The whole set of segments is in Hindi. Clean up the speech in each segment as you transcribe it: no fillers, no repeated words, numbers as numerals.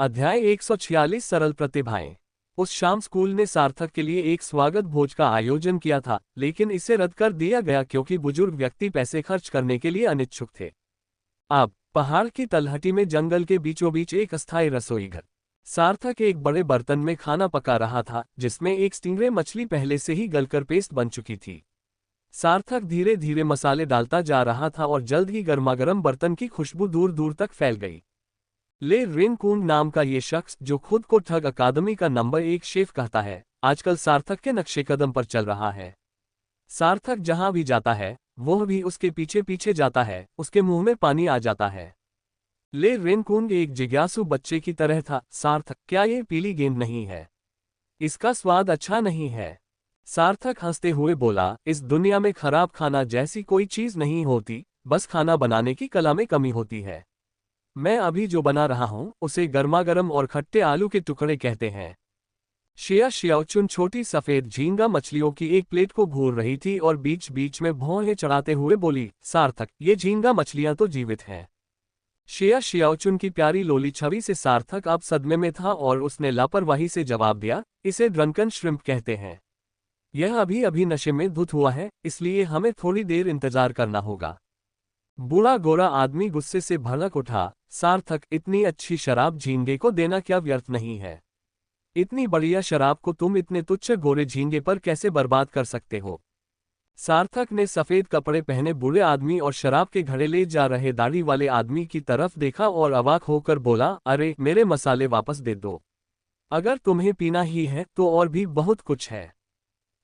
अध्याय 146 सरल प्रतिभाएं। उस शाम स्कूल ने सार्थक के लिए एक स्वागत भोज का आयोजन किया था, लेकिन इसे रद्द कर दिया गया क्योंकि बुजुर्ग व्यक्ति पैसे खर्च करने के लिए अनिच्छुक थे। अब पहाड़ की तलहटी में जंगल के बीचों बीच एक अस्थायी रसोई घर। सार्थक एक बड़े बर्तन में खाना पका रहा था, जिसमें एक स्टिंगरे मछली पहले से ही गलकर पेस्ट बन चुकी थी। सार्थक धीरे धीरे मसाले डालता जा रहा था और जल्द ही गर्मागर्म बर्तन की खुशबू दूर दूर तक फैल गई। ले रिनकून नाम का ये शख्स, जो खुद को ठग अकादमी का नंबर 1 शेफ कहता है, आजकल सार्थक के नक्शे कदम पर चल रहा है। सार्थक जहां भी जाता है, वह भी उसके पीछे पीछे जाता है। उसके मुंह में पानी आ जाता है। ले रिनकून एक जिज्ञासु बच्चे की तरह था। सार्थक, क्या ये पीली गेंद नहीं है? इसका स्वाद अच्छा नहीं है। सार्थक हंसते हुए बोला, इस दुनिया में खराब खाना जैसी कोई चीज नहीं होती, बस खाना बनाने की कला में कमी होती है। मैं अभी जो बना रहा हूं, उसे गर्मागर्म और खट्टे आलू के टुकड़े कहते हैं। शिया शियाओचुन छोटी सफेद झींगा मछलियों की एक प्लेट को घूर रही थी और बीच बीच में भौहें चढ़ाते हुए बोली, सार्थक, ये झींगा मछलियां तो जीवित हैं। शिया शियाओचुन की प्यारी लोली छवि से सार्थक अब सदमे में था और उसने लापरवाही से जवाब दिया, इसे ड्रंकन श्रिम्प कहते हैं। यह अभी अभी नशे में धुत हुआ है, इसलिए हमें थोड़ी देर इंतजार करना होगा। बूढ़ा गोरा आदमी गुस्से से भड़क उठा, सार्थक, इतनी अच्छी शराब झींगे को देना क्या व्यर्थ नहीं है? इतनी बढ़िया शराब को तुम इतने तुच्छ गोरे झींगे पर कैसे बर्बाद कर सकते हो? सार्थक ने सफेद कपड़े पहने बूढ़े आदमी और शराब के घड़े ले जा रहे दाढ़ी वाले आदमी की तरफ देखा और अवाक होकर बोला, अरे, मेरे मसाले वापस दे दो। अगर तुम्हें पीना ही है तो और भी बहुत कुछ है।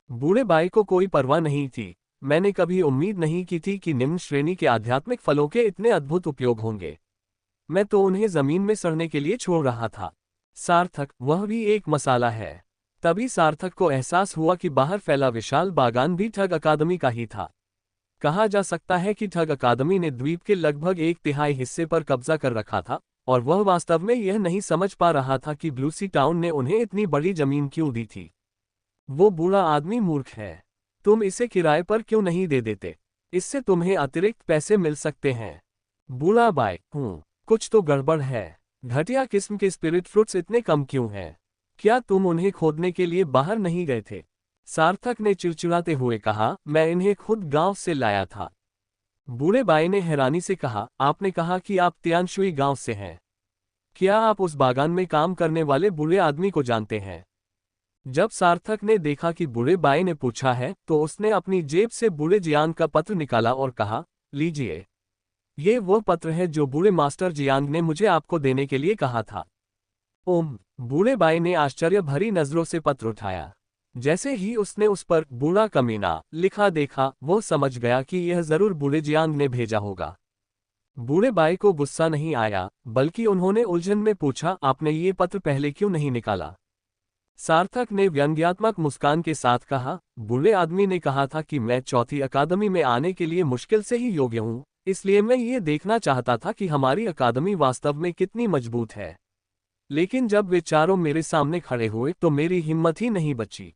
बूढ़े बाई को कोई परवाह नहीं थी। मैंने कभी उम्मीद नहीं की थी कि निम्न श्रेणी के आध्यात्मिक फलों के इतने अद्भुत उपयोग होंगे। मैं तो उन्हें जमीन में सड़ने के लिए छोड़ रहा था। सार्थक, वह भी एक मसाला है। तभी सार्थक को एहसास हुआ कि बाहर फैला विशाल बागान भी ठग अकादमी का ही था। कहा जा सकता है कि ठग अकादमी ने द्वीप के लगभग 1/3 हिस्से पर कब्जा कर रखा था, और वह वास्तव में यह नहीं समझ पा रहा था कि ब्लूसी टाउन ने उन्हें इतनी बड़ी जमीन क्यों दी थी। वो बूढ़ा आदमी मूर्ख है। तुम इसे किराए पर क्यों नहीं दे देते? इससे तुम्हें अतिरिक्त पैसे मिल सकते हैं। बूढ़ा बाय, कुछ तो गड़बड़ है। घटिया किस्म के स्पिरिट फ्रूट्स इतने कम क्यों हैं? क्या तुम उन्हें खोदने के लिए बाहर नहीं गए थे? सार्थक ने चिड़चिड़ाते हुए कहा, मैं इन्हें खुद गांव से लाया था। बूढ़े बाई ने हैरानी से कहा, आपने कहा कि आप तियानशुई गांव से हैं। क्या आप उस बागान में काम करने वाले बूढ़े आदमी को जानते हैं? जब सार्थक ने देखा कि बूढ़े बाई ने पूछा है, तो उसने अपनी जेब से बूढ़े जियांग का पत्र निकाला और कहा, लीजिए, ये वो पत्र है जो बूढ़े मास्टर जियांग ने मुझे आपको देने के लिए कहा था। बूढ़े बाई ने आश्चर्य भरी नजरों से पत्र उठाया। जैसे ही उसने उस पर बूढ़ा कमीना लिखा देखा, वो समझ गया कि यह जरूर बूढ़े जियांग ने भेजा होगा। बूढ़े बाई को गुस्सा नहीं आया, बल्कि उन्होंने उलझन में पूछा, आपने ये पत्र पहले क्यों नहीं निकाला? सार्थक ने व्यंग्यात्मक मुस्कान के साथ कहा, बूढ़े आदमी ने कहा था कि मैं चौथी अकादमी में आने के लिए मुश्किल से ही योग्य हूं, इसलिए मैं ये देखना चाहता था कि हमारी अकादमी वास्तव में कितनी मजबूत है। लेकिन जब वे चारों मेरे सामने खड़े हुए तो मेरी हिम्मत ही नहीं बची।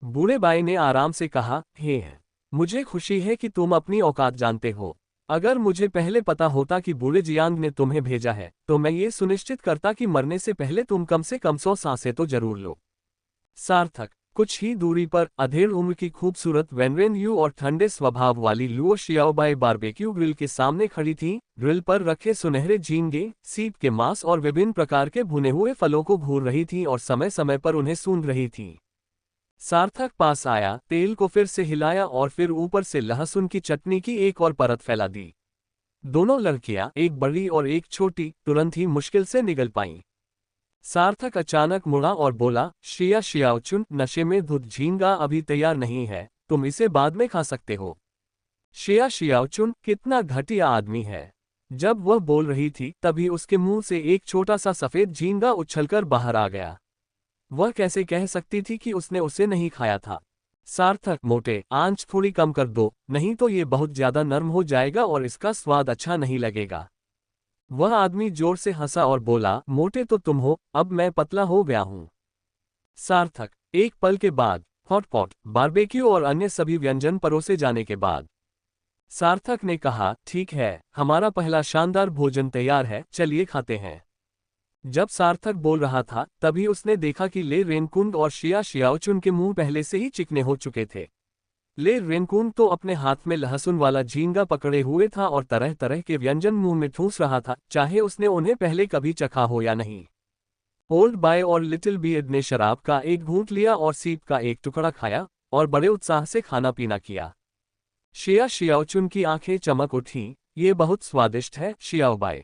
बूढ़े बाई ने आराम से कहा, हे, मुझे खुशी है कि तुम अपनी औकात जानते हो। अगर मुझे पहले पता होता कि बूढ़े जियांग ने तुम्हें भेजा है, तो मैं ये सुनिश्चित करता कि मरने से पहले तुम कम से कम 100 सांसें तो जरूर लो। सार्थक, कुछ ही दूरी पर अधेड़ उम्र की खूबसूरत वेनरेन यू और ठंडे स्वभाव वाली लुओ शियाओबाई बारबेक्यू ग्रिल के सामने खड़ी थी। ग्रिल पर रखे सुनहरे झींगे, सीप के मांस और विभिन्न प्रकार के भुने हुए फलों को भून रही थी और समय समय पर उन्हें सूंघ रही थी। सार्थक पास आया, तेल को फिर से हिलाया और फिर ऊपर से लहसुन की चटनी की एक और परत फैला दी। दोनों लड़कियां, एक बड़ी और एक छोटी, तुरंत ही मुश्किल से निगल पाईं। सार्थक अचानक मुड़ा और बोला, शिया शियाओचुन, नशे में धुत झींगा अभी तैयार नहीं है, तुम इसे बाद में खा सकते हो। शिया शियाओचुन कितना घटिया आदमी है। जब वह बोल रही थी, तभी उसके मुंह से एक छोटा सा सफेद झींगा उछलकर बाहर आ गया। वह कैसे कह सकती थी कि उसने उसे नहीं खाया था? सार्थक, मोटे, आंच थोड़ी कम कर दो, नहीं तो ये बहुत ज्यादा नर्म हो जाएगा और इसका स्वाद अच्छा नहीं लगेगा। वह आदमी जोर से हंसा और बोला, मोटे तो तुम हो, अब मैं पतला हो गया हूं। सार्थक, एक पल के बाद हॉटपॉट, बारबेक्यू और अन्य सभी व्यंजन परोसे जाने के बाद सार्थक ने कहा, ठीक है, हमारा पहला शानदार भोजन तैयार है, चलिए खाते हैं। जब सार्थक बोल रहा था तभी उसने देखा कि ले रेनकुंड और शिया शियाओचुन के मुंह पहले से ही चिकने हो चुके थे। ले रेनकुंड तो अपने हाथ में लहसुन वाला झींगा पकड़े हुए था और तरह तरह के व्यंजन मुंह में ठूस रहा था, चाहे उसने उन्हें पहले कभी चखा हो या नहीं। ओल्ड बॉय और लिटिल बियर्ड ने शराब का एक घूंट लिया और सीप का एक टुकड़ा खाया और बड़े उत्साह से खाना पीना किया। शिया शियाओचुन की आंखें चमक उठीं, ये बहुत स्वादिष्ट है शियाओ बाय।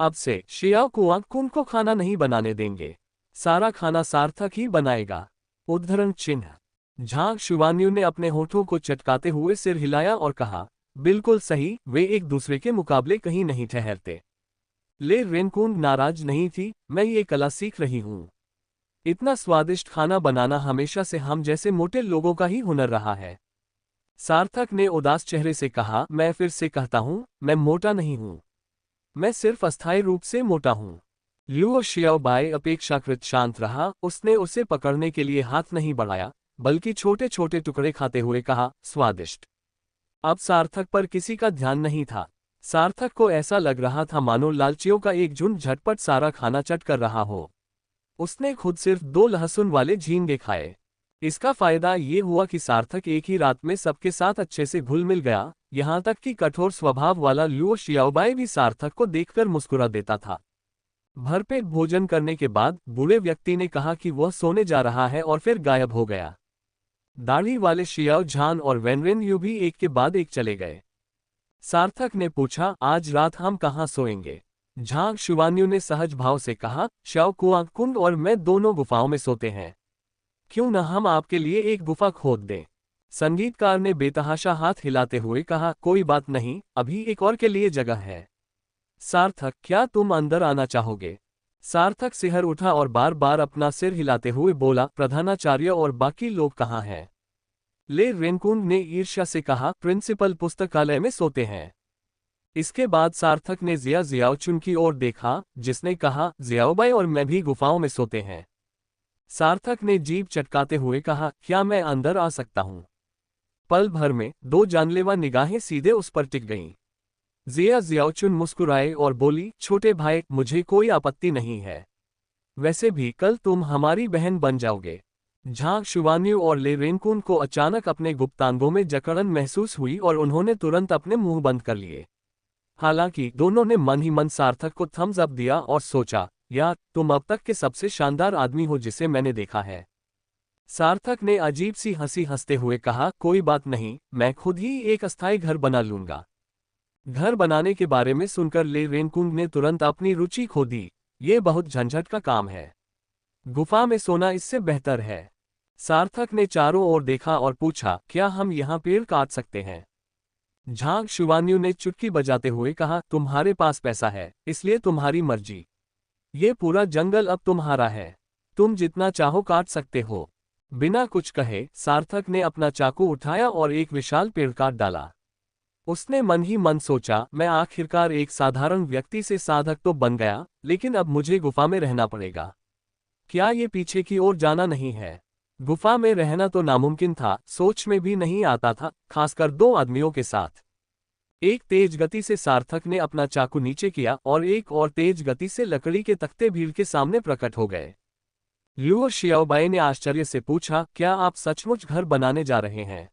अब से शियाओ कुआंकुन को खाना नहीं बनाने देंगे, सारा खाना सार्थक ही बनाएगा। उद्धरण चिन्ह। झांग शुवान्यू ने अपने होठों को चटकाते हुए सिर हिलाया और कहा, बिल्कुल सही, वे एक दूसरे के मुकाबले कहीं नहीं ठहरते। ले रेनकुंड नाराज नहीं थी, मैं ये कला सीख रही हूं। इतना स्वादिष्ट खाना बनाना हमेशा से हम जैसे मोटे लोगों का ही हुनर रहा है। सार्थक ने उदास चेहरे से कहा, मैं फिर से कहता हूं, मैं मोटा नहीं हूं। मैं सिर्फ अस्थायी रूप से मोटा हूं। लियो शियाओबाई अपेक्षाकृत शांत रहा, उसने उसे पकड़ने के लिए हाथ नहीं बढ़ाया, बल्कि छोटे छोटे टुकड़े खाते हुए कहा, स्वादिष्ट। अब सार्थक पर किसी का ध्यान नहीं था। सार्थक को ऐसा लग रहा था मानो लालचियों का एक झुंड झटपट सारा खाना चट कर रहा हो। उसने खुद सिर्फ 2 लहसुन वाले झींगे खाए। इसका फायदा ये हुआ कि सार्थक एक ही रात में सबके साथ अच्छे से घुल मिल गया, यहाँ तक कि कठोर स्वभाव वाला लियो शियाओबाई भी सार्थक को देखकर मुस्कुरा देता था। भरपेट भोजन करने के बाद बूढ़े व्यक्ति ने कहा कि वह सोने जा रहा है और फिर गायब हो गया। दाढ़ी वाले शियाओ झान और वेनरेन यू भी एक के बाद एक चले गए। सार्थक ने पूछा, आज रात हम कहाँ सोएंगे? झांग शुवान्यू ने सहज भाव से कहा, शाओ कुआंकुंड और मैं दोनों गुफाओं में सोते हैं। क्यों न हम आपके लिए एक गुफा खोद दें? संगीतकार ने बेतहाशा हाथ हिलाते हुए कहा, कोई बात नहीं, अभी एक और के लिए जगह है। सार्थक, क्या तुम अंदर आना चाहोगे? सार्थक सिहर उठा और बार बार अपना सिर हिलाते हुए बोला, प्रधानाचार्य और बाकी लोग कहाँ हैं? ले रेनकुंड ने ईर्ष्या से कहा, प्रिंसिपल पुस्तकालय में सोते हैं। इसके बाद सार्थक ने जिया जियाओचुन की ओर देखा, जिसने कहा, जियाओबाई और मैं भी गुफाओं में सोते हैं। सार्थक ने जीभ चटकाते हुए कहा, क्या मैं अंदर आ सकता हूं? पल भर में 2 जानलेवा निगाहें सीधे उस पर टिक गईं। जिया जियाओचुन मुस्कुराए और बोली, छोटे भाई, मुझे कोई आपत्ति नहीं है। वैसे भी कल तुम हमारी बहन बन जाओगे। झांग शुवान्यू और ले रेनकुंड को अचानक अपने गुप्तांगों में जकड़न महसूस हुई और उन्होंने तुरंत अपने मुंह बंद कर लिए। हालांकि दोनों ने मन ही मन सार्थक को थम्स अप दिया और सोचा, यार, तुम अब तक के सबसे शानदार आदमी हो जिसे मैंने देखा है। सार्थक ने अजीब सी हंसी हंसते हुए कहा, कोई बात नहीं, मैं खुद ही एक अस्थायी घर बना लूंगा। घर बनाने के बारे में सुनकर ले रेनकुंड ने तुरंत अपनी रुचि खो दी। ये बहुत झंझट का काम है। गुफा में सोना इससे बेहतर है। सार्थक ने चारों ओर देखा और पूछा, क्या हम यहाँ पेड़ काट सकते हैं? झांग शुवान्यू ने चुटकी बजाते हुए कहा, तुम्हारे पास पैसा है, इसलिए तुम्हारी मर्जी। ये पूरा जंगल अब तुम्हारा है। तुम जितना चाहो काट सकते हो। बिना कुछ कहे सार्थक ने अपना चाकू उठाया और एक विशाल पेड़ काट डाला। उसने मन ही मन सोचा, मैं आखिरकार एक साधारण व्यक्ति से साधक तो बन गया, लेकिन अब मुझे गुफा में रहना पड़ेगा। क्या ये पीछे की ओर जाना नहीं है? गुफा में रहना तो नामुमकिन था, सोच में भी नहीं आता था, खासकर 2 आदमियों के साथ। एक तेज गति से सार्थक ने अपना चाकू नीचे किया और एक और तेज गति से लकड़ी के तख्ते भीड़ के सामने प्रकट हो गए। लियो शियाओबाई ने आश्चर्य से पूछा, क्या आप सचमुच घर बनाने जा रहे हैं?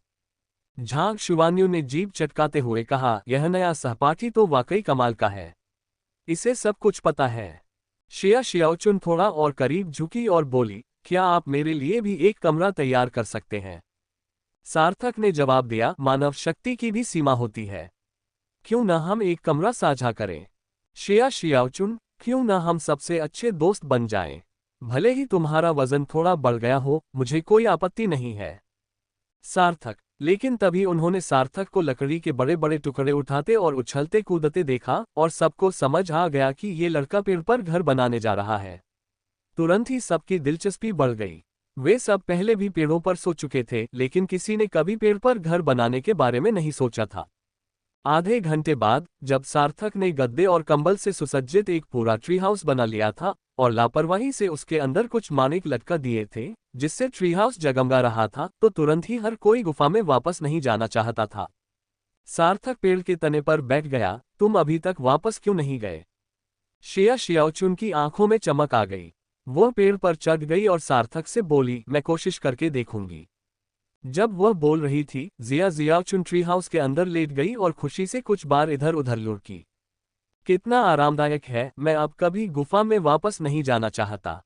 झांग शुवान्यू ने जीभ चटकाते हुए कहा, यह नया सहपाठी तो वाकई कमाल का है। इसे सब कुछ पता है। शिया शियाओचुन थोड़ा और करीब झुकी और बोली, क्या आप मेरे लिए भी एक कमरा तैयार कर सकते हैं? सार्थक ने जवाब दिया, मानव शक्ति की भी सीमा होती है। क्यों न हम एक कमरा साझा करें? शिया शियाओचुन, क्यों न हम सबसे अच्छे दोस्त बन जाएं? भले ही तुम्हारा वजन थोड़ा बढ़ गया हो, मुझे कोई आपत्ति नहीं है। सार्थक, लेकिन तभी उन्होंने सार्थक को लकड़ी के बड़े बड़े टुकड़े उठाते और उछलते कूदते देखा और सबको समझ आ गया कि ये लड़का पेड़ पर घर बनाने जा रहा है। तुरंत ही सबकी दिलचस्पी बढ़ गई। वे सब पहले भी पेड़ों पर सो चुके थे, लेकिन किसी ने कभी पेड़ पर घर बनाने के बारे में नहीं सोचा था। आधे घंटे बाद, जब सार्थक ने गद्दे और कंबल से सुसज्जित एक पूरा ट्री हाउस बना लिया था और लापरवाही से उसके अंदर कुछ मानिक लटका दिए थे, जिससे ट्री हाउस जगमगा रहा था, तो तुरंत ही हर कोई गुफा में वापस नहीं जाना चाहता था। सार्थक पेड़ के तने पर बैठ गया, तुम अभी तक वापस क्यों नहीं गए? शिया शियाओचुन की आंखों में चमक आ गई। वह पेड़ पर चढ़ गई और सार्थक से बोली, मैं कोशिश करके देखूंगी। जब वह बोल रही थी, जिया जियाओचुन ट्री हाउस के अंदर लेट गई और खुशी से कुछ बार इधर उधर लुढ़की। कितना आरामदायक है, मैं अब कभी गुफा में वापस नहीं जाना चाहता।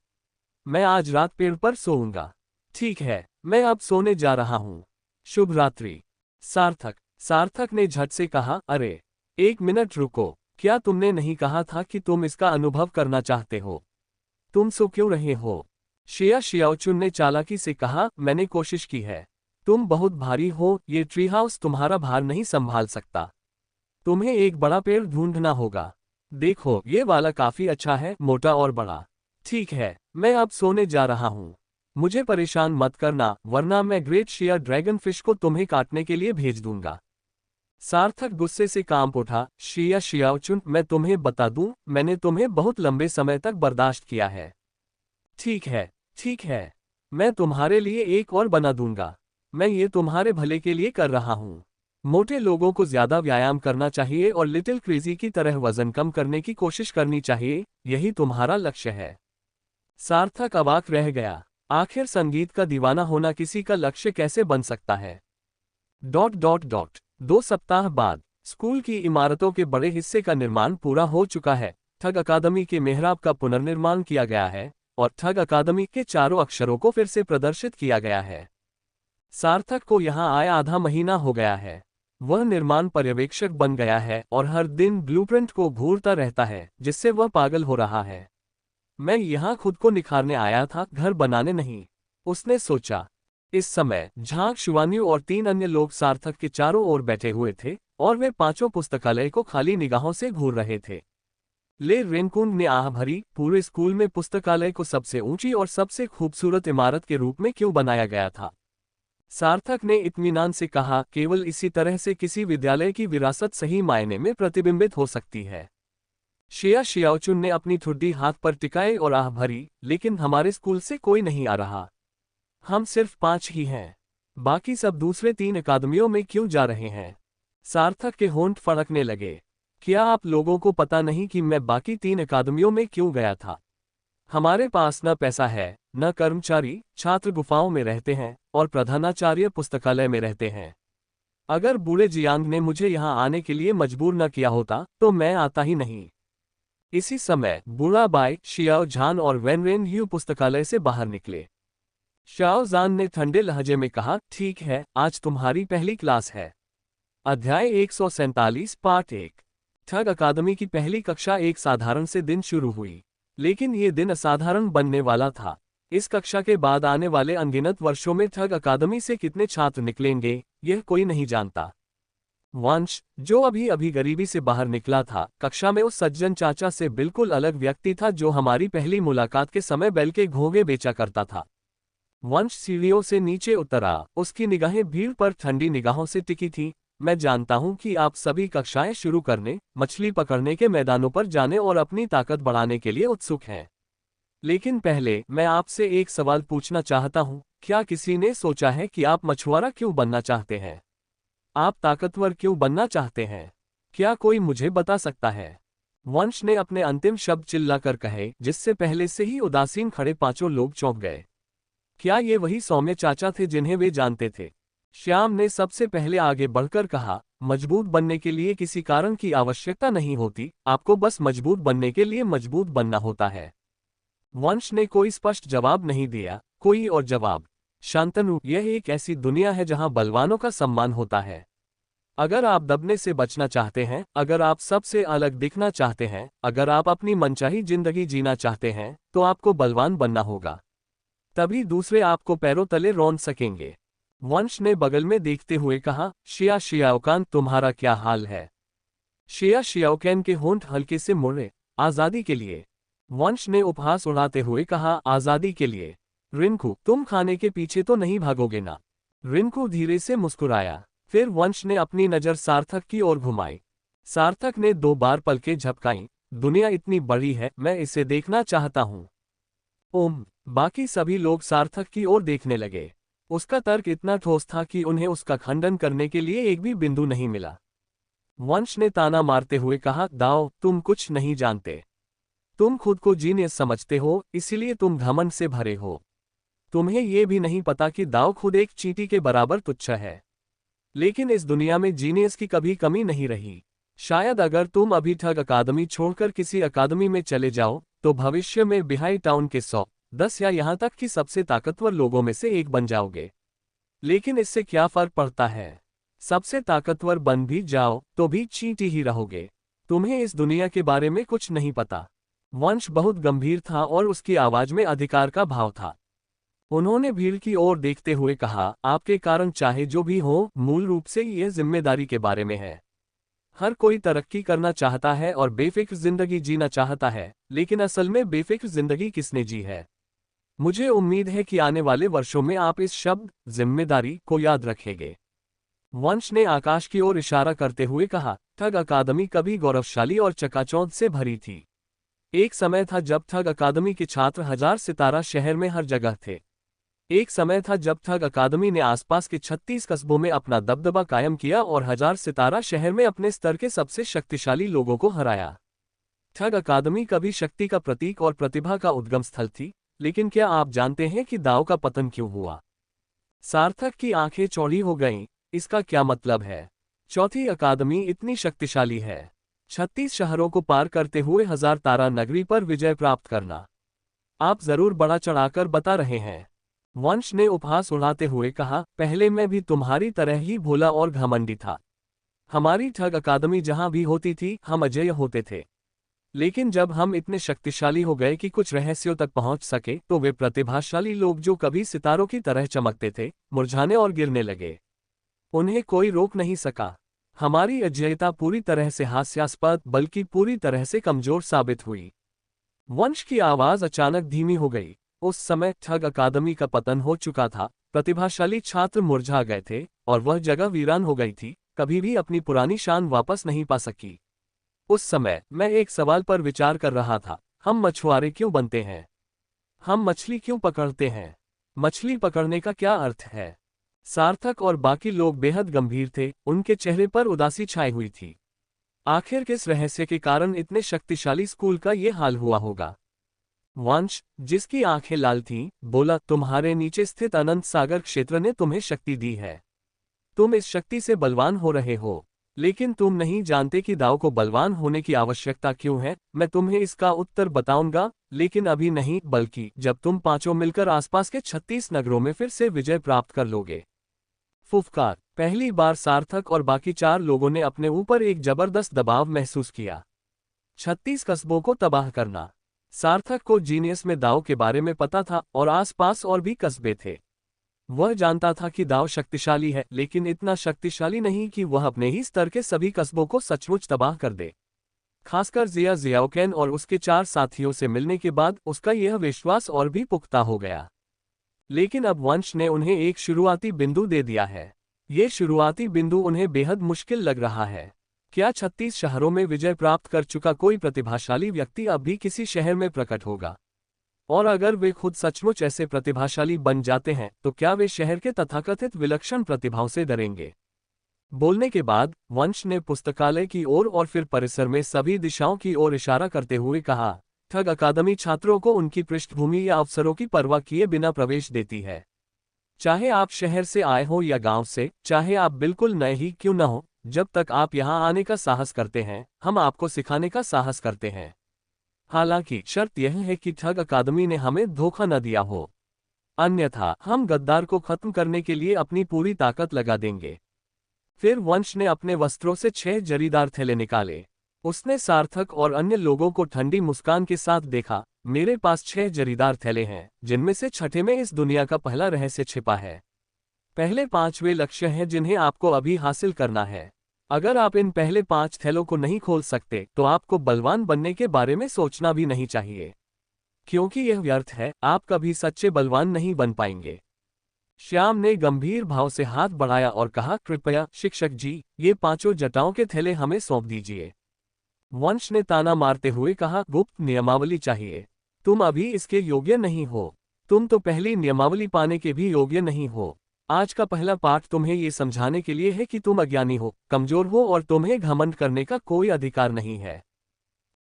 मैं आज रात पेड़ पर सोऊंगा। ठीक है, मैं अब सोने जा रहा हूँ। शुभ रात्रि। सार्थक ने झट से कहा, अरे एक मिनट रुको, क्या तुमने नहीं कहा था कि तुम इसका अनुभव करना चाहते हो? तुम सो क्यों रहे हो? शिया शियाओचुन ने चालाकी से कहा, मैंने कोशिश की है। तुम बहुत भारी हो, ये ट्री हाउस तुम्हारा भार नहीं संभाल सकता। तुम्हें एक बड़ा पेड़ ढूंढना होगा। देखो, ये वाला काफी अच्छा है, मोटा और बड़ा। ठीक है, मैं अब सोने जा रहा हूँ। मुझे परेशान मत करना, वरना मैं ग्रेट शिया ड्रैगन फिश को तुम्हें काटने के लिए भेज दूंगा। सार्थक गुस्से से कांप उठा। शिया शियाओचुन, मैं तुम्हें बता दूं, मैंने तुम्हें बहुत लंबे समय तक बर्दाश्त किया है। ठीक है, मैं तुम्हारे लिए एक और बना दूंगा। मैं ये तुम्हारे भले के लिए कर रहा हूँ। मोटे लोगों को ज्यादा व्यायाम करना चाहिए और लिटिल क्रेजी की तरह वजन कम करने की कोशिश करनी चाहिए, यही तुम्हारा लक्ष्य है। सार्थक अवाक रह गया। आखिर संगीत का दीवाना होना किसी का लक्ष्य कैसे बन सकता है? ... 2 सप्ताह बाद स्कूल की इमारतों के बड़े हिस्से का निर्माण पूरा हो चुका है। ठग अकादमी के मेहराब का पुनर्निर्माण किया गया है और ठग अकादमी के चारों अक्षरों को फिर से प्रदर्शित किया गया है। सार्थक को यहाँ आए आधा महीना हो गया है। वह निर्माण पर्यवेक्षक बन गया है और हर दिन ब्लूप्रिंट को घूरता रहता है, जिससे वह पागल हो रहा है। मैं यहाँ खुद को निखारने आया था, घर बनाने नहीं, उसने सोचा। इस समय झांग शुवान्यू और 3 अन्य लोग सार्थक के चारों ओर बैठे हुए थे और वे पांचों पुस्तकालय को खाली निगाहों से घूर रहे थे। ले रेनकुंड ने आह भरी, पूरे स्कूल में पुस्तकालय को सबसे ऊंची और सबसे खूबसूरत इमारत के रूप में क्यों बनाया गया था? सार्थक ने इत्मीनान से कहा, केवल इसी तरह से किसी विद्यालय की विरासत सही मायने में प्रतिबिंबित हो सकती है। शिया शियाओचुन ने अपनी ठुड्डी हाथ पर टिकाए और आह भरी, लेकिन हमारे स्कूल से कोई नहीं आ रहा। हम सिर्फ 5 ही हैं। बाकी सब दूसरे 3 अकादमियों में क्यों जा रहे हैं? सार्थक के होंठ फड़कने लगे। क्या आप लोगों को पता नहीं कि मैं बाकी 3 अकादमियों में क्यों गया था? हमारे पास न पैसा है, न कर्मचारी, छात्र गुफाओं में रहते हैं और प्रधानाचार्य पुस्तकालय में रहते हैं। अगर बूढ़े जियांग ने मुझे यहाँ आने के लिए मजबूर न किया होता तो मैं आता ही नहीं। इसी समय बूढ़ा बाई, शियाओ झान और वेनरेन यू पुस्तकालय से बाहर निकले। शाओ जान ने ठंडे लहजे में कहा, ठीक है, आज तुम्हारी पहली क्लास है। अध्याय 147 पार्ट 1। ठग अकादमी की पहली कक्षा एक साधारण से दिन शुरू हुई, लेकिन ये दिन असाधारण बनने वाला था। इस कक्षा के बाद आने वाले अनगिनत वर्षों में ठग अकादमी से कितने छात्र निकलेंगे, यह कोई नहीं जानता। वंश, जो अभी अभी गरीबी से बाहर निकला था, कक्षा में उस सज्जन चाचा से बिल्कुल अलग व्यक्ति था जो हमारी पहली मुलाकात के समय बैल के घोंगे बेचा करता था। वंश सीढ़ियों से नीचे उतरा, उसकी निगाहें भीड़ पर ठंडी निगाहों से टिकी थी। मैं जानता हूं कि आप सभी कक्षाएं शुरू करने, मछली पकड़ने के मैदानों पर जाने और अपनी ताकत बढ़ाने के लिए उत्सुक हैं। लेकिन पहले मैं आपसे एक सवाल पूछना चाहता हूं, क्या किसी ने सोचा है कि आप मछुआरा क्यों बनना चाहते हैं? आप ताकतवर क्यों बनना चाहते हैं? क्या कोई मुझे बता सकता है? वंश ने अपने अंतिम शब्द चिल्लाकर कहे, जिससे पहले से ही उदासीन खड़े पांचों लोग चौंक गए। क्या ये वही सौम्य चाचा थे जिन्हें वे जानते थे? श्याम ने सबसे पहले आगे बढ़कर कहा, मजबूत बनने के लिए किसी कारण की आवश्यकता नहीं होती, आपको बस मजबूत बनने के लिए मजबूत बनना होता है। वंश ने कोई स्पष्ट जवाब नहीं दिया। कोई और जवाब? शांतनु, यह एक ऐसी दुनिया है जहां बलवानों का सम्मान होता है। अगर आप दबने से बचना चाहते हैं, अगर आप सबसे अलग दिखना चाहते हैं, अगर आप अपनी मनचाही जिंदगी जीना चाहते हैं, तो आपको बलवान बनना होगा। तभी दूसरे आपको पैरों तले रौंद सकेंगे। वंश ने बगल में देखते हुए कहा, शिया शियाओकान, तुम्हारा क्या हाल है? शिया शियाओकैन के होंठ हल्के से मुड़े। आजादी के लिए। वंश ने उपहास उड़ाते हुए कहा, आजादी के लिए? रिंकू, तुम खाने के पीछे तो नहीं भागोगे ना? रिंकू धीरे से मुस्कुराया। फिर वंश ने अपनी नजर सार्थक की ओर घुमाई। सार्थक ने 2 बार पलकें झपकाईं। दुनिया इतनी बड़ी है, मैं इसे देखना चाहता हूं। बाकी सभी लोग सार्थक की ओर देखने लगे। उसका तर्क इतना ठोस था कि उन्हें उसका खंडन करने के लिए एक भी बिंदु नहीं मिला। वंश ने ताना मारते हुए कहा, दाओ, तुम कुछ नहीं जानते। तुम खुद को जीनियस समझते हो, इसीलिए तुम घमंड से भरे हो। तुम्हें ये भी नहीं पता कि दाव खुद एक चींटी के बराबर तुच्छ है। लेकिन इस दुनिया में जीनियस की कभी कमी नहीं रही। शायद अगर तुम अभी ठग अकादमी छोड़कर किसी अकादमी में चले जाओ तो भविष्य में बिहाई टाउन के 100, 10 या यहाँ तक कि सबसे ताकतवर लोगों में से एक बन जाओगे। लेकिन इससे क्या फर्क पड़ता है? सबसे ताकतवर बन भी जाओ तो भी चींटी ही रहोगे। तुम्हें इस दुनिया के बारे में कुछ नहीं पता। वंश बहुत गंभीर था और उसकी आवाज में अधिकार का भाव था। उन्होंने भीड़ की ओर देखते हुए कहा, आपके कारण चाहे जो भी हो, मूल रूप से यह जिम्मेदारी के बारे में है। हर कोई तरक्की करना चाहता है और बेफिक्र जिंदगी जीना चाहता है, लेकिन असल में बेफिक्र जिंदगी किसने जी है? मुझे उम्मीद है कि आने वाले वर्षों में आप इस शब्द जिम्मेदारी को याद रखेंगे। वंश ने आकाश की ओर इशारा करते हुए कहा, ठग अकादमी कभी गौरवशाली और चकाचौंध से भरी थी। एक समय था जब ठग अकादमी के छात्र 1000 सितारा शहर में हर जगह थे। एक समय था जब ठग अकादमी ने आसपास के 36 कस्बों में अपना दबदबा कायम किया और 1000 सितारा शहर में अपने स्तर के सबसे शक्तिशाली लोगों को हराया। ठग अकादमी कभी शक्ति का प्रतीक और प्रतिभा का उद्गम स्थल थी, लेकिन क्या आप जानते हैं कि दाव का पतन क्यों हुआ? सार्थक की आंखें चौड़ी हो गईं। इसका क्या मतलब है? चौथी अकादमी इतनी शक्तिशाली है। 36 शहरों को पार करते हुए 1000 तारा नगरी पर विजय प्राप्त करना। आप जरूर बड़ा चढ़ाकर बता रहे हैं। वंश ने उपहास उड़ाते हुए कहा, पहले मैं भी तुम्हारी तरह ही भोला और घमंडी था। हमारी ठग अकादमी जहां भी होती थी हम अजेय होते थे। लेकिन जब हम इतने शक्तिशाली हो गए कि कुछ रहस्यों तक पहुंच सके तो वे प्रतिभाशाली लोग जो कभी सितारों की तरह चमकते थे, मुरझाने और गिरने लगे। उन्हें कोई रोक नहीं सका। हमारी अजेयता पूरी तरह से हास्यास्पद बल्कि पूरी तरह से कमजोर साबित हुई। वंश की आवाज अचानक धीमी हो गई। उस समय ठग अकादमी का पतन हो चुका था, प्रतिभाशाली छात्र मुरझा गए थे और वह जगह वीरान हो गई थी, कभी भी अपनी पुरानी शान वापस नहीं पा सकी। उस समय मैं एक सवाल पर विचार कर रहा था, हम मछुआरे क्यों बनते हैं? हम मछली क्यों पकड़ते हैं? मछली पकड़ने का क्या अर्थ है? सार्थक और बाकी लोग बेहद गंभीर थे, उनके चेहरे पर उदासी छाई हुई थी। आखिर किस रहस्य के कारण इतने शक्तिशाली स्कूल का ये हाल हुआ होगा? वंश, जिसकी आंखें लाल थीं, बोला, तुम्हारे नीचे स्थित अनंत सागर क्षेत्र ने तुम्हें शक्ति दी है। तुम इस शक्ति से बलवान हो रहे हो, लेकिन तुम नहीं जानते कि दाव को बलवान होने की आवश्यकता क्यों है। मैं तुम्हें इसका उत्तर बताऊंगा, लेकिन अभी नहीं, बल्कि जब तुम पांचों मिलकर आसपास के 36 नगरों में फिर से विजय प्राप्त कर लोगे। फुफकार। पहली बार सार्थक और बाकी 4 लोगों ने अपने ऊपर एक जबरदस्त दबाव महसूस किया। 36 कस्बों को तबाह करना। सार्थक को जीनियस में दाव के बारे में पता था और आसपास और भी कस्बे थे। वह जानता था कि दाव शक्तिशाली है, लेकिन इतना शक्तिशाली नहीं कि वह अपने ही स्तर के सभी कस्बों को सचमुच तबाह कर दे। खासकर जियाउकेन और उसके 4 साथियों से मिलने के बाद उसका यह विश्वास और भी पुख्ता हो गया। लेकिन अब वंश ने उन्हें एक शुरुआती बिंदु दे दिया है। ये शुरुआती बिंदु उन्हें बेहद मुश्किल लग रहा है। क्या 36 शहरों में विजय प्राप्त कर चुका कोई प्रतिभाशाली व्यक्ति अब भी किसी शहर में प्रकट होगा? और अगर वे खुद सचमुच ऐसे प्रतिभाशाली बन जाते हैं तो क्या वे शहर के तथाकथित विलक्षण प्रतिभाओं से डरेंगे? बोलने के बाद वंश ने पुस्तकालय की ओर और फिर परिसर में सभी दिशाओं की ओर इशारा करते हुए कहा, ठग अकादमी छात्रों को उनकी पृष्ठभूमि या अवसरों की परवाह किए बिना प्रवेश देती है। चाहे आप शहर से आए हो या गांव से, चाहे आप बिल्कुल नए ही क्यों न हो, जब तक आप यहां आने का साहस करते हैं, हम आपको सिखाने का साहस करते हैं। हालांकि शर्त यह है कि ठग अकादमी ने हमें धोखा न दिया हो, अन्यथा हम गद्दार को खत्म करने के लिए अपनी पूरी ताकत लगा देंगे। फिर वंश ने अपने वस्त्रों से 6 जरीदार थैले निकाले। उसने सार्थक और अन्य लोगों को ठंडी मुस्कान के साथ देखा। मेरे पास 6 जरीदार थैले हैं, जिनमें से छठे में इस दुनिया का पहला रहस्य छिपा है। पहले 5 वे लक्ष्य हैं जिन्हें आपको अभी हासिल करना है। अगर आप इन पहले 5 थैलों को नहीं खोल सकते तो आपको बलवान बनने के बारे में सोचना भी नहीं चाहिए, क्योंकि यह व्यर्थ है, आप कभी सच्चे बलवान नहीं बन पाएंगे। श्याम ने गंभीर भाव से हाथ बढ़ाया और कहा, कृपया शिक्षक जी, ये 5 जटाओं के थैले हमें सौंप दीजिए। वंश ने ताना मारते हुए कहा, गुप्त नियमावली चाहिए। तुम अभी इसके योग्य नहीं हो। तुम तो पहली नियमावली पाने के भी योग्य नहीं हो। आज का पहला पाठ तुम्हें ये समझाने के लिए है कि तुम अज्ञानी हो, कमजोर हो और तुम्हें घमंड करने का कोई अधिकार नहीं है।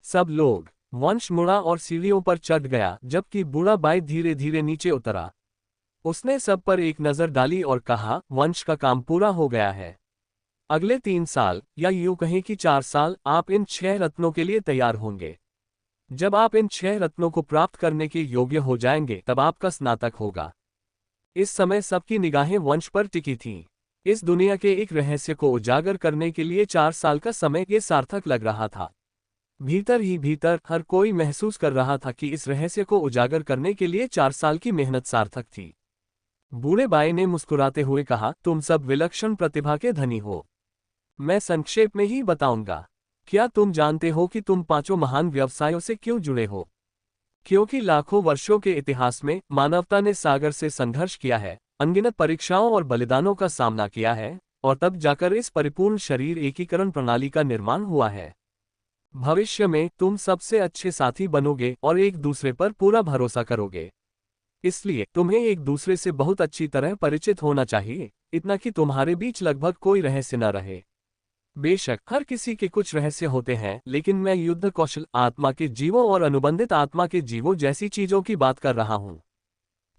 सब लोग वंश मुड़ा और सीढ़ियों पर चढ़ गया, जबकि बूढ़ा बाई धीरे धीरे नीचे उतरा। उसने सब पर एक नजर डाली और कहा, वंश का काम पूरा हो गया है। अगले 3 साल, या यूं कहें कि 4 साल, आप इन 6 रत्नों के लिए तैयार होंगे। जब आप इन 6 रत्नों को प्राप्त करने के योग्य हो जाएंगे, तब आपका स्नातक होगा। इस समय सबकी निगाहें वंश पर टिकी थीं। इस दुनिया के एक रहस्य को उजागर करने के लिए 4 साल का समय ये सार्थक लग रहा था। भीतर ही भीतर हर कोई महसूस कर रहा था कि इस रहस्य को उजागर करने के लिए 4 साल की मेहनत सार्थक थी। बूढ़े बाई ने मुस्कुराते हुए कहा, तुम सब विलक्षण प्रतिभा के धनी हो। मैं संक्षेप में ही बताऊंगा। क्या तुम जानते हो कि तुम 5 महान व्यवसायों से क्यों जुड़े हो? क्योंकि लाखों वर्षों के इतिहास में मानवता ने सागर से संघर्ष किया है, अनगिनत परीक्षाओं और बलिदानों का सामना किया है, और तब जाकर इस परिपूर्ण शरीर एकीकरण प्रणाली का निर्माण हुआ है। भविष्य में तुम सबसे अच्छे साथी बनोगे और एक दूसरे पर पूरा भरोसा करोगे। इसलिए तुम्हें एक दूसरे से बहुत अच्छी तरह परिचित होना चाहिए, इतना कि तुम्हारे बीच लगभग कोई रहस्य न रहे। बेशक हर किसी के कुछ रहस्य होते हैं, लेकिन मैं युद्ध कौशल, आत्मा के जीवों और अनुबंधित आत्मा के जीवों जैसी चीजों की बात कर रहा हूं,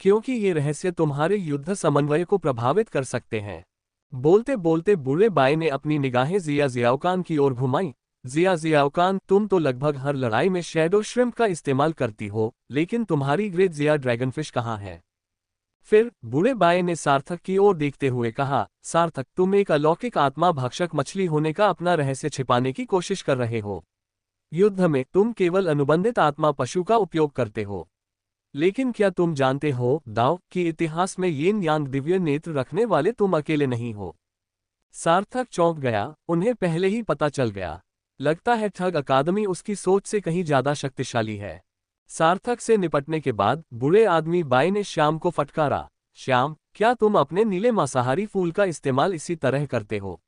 क्योंकि ये रहस्य तुम्हारे युद्ध समन्वय को प्रभावित कर सकते हैं। बोलते बोलते बूढ़े बाई ने अपनी निगाहें जिया जियाओकान की ओर घुमाई। जिया जियाओकान, तुम तो लगभग हर लड़ाई में शैडो श्रिम्प का इस्तेमाल करती हो, लेकिन तुम्हारी ग्रेट जिया ड्रैगनफिश कहाँ है? फिर बूढ़े बाई ने सार्थक की ओर देखते हुए कहा, सार्थक, तुम एक अलौकिक आत्मा भक्षक मछली होने का अपना रहस्य छिपाने की कोशिश कर रहे हो। युद्ध में तुम केवल अनुबंधित आत्मा पशु का उपयोग करते हो। लेकिन क्या तुम जानते हो, दाव, कि इतिहास में यिन यांग दिव्य नेत्र रखने वाले तुम अकेले नहीं हो? सार्थक चौंक गया, उन्हें पहले ही पता चल गया। लगता है ठग अकादमी उसकी सोच से कहीं ज्यादा शक्तिशाली है। सार्थक से निपटने के बाद बूढ़े आदमी बाई ने श्याम को फटकारा, श्याम, क्या तुम अपने नीले मांसाहारी फूल का इस्तेमाल इसी तरह करते हो?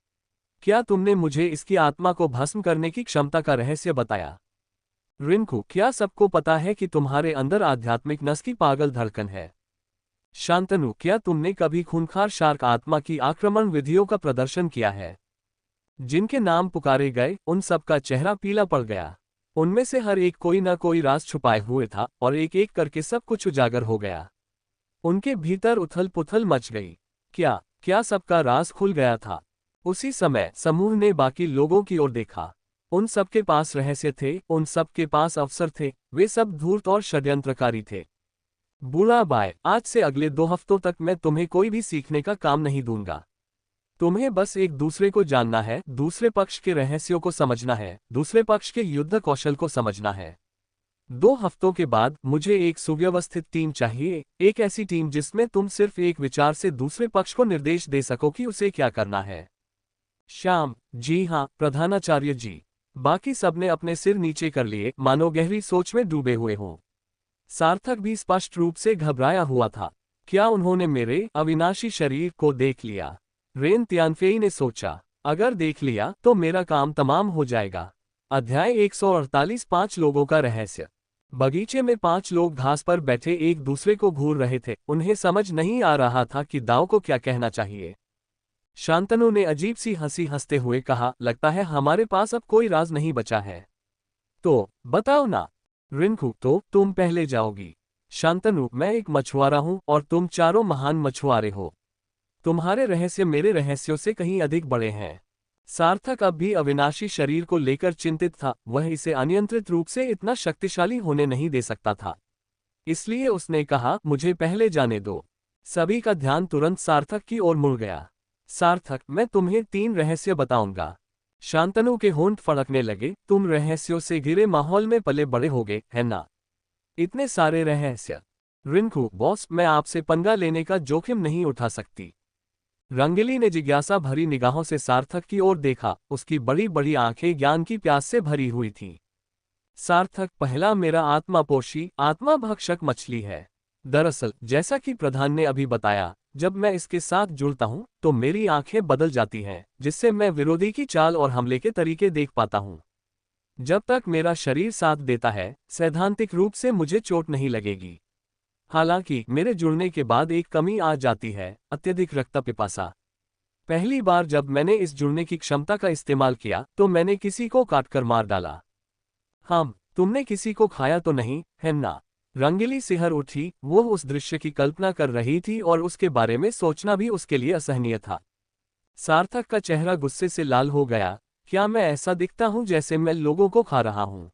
क्या तुमने मुझे इसकी आत्मा को भस्म करने की क्षमता का रहस्य बताया? रिंकू, क्या सबको पता है कि तुम्हारे अंदर आध्यात्मिक नस की पागल धड़कन है? शांतनु, क्या तुमने कभी खूंखार शार्क आत्मा की आक्रमण विधियों का प्रदर्शन किया है? जिनके नाम पुकारे गए, उन सब का चेहरा पीला पड़ गया। उनमें से हर एक कोई न कोई राज छुपाए हुए था, और एक एक करके सब कुछ उजागर हो गया। उनके भीतर उथल पुथल मच गई। क्या सबका राज खुल गया था? उसी समय समूह ने बाकी लोगों की ओर देखा। उन सबके पास रहस्य थे, उन सबके पास अवसर थे, वे सब धूर्त और षड्यंत्रकारी थे। बूढ़ा बाय, आज से अगले 2 हफ्तों तक मैं तुम्हें कोई भी सीखने का काम नहीं दूंगा। तुम्हें बस एक दूसरे को जानना है, दूसरे पक्ष के रहस्यों को समझना है, दूसरे पक्ष के युद्ध कौशल को समझना है। 2 हफ्तों के बाद मुझे एक सुव्यवस्थित टीम चाहिए, एक ऐसी टीम जिसमें तुम सिर्फ एक विचार से दूसरे पक्ष को निर्देश दे सको कि उसे क्या करना है। श्याम, जी हाँ प्रधानाचार्य जी। बाकी सबने अपने सिर नीचे कर लिए, मानो गहरी सोच में डूबे हुए हों। सार्थक भी स्पष्ट रूप से घबराया हुआ था। क्या उन्होंने मेरे अविनाशी शरीर को देख लिया? रेन तियानफेई ने सोचा, अगर देख लिया तो मेरा काम तमाम हो जाएगा। अध्याय 148, 5 लोगों का रहस्य। बगीचे में 5 लोग घास पर बैठे एक दूसरे को घूर रहे थे। उन्हें समझ नहीं आ रहा था कि दाव को क्या कहना चाहिए। शांतनु ने अजीब सी हंसी हंसते हुए कहा, लगता है हमारे पास अब कोई राज नहीं बचा है। तो बताओ ना। रिंकू, तो तुम पहले जाओगी। शांतनु, मैं एक मछुआरा हूं और तुम चारों महान मछुआरे हो। तुम्हारे रहस्य मेरे रहस्यों से कहीं अधिक बड़े हैं। सार्थक अब भी अविनाशी शरीर को लेकर चिंतित था, वह इसे अनियंत्रित रूप से इतना शक्तिशाली होने नहीं दे सकता था। इसलिए उसने कहा, मुझे पहले जाने दो। सभी का ध्यान तुरंत सार्थक की ओर मुड़ गया। सार्थक, मैं तुम्हें 3 रहस्य बताऊंगा। शांतनु के होंठ फड़कने लगे, तुम रहस्यों से घिरे माहौल में पले बड़े होगे, है ना? इतने सारे रहस्य। रिंकू, बॉस, मैं आपसे पंगा लेने का जोखिम नहीं उठा सकती। रंगीली ने जिज्ञासा भरी निगाहों से सार्थक की ओर देखा, उसकी बड़ी बड़ी आंखें ज्ञान की प्यास से भरी हुई थीं। सार्थक, पहला मेरा आत्मापोशी, आत्मा भक्षक मछली है। दरअसल, जैसा कि प्रधान ने अभी बताया, जब मैं इसके साथ जुड़ता हूं, तो मेरी आंखें बदल जाती हैं, जिससे मैं विरोधी की चाल और हमले के तरीके देख पाता हूं। जब तक मेरा शरीर साथ देता है, सैद्धांतिक रूप से मुझे चोट नहीं लगेगी। हालांकि मेरे जुड़ने के बाद एक कमी आ जाती है, अत्यधिक रक्त पिपासा। पहली बार जब मैंने इस जुड़ने की क्षमता का इस्तेमाल किया, तो मैंने किसी को काटकर मार डाला। हाँ, तुमने किसी को खाया तो नहीं है ना? रंगीली सिहर उठी, वो उस दृश्य की कल्पना कर रही थी और उसके बारे में सोचना भी उसके लिए असहनीय था। सार्थक का चेहरा गुस्से से लाल हो गया। क्या मैं ऐसा दिखता हूं जैसे मैं लोगों को खा रहा हूं?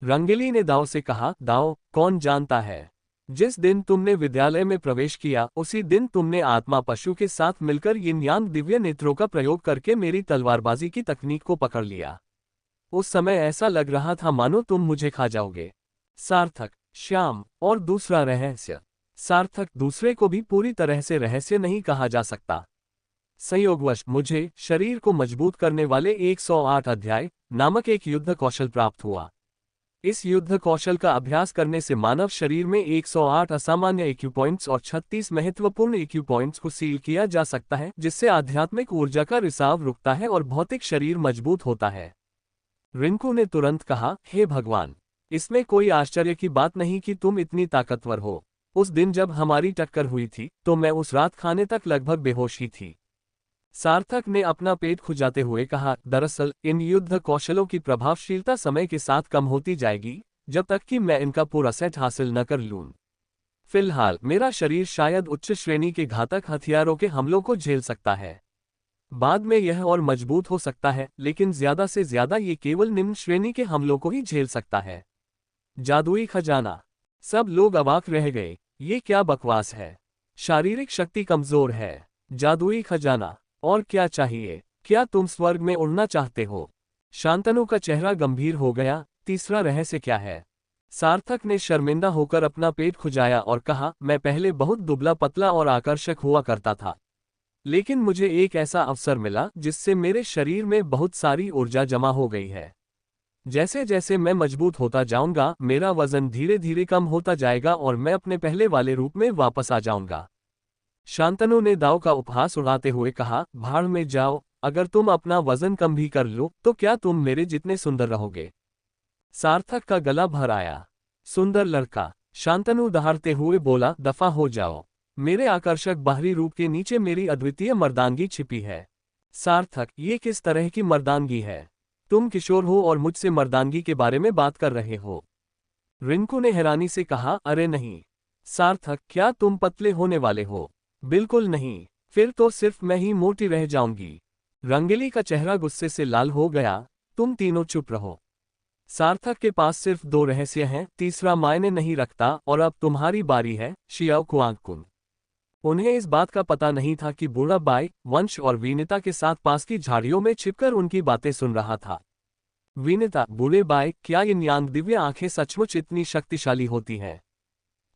रंगीली ने दाव से कहा, दाव, कौन जानता है, जिस दिन तुमने विद्यालय में प्रवेश किया उसी दिन तुमने आत्मा पशु के साथ मिलकर यिन यांग दिव्य नेत्रों का प्रयोग करके मेरी तलवारबाजी की तकनीक को पकड़ लिया। उस समय ऐसा लग रहा था मानो तुम मुझे खा जाओगे। सार्थक, श्याम, और दूसरा रहस्य। सार्थक, दूसरे को भी पूरी तरह से रहस्य नहीं कहा जा सकता। संयोगवश मुझे शरीर को मजबूत करने वाले 108 अध्याय नामक एक युद्ध कौशल प्राप्त हुआ। इस युद्ध कौशल का अभ्यास करने से मानव शरीर में 108 असामान्य EQ पॉइंट्स और 36 महत्वपूर्ण EQ पॉइंट्स को सील किया जा सकता है, जिससे आध्यात्मिक ऊर्जा का रिसाव रुकता है और भौतिक शरीर मजबूत होता है। रिंकू ने तुरंत कहा, हे भगवान, इसमें कोई आश्चर्य की बात नहीं कि तुम इतनी ताकतवर हो। उस दिन जब हमारी टक्कर हुई थी तो मैं उस रात खाने तक लगभग बेहोश ही थी। सार्थक ने अपना पेट खुजाते हुए कहा, दरअसल इन युद्ध कौशलों की प्रभावशीलता समय के साथ कम होती जाएगी, जब तक कि मैं इनका पूरा सेट हासिल न कर लूं। फिलहाल मेरा शरीर शायद उच्च श्रेणी के घातक हथियारों के हमलों को झेल सकता है। बाद में यह और मजबूत हो सकता है, लेकिन ज्यादा से ज्यादा ये केवल निम्न श्रेणी के हमलों को ही झेल सकता है। जादुई खजाना। सब लोग अवाक रह गए। ये क्या बकवास है? शारीरिक शक्ति कमजोर है, जादुई खजाना, और क्या चाहिए? क्या तुम स्वर्ग में उड़ना चाहते हो? शांतनु का चेहरा गंभीर हो गया। तीसरा रहस्य क्या है? सार्थक ने शर्मिंदा होकर अपना पेट खुजाया और कहा, मैं पहले बहुत दुबला पतला और आकर्षक हुआ करता था, लेकिन मुझे एक ऐसा अवसर मिला जिससे मेरे शरीर में बहुत सारी ऊर्जा जमा हो गई है। जैसे जैसे मैं मजबूत होता जाऊंगा, मेरा वजन धीरे धीरे कम होता जाएगा और मैं अपने पहले वाले रूप में वापस आ जाऊंगा। शांतनु ने दाव का उपहास उड़ाते हुए कहा, भाड़ में जाओ, अगर तुम अपना वजन कम भी कर लो तो क्या तुम मेरे जितने सुंदर रहोगे? सार्थक का गला भर आया। सुंदर लड़का, शांतनु दहाड़ते हुए बोला, दफा हो जाओ। मेरे आकर्षक बाहरी रूप के नीचे मेरी अद्वितीय मर्दानगी छिपी है। सार्थक, ये किस तरह की मर्दानगी है? तुम किशोर हो और मुझसे मर्दानगी के बारे में बात कर रहे हो? रिंकू ने हैरानी से कहा, अरे नहीं सार्थक, क्या तुम पतले होने वाले हो? बिल्कुल नहीं, फिर तो सिर्फ मैं ही मोटी रह जाऊंगी। रंगीली का चेहरा गुस्से से लाल हो गया। तुम तीनों चुप रहो। सार्थक के पास सिर्फ 2 रहस्य हैं, तीसरा मायने नहीं रखता, और अब तुम्हारी बारी है, शियाओ कुआंगकुन। उन्हें इस बात का पता नहीं था कि बूढ़ा बाई वंश और वीनिता के साथ पास की झाड़ियों में छिपकर उनकी बातें सुन रहा था। वीनिता, बूढ़े बाई, क्या इन यांग दिव्य आंखें सचमुच इतनी शक्तिशाली होती हैं?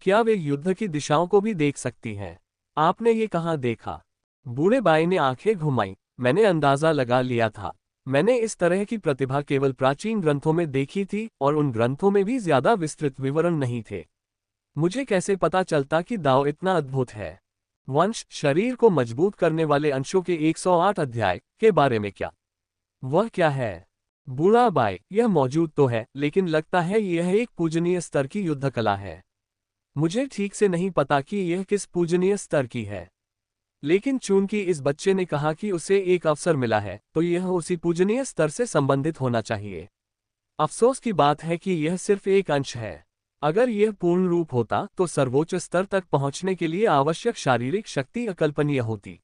क्या वे युद्ध की दिशाओं को भी देख सकती हैं? आपने ये कहाँ देखा? बूढ़े बाई ने आंखें घुमाई। मैंने अंदाजा लगा लिया था। मैंने इस तरह की प्रतिभा केवल प्राचीन ग्रंथों में देखी थी, और उन ग्रंथों में भी ज्यादा विस्तृत विवरण नहीं थे। मुझे कैसे पता चलता कि दाव इतना अद्भुत है? वंश, शरीर को मजबूत करने वाले अंशों के 108 अध्याय के बारे में क्या? वह क्या है? बूढ़ा बाई, यह मौजूद तो है, लेकिन लगता है यह एक पूजनीय स्तर की युद्ध कला है। मुझे ठीक से नहीं पता कि यह किस पूजनीय स्तर की है, लेकिन चूंकि इस बच्चे ने कहा कि उसे एक अवसर मिला है, तो यह उसी पूजनीय स्तर से संबंधित होना चाहिए। अफसोस की बात है कि यह सिर्फ एक अंश है। अगर यह पूर्ण रूप होता तो सर्वोच्च स्तर तक पहुंचने के लिए आवश्यक शारीरिक शक्ति अकल्पनीय होती।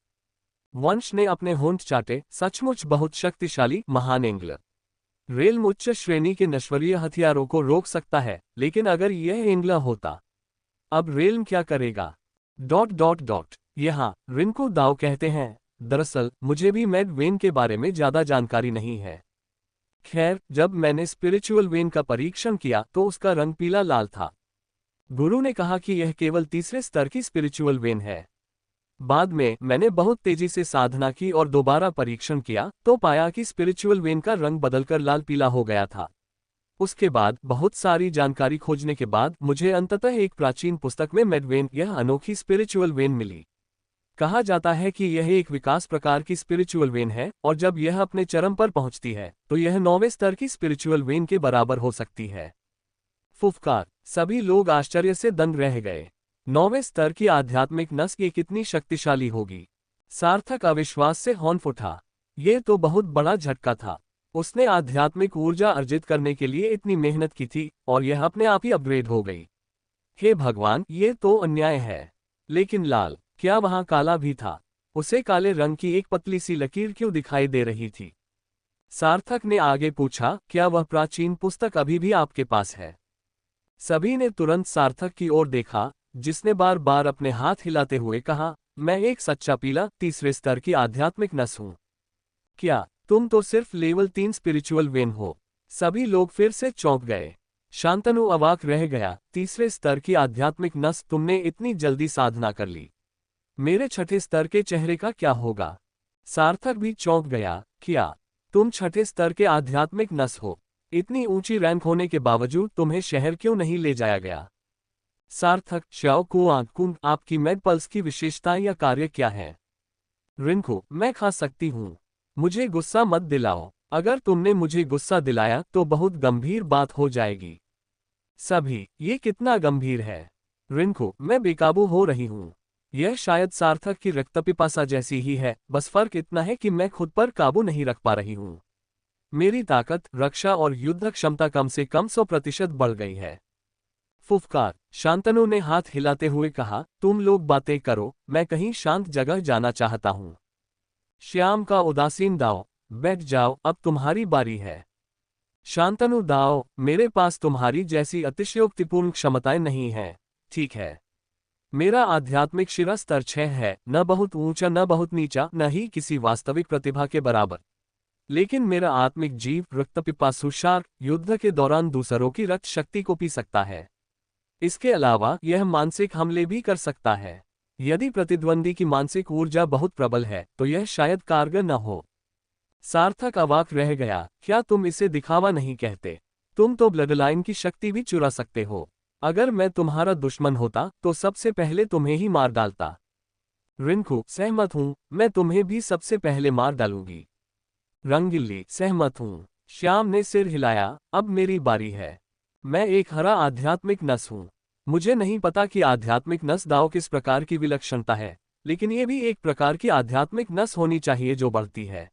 वंश ने अपने होंठ चाटे। सचमुच बहुत शक्तिशाली, महान एंग्ल। रेल्म उच्च श्रेणी के नश्वरीय हथियारों को रोक सकता है, लेकिन अगर यह एंग्ल होता, अब रेल्म क्या करेगा? ... यहाँ रिंकू दाव कहते हैं, दरअसल मुझे भी मैड वेन के बारे में ज्यादा जानकारी नहीं है। खैर, जब मैंने स्पिरिचुअल वेन का परीक्षण किया तो उसका रंग पीला लाल था। गुरु ने कहा कि यह केवल तीसरे स्तर की स्पिरिचुअल वेन है। बाद में मैंने बहुत तेजी से साधना की और दोबारा परीक्षण किया तो पाया कि स्पिरिचुअल वेन का रंग बदलकर लाल पीला हो गया था। उसके बाद बहुत सारी जानकारी खोजने के बाद मुझे अंततः एक प्राचीन पुस्तक में मैड वेन, यह अनोखी स्पिरिचुअल वेन, मिली। कहा जाता है कि यह एक विकास प्रकार की स्पिरिचुअल वेन है, और जब यह अपने चरम पर पहुंचती है तो यह 9वें स्तर की स्पिरिचुअल वेन के बराबर हो सकती है। फुफकार, सभी लोग आश्चर्य से दंग रह गए। 9वें स्तर की आध्यात्मिक नस ये कितनी शक्तिशाली होगी? सार्थक अविश्वास से हौंफ उठा। यह तो बहुत बड़ा झटका था। उसने आध्यात्मिक ऊर्जा अर्जित करने के लिए इतनी मेहनत की थी और यह अपने आप ही अपग्रेड हो गई। हे भगवान, ये तो अन्याय है। लेकिन लाल, क्या वहां काला भी था? उसे काले रंग की एक पतली सी लकीर क्यों दिखाई दे रही थी? सार्थक ने आगे पूछा, क्या वह प्राचीन पुस्तक अभी भी आपके पास है? सभी ने तुरंत सार्थक की ओर देखा, जिसने बार बार अपने हाथ हिलाते हुए कहा, मैं एक सच्चा पीला तीसरे स्तर की आध्यात्मिक नस हूं। क्या तुम तो सिर्फ लेवल 3 स्पिरिचुअल वेन हो? सभी लोग फिर से चौंक गए। शांतनु अवाक रह गया, तीसरे स्तर की आध्यात्मिक नस तुमने इतनी जल्दी साधना कर ली। मेरे छठे स्तर के चेहरे का क्या होगा? सार्थक भी चौंक गया, क्या तुम छठे स्तर के आध्यात्मिक नस हो? इतनी ऊंची रैंक होने के बावजूद तुम्हें शहर क्यों नहीं ले जाया गया? सार्थक, श्याओ कुआंग, आपकी मैग पल्स की विशेषताएं या कार्य क्या है? रिंकू, मैं खा सकती हूँ। मुझे गुस्सा मत दिलाओ। अगर तुमने मुझे गुस्सा दिलाया तो बहुत गंभीर बात हो जाएगी। सभी, ये कितना गंभीर है? रिंकू, मैं बेकाबू हो रही हूँ। यह शायद सार्थक की रक्तपिपासा जैसी ही है, बस फर्क इतना है कि मैं खुद पर काबू नहीं रख पा रही हूँ। मेरी ताकत, रक्षा और युद्ध क्षमता कम से कम 100% बढ़ गई है। फुफकार, शांतनु ने हाथ हिलाते हुए कहा, तुम लोग बातें करो, मैं कहीं शांत जगह जाना चाहता हूँ। श्याम का उदासीन, दाओ, बैठ जाओ, अब तुम्हारी बारी है। शांतनु, दाओ, मेरे पास तुम्हारी जैसी अतिशयोक्तिपूर्ण क्षमताएं नहीं हैं। ठीक है। मेरा आध्यात्मिक शिरा स्तर 6 है, न बहुत ऊंचा न बहुत नीचा, न ही किसी वास्तविक प्रतिभा के बराबर। लेकिन मेरा आत्मिक जीव रक्तपिपासु शार्क युद्ध के दौरान दूसरों की रक्त शक्ति को पी सकता है। इसके अलावा यह मानसिक हमले भी कर सकता है। यदि प्रतिद्वंदी की मानसिक ऊर्जा बहुत प्रबल है तो यह शायद कारगर न हो। सार्थक अवाक रह गया, क्या तुम इसे दिखावा नहीं कहते? तुम तो ब्लडलाइन की शक्ति भी चुरा सकते हो। अगर मैं तुम्हारा दुश्मन होता तो सबसे पहले तुम्हें ही मार डालता। रिंकू, सहमत हूं, मैं तुम्हें भी सबसे पहले मार डालूंगी। रंगीली, सहमत हूं। श्याम ने सिर हिलाया, अब मेरी बारी है। मैं एक हरा आध्यात्मिक नस हूं। मुझे नहीं पता कि आध्यात्मिक नस दाओ किस प्रकार की विलक्षणता है, लेकिन ये भी एक प्रकार की आध्यात्मिक नस होनी चाहिए जो बढ़ती है।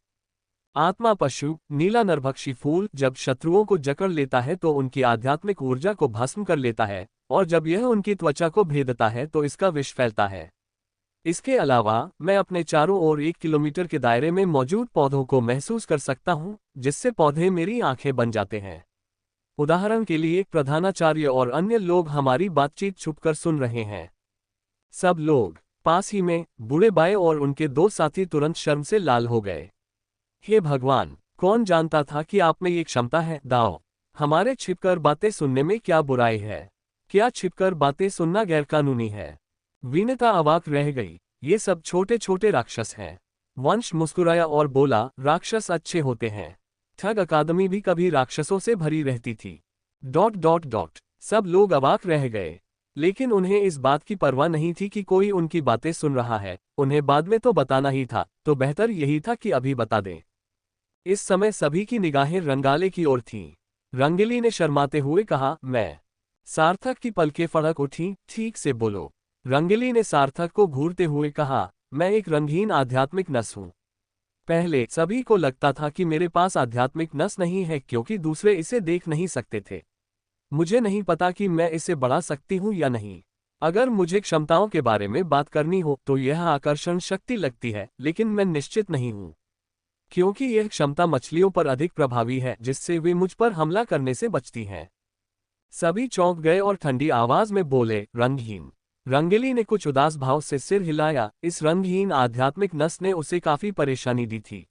आत्मा पशु, नीला नरभक्षी फूल जब शत्रुओं को जकड़ लेता है तो उनकी आध्यात्मिक ऊर्जा को भस्म कर लेता है, और जब यह उनकी त्वचा को भेदता है तो इसका विष फैलता है। इसके अलावा मैं अपने चारों ओर 1 किलोमीटर के दायरे में मौजूद पौधों को महसूस कर सकता हूं, जिससे पौधे मेरी आंखें बन जाते हैं। उदाहरण के लिए प्रधानाचार्य और अन्य लोग हमारी बातचीत छुपकर सुन रहे हैं। सब लोग पास ही में, बूढ़े बाए और उनके 2 साथी तुरंत शर्म से लाल हो गए। हे भगवान, कौन जानता था कि आप में ये क्षमता है? दाओ, हमारे छिपकर बातें सुनने में क्या बुराई है? क्या छिपकर बातें सुनना गैरकानूनी है? विनीता अवाक रह गई, ये सब छोटे छोटे राक्षस हैं। वंश मुस्कुराया और बोला, राक्षस अच्छे होते हैं। ठग अकादमी भी कभी राक्षसों से भरी रहती थी। ... सब लोग अवाक रह गए, लेकिन उन्हें इस बात की परवाह नहीं थी कि कोई उनकी बातें सुन रहा है। उन्हें बाद में तो बताना ही था, तो बेहतर यही था कि अभी बता दें। इस समय सभी की निगाहें रंगाले की ओर थीं। रंगीली ने शर्माते हुए कहा, मैं। सार्थक की पलकें फड़क उठी, ठीक से बोलो। रंगीली ने सार्थक को घूरते हुए कहा, मैं एक रंगहीन आध्यात्मिक नस हूं। पहले सभी को लगता था कि मेरे पास आध्यात्मिक नस नहीं है क्योंकि दूसरे इसे देख नहीं सकते थे। मुझे नहीं पता कि मैं इसे बढ़ा सकती हूं या नहीं। अगर मुझे क्षमताओं के बारे में बात करनी हो तो यह आकर्षण शक्ति लगती है, लेकिन मैं निश्चित नहीं हूं क्योंकि यह क्षमता मछलियों पर अधिक प्रभावी है, जिससे वे मुझ पर हमला करने से बचती हैं। सभी चौंक गए और ठंडी आवाज में बोले, रंगहीन। रंगीली ने कुछ उदास भाव से सिर हिलाया, इस रंगहीन आध्यात्मिक नस ने उसे काफी परेशानी दी थी।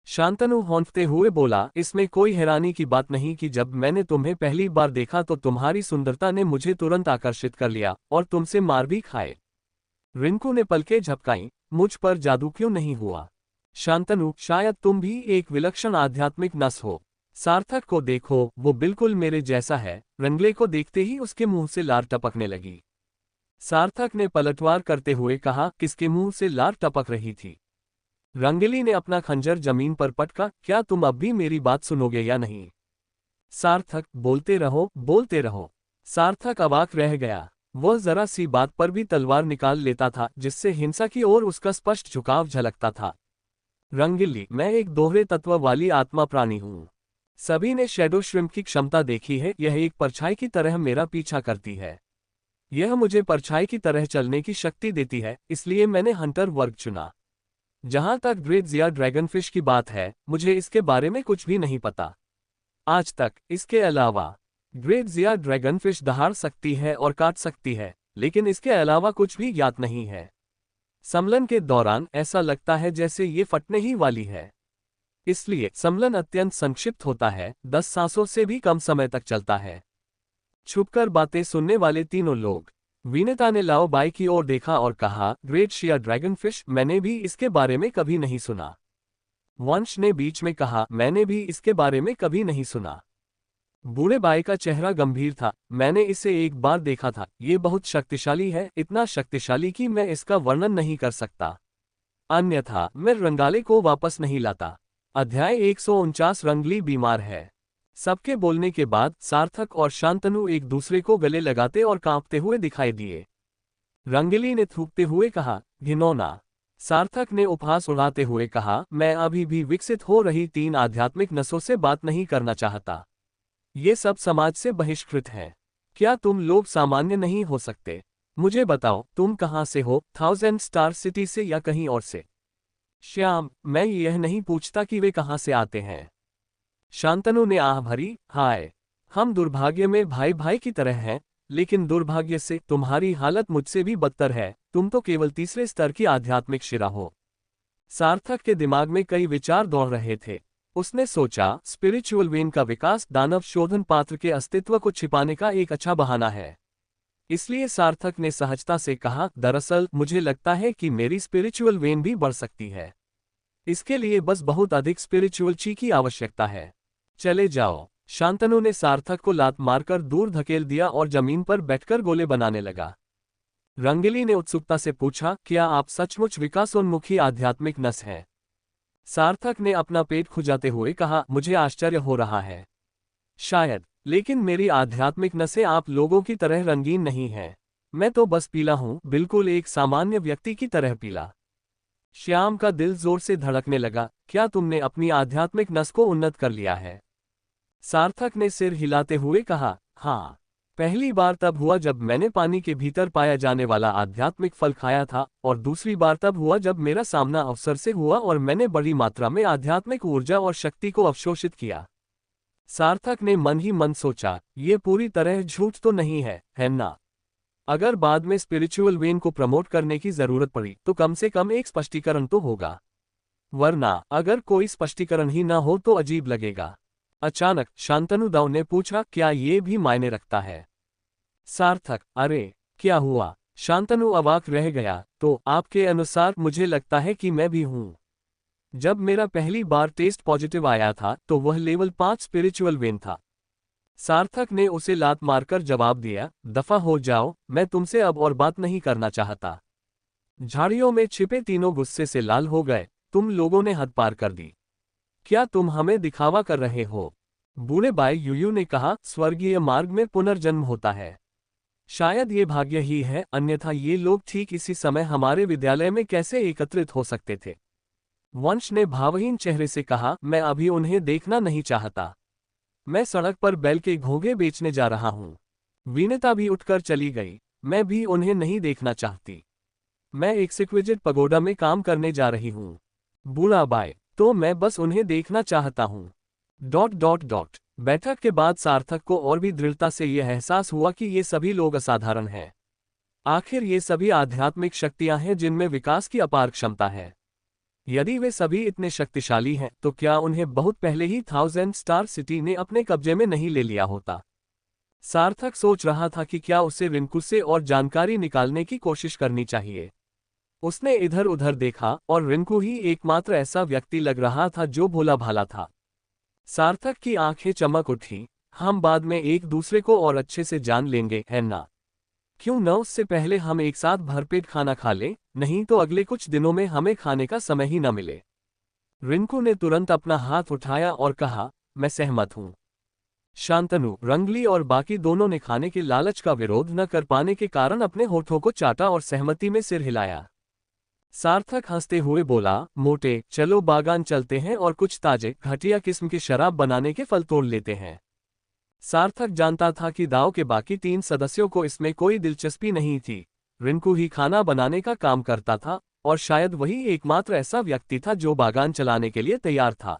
शांतनु हौंकते हुए बोला, इसमें कोई हैरानी की बात नहीं कि जब मैंने तुम्हें पहली बार देखा तो तुम्हारी सुंदरता ने मुझे तुरंत आकर्षित कर लिया और तुमसे मार भी खाए। रिंकू ने पलकें झपकाईं, मुझ पर जादू क्यों नहीं हुआ? शांतनु, शायद तुम भी एक विलक्षण आध्यात्मिक नस हो। सार्थक को देखो, वो बिल्कुल मेरे जैसा है। रंगले को देखते ही उसके मुंह से लार टपकने लगी। सार्थक ने पलटवार करते हुए कहा, किसके मुंह से लार टपक रही थी? रंगीली ने अपना खंजर जमीन पर पटका, क्या तुम अब भी मेरी बात सुनोगे या नहीं? सार्थक, बोलते रहो, बोलते रहो। सार्थक अवाक रह गया। वह जरा सी बात पर भी तलवार निकाल लेता था, जिससे हिंसा की ओर उसका स्पष्ट झुकाव झलकता था। रंगीली, मैं एक दोहरे तत्व वाली आत्मा प्राणी हूँ। सभी ने शैडो श्रिम्प की क्षमता देखी है, यह एक परछाई की तरह मेरा पीछा करती है। यह मुझे परछाई की तरह चलने की शक्ति देती है, इसलिए मैंने हंटर वर्ग चुना। जहां तक ग्रेट ज़िया ड्रैगनफिश की बात है, मुझे इसके बारे में कुछ भी नहीं पता आज तक। इसके अलावा ग्रेट ज़िया ड्रैगनफिश दहाड़ सकती है और काट सकती है, लेकिन इसके अलावा कुछ भी ज्ञात नहीं है। सम्मेलन के दौरान ऐसा लगता है जैसे ये फटने ही वाली है, इसलिए सम्मेलन अत्यंत संक्षिप्त होता है, 10 सांसों से भी कम समय तक चलता है। छुपकर बातें सुनने वाले तीनों लोग। विनेता ने लाओ बाई की ओर देखा और कहा, ग्रेट शिया ड्रैगनफिश, मैंने भी इसके बारे में कभी नहीं सुना। वंश ने बीच में कहा, मैंने भी इसके बारे में कभी नहीं सुना। बूढ़े बाई का चेहरा गंभीर था। मैंने इसे एक बार देखा था, ये बहुत शक्तिशाली है, इतना शक्तिशाली कि मैं इसका वर्णन नहीं कर सकता, अन्यथा मैं रंगाले को वापस नहीं लाता। अध्याय 149 रंगली बीमार है। सबके बोलने के बाद सार्थक और शांतनु एक दूसरे को गले लगाते और कांपते हुए दिखाई दिए। रंगली ने थूकते हुए कहा, घिनौना। सार्थक ने उपहास उड़ाते हुए कहा, मैं अभी भी विकसित हो रही 3 आध्यात्मिक नसों से बात नहीं करना चाहता। ये सब समाज से बहिष्कृत है। क्या तुम लोग सामान्य नहीं हो सकते? मुझे बताओ, तुम कहाँ से हो, 1000 स्टार सिटी से या कहीं और से? श्याम, मैं यह नहीं पूछता कि वे कहाँ से आते हैं। शांतनु ने आह भरी, हाय, हम दुर्भाग्य में भाई भाई की तरह हैं, लेकिन दुर्भाग्य से तुम्हारी हालत मुझसे भी बदतर है, तुम तो केवल तीसरे स्तर की आध्यात्मिक शिरा हो। सार्थक के दिमाग में कई विचार दौड़ रहे थे। उसने सोचा, स्पिरिचुअल वेन का विकास दानव शोधन पात्र के अस्तित्व को छिपाने का एक अच्छा बहाना है। इसलिए सार्थक ने सहजता से कहा, दरअसल मुझे लगता है कि मेरी स्पिरिचुअल वेन भी बढ़ सकती है। इसके लिए बस बहुत अधिक स्पिरिचुअल ची की आवश्यकता है। चले जाओ। शांतनु ने सार्थक को लात मारकर दूर धकेल दिया और जमीन पर बैठकर गोले बनाने लगा। रंगली ने उत्सुकता से पूछा, क्या आप सचमुच विकासोन्मुखी आध्यात्मिक नस हैं? सार्थक ने अपना पेट खुजाते हुए कहा, मुझे आश्चर्य हो रहा है। शायद, लेकिन मेरी आध्यात्मिक नसें आप लोगों की तरह रंगीन नहीं हैं। मैं तो बस पीला हूं, बिल्कुल एक सामान्य व्यक्ति की तरह पीला। श्याम का दिल जोर से धड़कने लगा। क्या तुमने अपनी आध्यात्मिक नस को उन्नत कर लिया है? सार्थक ने सिर हिलाते हुए कहा, हाँ। पहली बार तब हुआ जब मैंने पानी के भीतर पाया जाने वाला आध्यात्मिक फल खाया था, और दूसरी बार तब हुआ जब मेरा सामना अवसर से हुआ और मैंने बड़ी मात्रा में आध्यात्मिक ऊर्जा और शक्ति को अवशोषित किया। सार्थक ने मन ही मन सोचा, ये पूरी तरह झूठ तो नहीं है ना? अगर बाद में स्पिरिचुअल वेन को प्रमोट करने की जरूरत पड़ी तो कम से कम एक स्पष्टीकरण तो होगा, वरना अगर कोई स्पष्टीकरण ही ना हो तो अजीब लगेगा। अचानक शांतनु दाव ने पूछा, क्या ये भी मायने रखता है? सार्थक, अरे क्या हुआ? शांतनु अवाक रह गया। तो आपके अनुसार मुझे लगता है कि मैं भी हूं। जब मेरा पहली बार टेस्ट पॉजिटिव आया था तो वह लेवल 5 स्पिरिचुअल वेन था। सार्थक ने उसे लात मारकर जवाब दिया, दफा हो जाओ, मैं तुमसे अब और बात नहीं करना चाहता। झाड़ियों में छिपे तीनों गुस्से से लाल हो गए। तुम लोगों ने हद पार कर दी। क्या तुम हमें दिखावा कर रहे हो? बूढ़े बाई यूयू ने कहा, स्वर्गीय मार्ग में पुनर्जन्म होता है। शायद ये भाग्य ही है, अन्यथा ये लोग ठीक इसी समय हमारे विद्यालय में कैसे एकत्रित हो सकते थे? वंश ने भावहीन चेहरे से कहा, मैं अभी उन्हें देखना नहीं चाहता। मैं सड़क पर बैल के घोंघे बेचने जा रहा हूं। विनेता भी उठकर चली गई। मैं भी उन्हें नहीं देखना चाहती। मैं एक सिक्विजिट पगोडा में काम करने जा रही हूं। बूढ़ा बाय, तो मैं बस उन्हें देखना चाहता हूं। ... बैठक के बाद सार्थक को और भी दृढ़ता से यह एहसास हुआ कि ये सभी लोग असाधारण हैं। आखिर ये सभी आध्यात्मिक शक्तियां हैं जिनमें विकास की अपार क्षमता है। यदि वे सभी इतने शक्तिशाली हैं तो क्या उन्हें बहुत पहले ही 1000 स्टार सिटी ने अपने कब्जे में नहीं ले लिया होता? सार्थक सोच रहा था कि क्या उसे रिंकू से और जानकारी निकालने की कोशिश करनी चाहिए। उसने इधर उधर देखा और रिंकू ही एकमात्र ऐसा व्यक्ति लग रहा था जो भोला भाला था। सार्थक की आंखें चमक उठी। हम बाद में एक दूसरे को और अच्छे से जान लेंगे, है ना? क्यों न उससे पहले हम एक साथ भरपेट खाना खा लें, नहीं तो अगले कुछ दिनों में हमें खाने का समय ही न मिले। रिंकू ने तुरंत अपना हाथ उठाया और कहा, मैं सहमत हूं। शांतनु, रंगली और बाकी दोनों ने खाने के लालच का विरोध न कर पाने के कारण अपने होठों को चाटा और सहमति में सिर हिलाया। सार्थक हंसते हुए बोला, मोटे, चलो बागान चलते हैं और कुछ ताजे घटिया किस्म की शराब बनाने के फल तोड़ लेते हैं। सार्थक जानता था कि दाव के बाकी 3 सदस्यों को इसमें कोई दिलचस्पी नहीं थी। रिंकू ही खाना बनाने का काम करता था, और शायद वही एकमात्र ऐसा व्यक्ति था जो बागान चलाने के लिए तैयार था।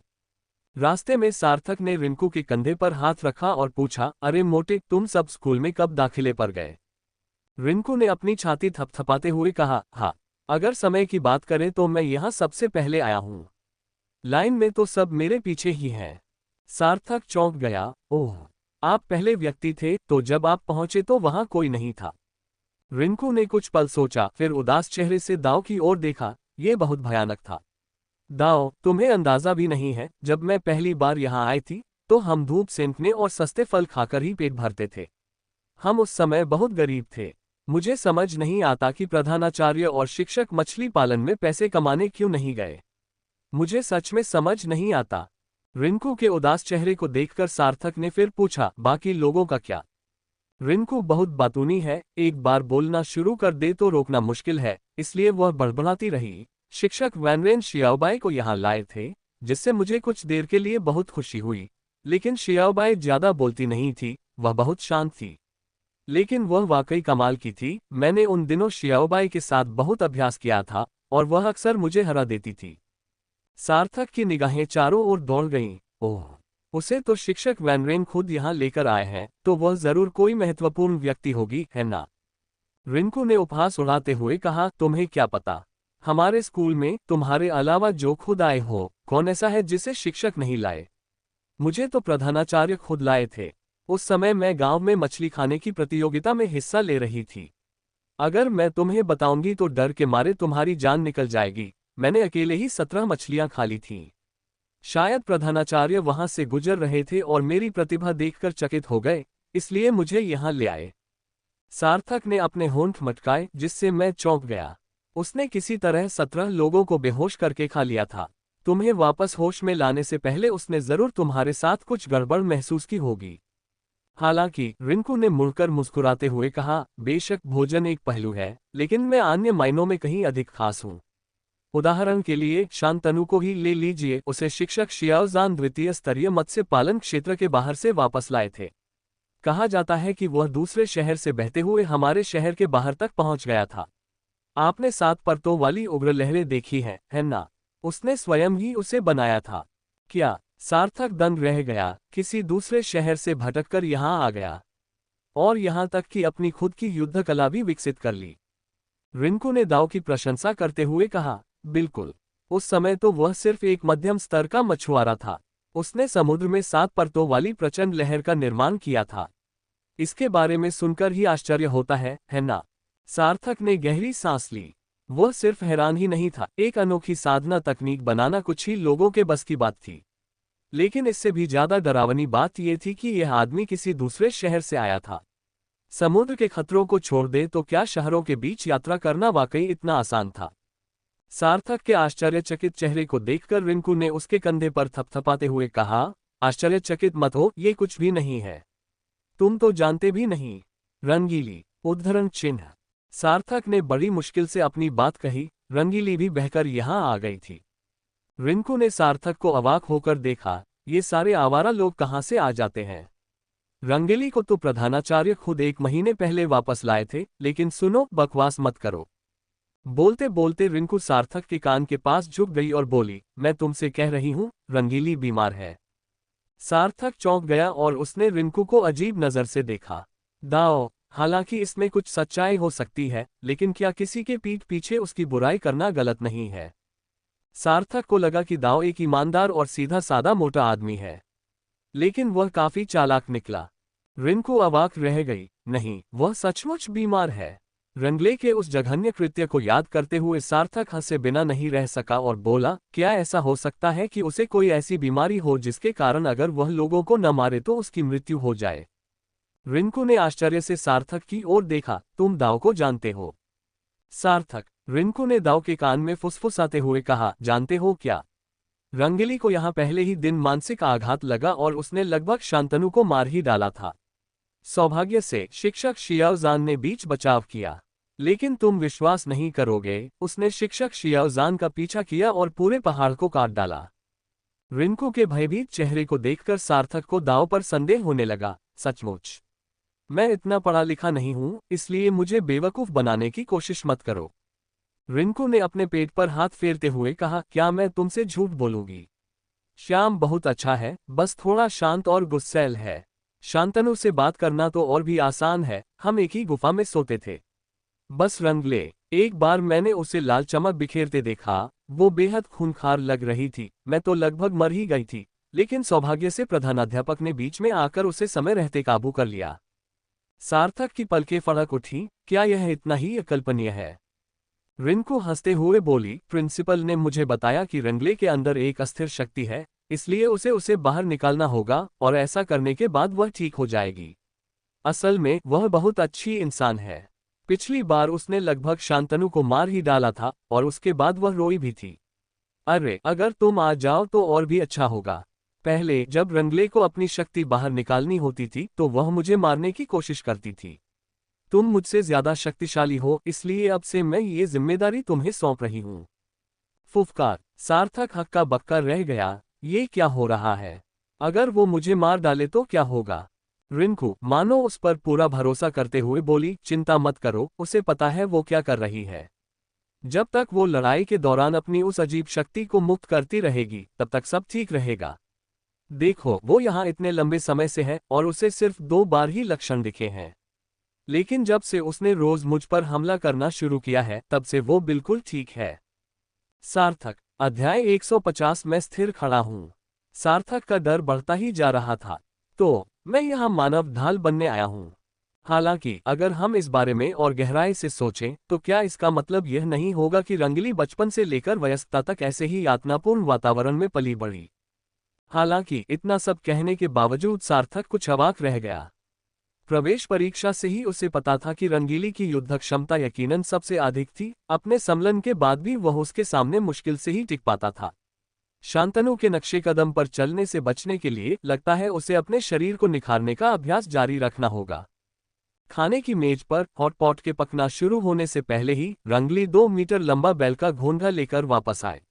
रास्ते में सार्थक ने रिंकू के कंधे पर हाथ रखा और पूछा, अरे मोटे, तुम सब स्कूल में कब दाखिले पर गए? रिंकू ने अपनी छाती थपथपाते हुए कहा, हाँ, अगर समय की बात करें तो मैं यहाँ सबसे पहले आया हूँ। लाइन में तो सब मेरे पीछे ही हैं। सार्थक चौंक गया, ओह, आप पहले व्यक्ति थे, तो जब आप पहुंचे तो वहां कोई नहीं था। रिंकू ने कुछ पल सोचा, फिर उदास चेहरे से दाव की ओर देखा। यह बहुत भयानक था। दाव, तुम्हें अंदाजा भी नहीं है, जब मैं पहली बार यहां आई थी तो हम धूप सेंकने और सस्ते फल खाकर ही पेट भरते थे। हम उस समय बहुत गरीब थे। मुझे समझ नहीं आता कि प्रधानाचार्य और शिक्षक मछली पालन में पैसे कमाने क्यों नहीं गए। मुझे सच में समझ नहीं आता। रिंकू के उदास चेहरे को देखकर सार्थक ने फिर पूछा, बाकी लोगों का क्या? रिंकू बहुत बातूनी है, एक बार बोलना शुरू कर दे तो रोकना मुश्किल है, इसलिए वह बड़बड़ाती रही। शिक्षक वैनरेन शियाओबाई को यहाँ लाए थे, जिससे मुझे कुछ देर के लिए बहुत खुशी हुई। लेकिन शियाओबाई ज्यादा बोलती नहीं थी, वह बहुत शांत थी। लेकिन वह वाकई कमाल की थी। मैंने उन दिनों शियाओबाई के साथ बहुत अभ्यास किया था, और वह अक्सर मुझे हरा देती थी। सार्थक की निगाहें चारों ओर दौड़ गईं। ओह, उसे तो शिक्षक वैनरेन खुद यहाँ लेकर आए हैं, तो वह जरूर कोई महत्वपूर्ण व्यक्ति होगी, है ना? रिंकू ने उपहास उड़ाते हुए कहा, तुम्हें क्या पता? हमारे स्कूल में तुम्हारे अलावा जो खुद आए हो, कौन ऐसा है जिसे शिक्षक नहीं लाए? मुझे तो प्रधानाचार्य खुद लाए थे। उस समय मैं गांव में मछली खाने की प्रतियोगिता में हिस्सा ले रही थी। अगर मैं तुम्हें बताऊंगी तो डर के मारे तुम्हारी जान निकल जाएगी। मैंने अकेले ही 17 मछलियां खा ली थीं। शायद प्रधानाचार्य वहां से गुजर रहे थे और मेरी प्रतिभा देखकर चकित हो गए, इसलिए मुझे यहां ले आए। सार्थक ने अपने होंठ मटकाए, जिससे मैं चौंक गया। उसने किसी तरह 17 लोगों को बेहोश करके खा लिया था। तुम्हें वापस होश में लाने से पहले उसने जरूर तुम्हारे साथ कुछ गड़बड़ महसूस की होगी। हालांकि, रिंकू ने मुड़कर मुस्कुराते हुए कहा, बेशक भोजन एक पहलू है, लेकिन मैं अन्य मायनों में कहीं अधिक खास हूँ। उदाहरण के लिए शांतनु को ही ले लीजिए, उसे शिक्षक शियाओजान द्वितीय स्तरीय मत्स्य पालन क्षेत्र के बाहर से वापस लाए थे। कहा जाता है कि वह दूसरे शहर से बहते हुए हमारे शहर के बाहर तक पहुंच गया था। आपने 7 परतों वाली उग्र लहरें देखी हैं, है ना? उसने स्वयं ही उसे बनाया था। क्या? सार्थक दंग रह गया। किसी दूसरे शहर से भटककर यहाँ आ गया, और यहाँ तक कि अपनी खुद की युद्ध कला भी विकसित कर ली। रिंकू ने दाव की प्रशंसा करते हुए कहा, बिल्कुल। उस समय तो वह सिर्फ एक मध्यम स्तर का मछुआरा था। उसने समुद्र में 7 परतों वाली प्रचंड लहर का निर्माण किया था। इसके बारे में सुनकर ही आश्चर्य होता है ना? सार्थक ने गहरी सांस ली। वह सिर्फ हैरान ही नहीं था, एक अनोखी साधना तकनीक बनाना कुछ ही लोगों के बस की बात थी। लेकिन इससे भी ज्यादा डरावनी बात यह थी कि यह आदमी किसी दूसरे शहर से आया था। समुद्र के खतरों को छोड़ दे तो क्या शहरों के बीच यात्रा करना वाकई इतना आसान था? सार्थक के आश्चर्यचकित चेहरे को देखकर रिंकू ने उसके कंधे पर थपथपाते हुए कहा, आश्चर्यचकित मत हो, ये कुछ भी नहीं है। तुम तो जानते भी नहीं। रंगीली, उद्धरण चिन्ह। सार्थक ने बड़ी मुश्किल से अपनी बात कही। रंगीली भी बहकर यहाँ आ गई थी। रिंकू ने सार्थक को अवाक होकर देखा। ये सारे आवारा लोग कहाँ से आ जाते हैं? रंगीली को तो प्रधानाचार्य खुद 1 महीने पहले वापस लाए थे। लेकिन सुनो, बकवास मत करो। बोलते बोलते रिंकू सार्थक के कान के पास झुक गई और बोली, मैं तुमसे कह रही हूँ, रंगीली बीमार है। सार्थक चौंक गया और उसने रिंकू को अजीब नजर से देखा। दाओ, हालांकि इसमें कुछ सच्चाई हो सकती है, लेकिन क्या किसी के पीठ पीछे उसकी बुराई करना गलत नहीं है? सार्थक को लगा कि दाओ एक ईमानदार और सीधा सादा मोटा आदमी है, लेकिन वह काफी चालाक निकला। रिंकू अवाक रह गई। नहीं, वह सचमुच बीमार है। रंगले के उस जघन्य कृत्य को याद करते हुए सार्थक हंसे बिना नहीं रह सका और बोला, क्या ऐसा हो सकता है कि उसे कोई ऐसी बीमारी हो जिसके कारण अगर वह लोगों को न मारे तो उसकी मृत्यु हो जाए? रिंकू ने आश्चर्य से सार्थक की ओर देखा। तुम दाव को जानते हो? सार्थक, रिंकू ने दाव के कान में फुसफुसाते हुए कहा, जानते हो क्या? रंगली को यहाँ पहले ही दिन मानसिक आघात लगा और उसने लगभग शांतनु को मार ही डाला था। सौभाग्य से शिक्षक शियाओजान ने बीच बचाव किया। लेकिन तुम विश्वास नहीं करोगे, उसने शिक्षक शियाओजान का पीछा किया और पूरे पहाड़ को काट डाला। रिंकू के भयभीत चेहरे को देखकर सार्थक को दांव पर संदेह होने लगा। सचमुच मैं इतना पढ़ा लिखा नहीं हूं, इसलिए मुझे बेवकूफ बनाने की कोशिश मत करो। रिंकू ने अपने पेट पर हाथ फेरते हुए कहा, क्या मैं तुमसे झूठ बोलूंगी? श्याम बहुत अच्छा है, बस थोड़ा शांत और गुस्सैल है। शांतनु से बात करना तो और भी आसान है, हम एक ही गुफा में सोते थे। बस रंग ले। एक बार मैंने उसे लाल चमक बिखेरते देखा, वो बेहद खूंखार लग रही थी। मैं तो लगभग मर ही गई थी, लेकिन सौभाग्य से प्रधानाध्यापक ने बीच में आकर उसे समय रहते काबू कर लिया। सार्थक की पलकें फड़क उठी, क्या यह इतना ही अकल्पनीय है? रिंकू हंसते हुए बोली, प्रिंसिपल ने मुझे बताया कि रंगले के अंदर एक अस्थिर शक्ति है, इसलिए उसे बाहर निकालना होगा और ऐसा करने के बाद वह ठीक हो जाएगी। असल में वह बहुत अच्छी इंसान है। पिछली बार उसने लगभग शांतनु को मार ही डाला था और उसके बाद वह रोई भी थी। अरे अगर तुम आ जाओ तो और भी अच्छा होगा। पहले जब रंगले को अपनी शक्ति बाहर निकालनी होती थी तो वह मुझे मारने की कोशिश करती थी। तुम मुझसे ज्यादा शक्तिशाली हो, इसलिए अब से मैं ये जिम्मेदारी तुम्हें सौंप रही हूँ। फुफकार। सार्थक हक्का बक्का रह गया, ये क्या हो रहा है? अगर वो मुझे मार डाले तो क्या होगा? रिंकू मानो उस पर पूरा भरोसा करते हुए बोली, चिंता मत करो, उसे पता है वो क्या कर रही है। जब तक वो लड़ाई के दौरान अपनी उस अजीब शक्ति को मुक्त करती रहेगी तब तक सब ठीक रहेगा। देखो वो यहाँ इतने लंबे समय से है और उसे सिर्फ 2 बार ही लक्षण दिखे हैं, लेकिन जब से उसने रोज मुझ पर हमला करना शुरू किया है तब से वो बिल्कुल ठीक है। सार्थक। अध्याय 150 में स्थिर खड़ा हूँ। सार्थक का डर बढ़ता ही जा रहा था। तो मैं यहाँ मानव ढाल बनने आया हूँ। हालांकि अगर हम इस बारे में और गहराई से सोचें तो क्या इसका मतलब यह नहीं होगा कि रंगली बचपन से लेकर वयस्कता तक ऐसे ही यातनापूर्ण वातावरण में पली बढ़ी? हालांकि इतना सब कहने के बावजूद सार्थक कुछ अवाक रह गया। प्रवेश परीक्षा से ही उसे पता था कि रंगीली की युद्ध क्षमता यकीनन सबसे अधिक थी। अपने सम्मेलन के बाद भी वह उसके सामने मुश्किल से ही टिक पाता था। शांतनु के नक्शे कदम पर चलने से बचने के लिए लगता है उसे अपने शरीर को निखारने का अभ्यास जारी रखना होगा। खाने की मेज पर हॉटपॉट के पकना शुरू होने से पहले ही रंगली 2 मीटर लंबा बैल का घोंघा लेकर वापस आए।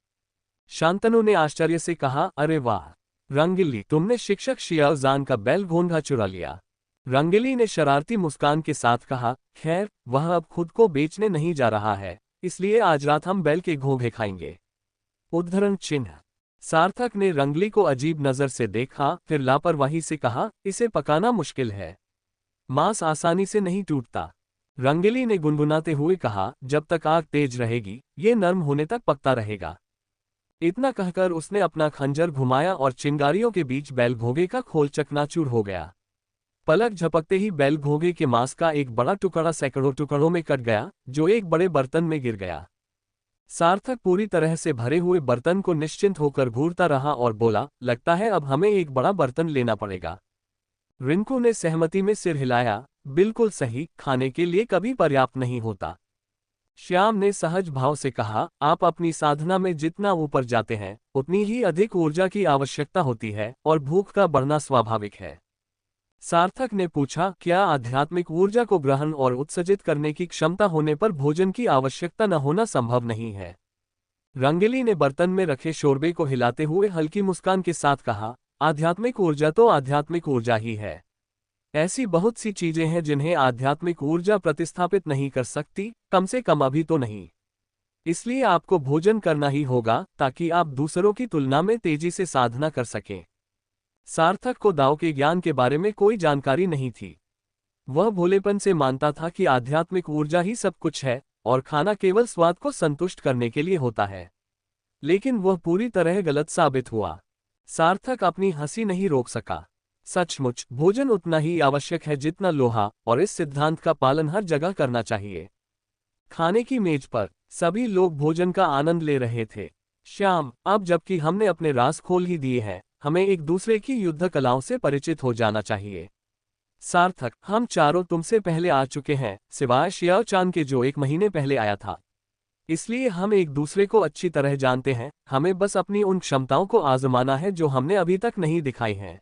शांतनु ने आश्चर्य से कहा, अरे वाह रंगली, तुमने शिक्षक शियाओजान का बैल घोंघा चुरा लिया। रंगली ने शरारती मुस्कान के साथ कहा, खैर वह अब खुद को बेचने नहीं जा रहा है, इसलिए आज रात हम बैल के घोंघे खाएंगे। उद्धरण चिन्ह। सार्थक ने रंगली को अजीब नजर से देखा, फिर लापरवाही से कहा, इसे पकाना मुश्किल है, मांस आसानी से नहीं टूटता। रंगली ने गुनगुनाते हुए कहा, जब तक आग तेज रहेगी ये नर्म होने तक पकता रहेगा। इतना कहकर उसने अपना खंजर घुमाया और चिंगारियों के बीच बैल घोंघे का खोल चकनाचूर हो गया। पलक झपकते ही बैल घोंघे के मांस का एक बड़ा टुकड़ा सैकड़ों टुकड़ों में कट गया, जो एक बड़े बर्तन में गिर गया। सार्थक पूरी तरह से भरे हुए बर्तन को निश्चिंत होकर घूरता रहा और बोला, लगता है अब हमें एक बड़ा बर्तन लेना पड़ेगा। रिंकू ने सहमति में सिर हिलाया, बिल्कुल सही, खाने के लिए कभी पर्याप्त नहीं होता। श्याम ने सहज भाव से कहा, आप अपनी साधना में जितना ऊपर जाते हैं उतनी ही अधिक ऊर्जा की आवश्यकता होती है और भूख का बढ़ना स्वाभाविक है। सार्थक ने पूछा, क्या आध्यात्मिक ऊर्जा को ग्रहण और उत्सर्जित करने की क्षमता होने पर भोजन की आवश्यकता न होना संभव नहीं है? रंगली ने बर्तन में रखे शोरबे को हिलाते हुए हल्की मुस्कान के साथ कहा, आध्यात्मिक ऊर्जा तो आध्यात्मिक ऊर्जा ही है। ऐसी बहुत सी चीजें हैं जिन्हें आध्यात्मिक ऊर्जा प्रतिस्थापित नहीं कर सकती, कम से कम अभी तो नहीं। इसलिए आपको भोजन करना ही होगा ताकि आप दूसरों की तुलना में तेजी से साधना कर सकें। सार्थक को दाव के ज्ञान के बारे में कोई जानकारी नहीं थी। वह भोलेपन से मानता था कि आध्यात्मिक ऊर्जा ही सब कुछ है और खाना केवल स्वाद को संतुष्ट करने के लिए होता है। लेकिन वह पूरी तरह गलत साबित हुआ। सार्थक अपनी हंसी नहीं रोक सका। सचमुच भोजन उतना ही आवश्यक है जितना लोहा, और इस सिद्धांत का पालन हर जगह करना चाहिए। खाने की मेज पर सभी लोग भोजन का आनंद ले रहे थे। श्याम, अब जबकि हमने अपने राज खोल ही दिए हैं, हमें एक दूसरे की युद्ध कलाओं से परिचित हो जाना चाहिए। सार्थक, हम चारों तुमसे पहले आ चुके हैं, सिवाय शियाओ चान के जो 1 महीने पहले आया था। इसलिए हम एक दूसरे को अच्छी तरह जानते हैं, हमें बस अपनी उन क्षमताओं को आजमाना है जो हमने अभी तक नहीं दिखाई हैं।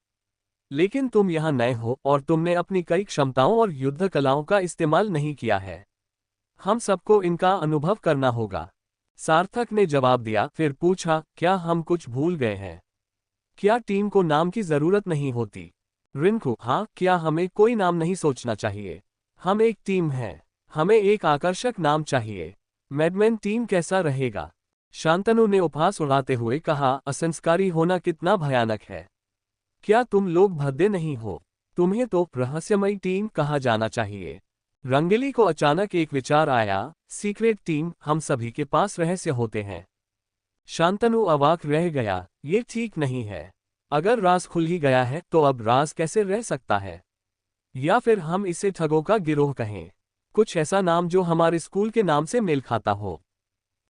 लेकिन तुम यहाँ नए हो और तुमने अपनी कई क्षमताओं और युद्ध कलाओं का इस्तेमाल नहीं किया है। हम सबको इनका अनुभव करना होगा। सार्थक ने जवाब दिया, फिर पूछा, क्या हम कुछ भूल गए हैं? क्या टीम को नाम की जरूरत नहीं होती? रिंकू, हाँ, क्या हमें कोई नाम नहीं सोचना चाहिए? हम एक टीम हैं। हमें एक आकर्षक नाम चाहिए। मैडमैन टीम कैसा रहेगा? शांतनु ने उपहास उड़ाते हुए कहा, असंस्कारी होना कितना भयानक है। क्या तुम लोग भद्दे नहीं हो? तुम्हें तो रहस्यमयी टीम कहा जाना चाहिए। रंगीली को अचानक एक विचार आया, सीक्रेट टीम, हम सभी के पास रहस्य होते हैं। शांतनु अवाक रह गया, ये ठीक नहीं है। अगर राज खुल ही गया है तो अब राज कैसे रह सकता है? या फिर हम इसे ठगों का गिरोह कहें। कुछ ऐसा नाम जो हमारे स्कूल के नाम से मेल खाता हो।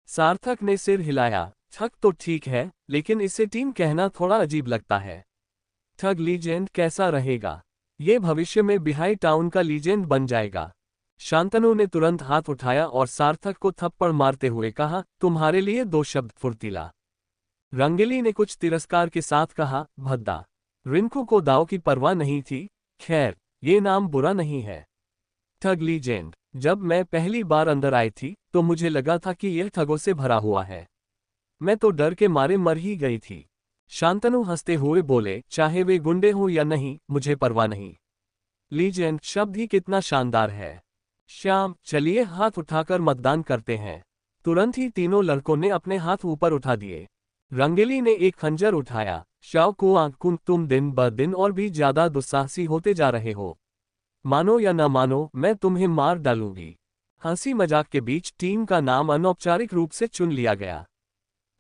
सार्थक ने सिर हिलाया, ठग तो ठीक है, लेकिन इसे टीम कहना थोड़ा अजीब लगता है। ठग लीजेंड कैसा रहेगा? ये भविष्य में बिहाई टाउन का लीजेंड बन जाएगा। शांतनु ने तुरंत हाथ उठाया और सार्थक को थप्पड़ मारते हुए कहा, तुम्हारे लिए 2 शब्द, फुर्तीला। रंगीली ने कुछ तिरस्कार के साथ कहा, भद्दा। रिंकू को दाव की परवाह नहीं थी। खैर, ये नाम बुरा नहीं है। ठग लीजेंड। जब मैं पहली बार अंदर आई थी तो मुझे लगा था कि यह ठगों से भरा हुआ है। मैं तो डर के मारे मर ही गई थी। शांतनु हंसते हुए बोले, चाहे वे गुंडे हों या नहीं, मुझे परवाह नहीं। लीजेंड शब्द ही कितना शानदार है। श्याम, चलिए हाथ उठाकर मतदान करते हैं। तुरंत ही तीनों लड़कों ने अपने हाथ ऊपर उठा दिए। रंगीली ने एक खंजर उठाया। शाओ कुआं, तुम दिन ब दिन और भी ज्यादा दुस्साहसी होते जा रहे हो। मानो या न मानो, मैं तुम्हें मार डालूंगी। हंसी मजाक के बीच टीम का नाम अनौपचारिक रूप से चुन लिया गया।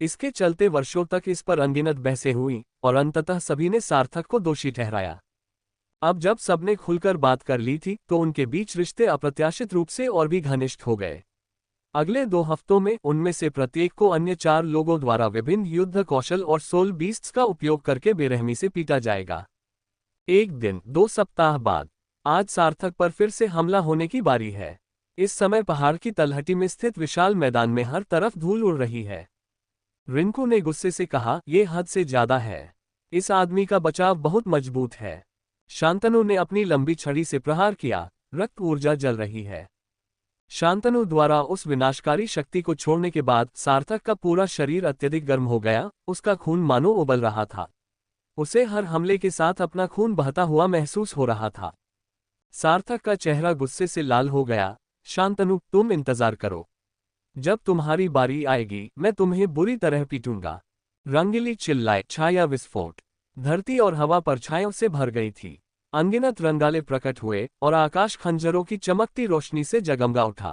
इसके चलते वर्षों तक इस पर अनगिनत बहसें हुईं और अंततः सभी ने सार्थक को दोषी ठहराया। अब जब सबने खुलकर बात कर ली थी तो उनके बीच रिश्ते अप्रत्याशित रूप से और भी घनिष्ठ हो गए। अगले 2 हफ्तों में उनमें से प्रत्येक को अन्य 4 लोगों द्वारा विभिन्न युद्ध कौशल और सोल बीस्ट्स का उपयोग करके बेरहमी से पीटा जाएगा। एक दिन 2 सप्ताह बाद आज सार्थक पर फिर से हमला होने की बारी है। इस समय पहाड़ की तलहटी में स्थित विशाल मैदान में हर तरफ धूल उड़ रही है। रिंकू ने गुस्से से कहा, यह हद से ज्यादा है। इस आदमी का बचाव बहुत मजबूत है। शांतनु ने अपनी लंबी छड़ी से प्रहार किया। रक्त ऊर्जा जल रही है। शांतनु द्वारा उस विनाशकारी शक्ति को छोड़ने के बाद सार्थक का पूरा शरीर अत्यधिक गर्म हो गया। उसका खून मानो उबल रहा था। उसे हर हमले के साथ अपना खून बहता हुआ महसूस हो रहा था। सार्थक का चेहरा गुस्से से लाल हो गया। शांतनु, तुम इंतजार करो। जब तुम्हारी बारी आएगी मैं तुम्हें बुरी तरह पीटूंगा। रंगीली चिल्लाए। छाया विस्फोट। धरती और हवा परछाइयों से भर गई थी। अनगिनत रंगाले प्रकट हुए और आकाश खंजरों की चमकती रोशनी से जगमगा उठा।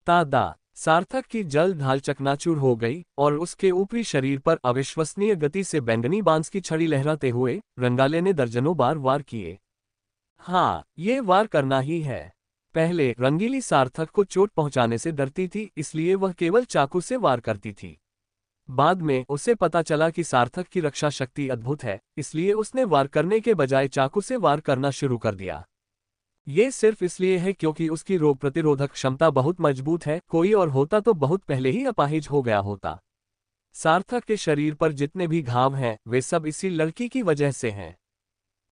तादा। सार्थक की जल ढाल चकनाचूर हो गई और उसके ऊपरी शरीर पर अविश्वसनीय गति से बैंगनी बांस की छड़ी लहराते हुए रंगाले ने दर्जनों बार वार किए। हाँ, ये वार करना ही है। पहले रंगीली सार्थक को चोट पहुंचाने से डरती थी, इसलिए वह केवल चाकू से वार करती थी। बाद में उसे पता चला कि सार्थक की रक्षा शक्ति अद्भुत है, इसलिए उसने वार करने के बजाय चाकू से वार करना शुरू कर दिया। ये सिर्फ इसलिए है क्योंकि उसकी रोग प्रतिरोधक क्षमता बहुत मजबूत है। कोई और होता तो बहुत पहले ही अपाहिज हो गया होता। सार्थक के शरीर पर जितने भी घाव हैं वे सब इसी लड़की की वजह से हैं।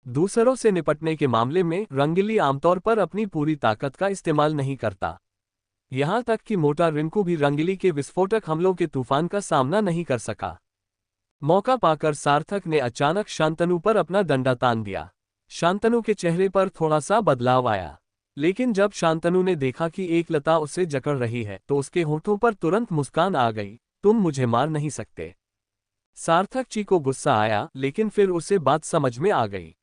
दूसरों से निपटने के मामले में रंगीली आमतौर पर अपनी पूरी ताकत का इस्तेमाल नहीं करता। यहां तक कि मोटा रिंकू भी रंगीली के विस्फोटक हमलों के तूफान का सामना नहीं कर सका। मौका पाकर सार्थक ने अचानक शांतनु पर अपना डंडा तान दिया। शांतनु के चेहरे पर थोड़ा सा बदलाव आया, लेकिन जब शांतनु ने देखा कि एक लता उसे जकड़ रही है तो उसके होठों पर तुरंत मुस्कान आ गई। तुम मुझे मार नहीं सकते। सार्थक जी को गुस्सा आया, लेकिन फिर उसे बात समझ में आ गई।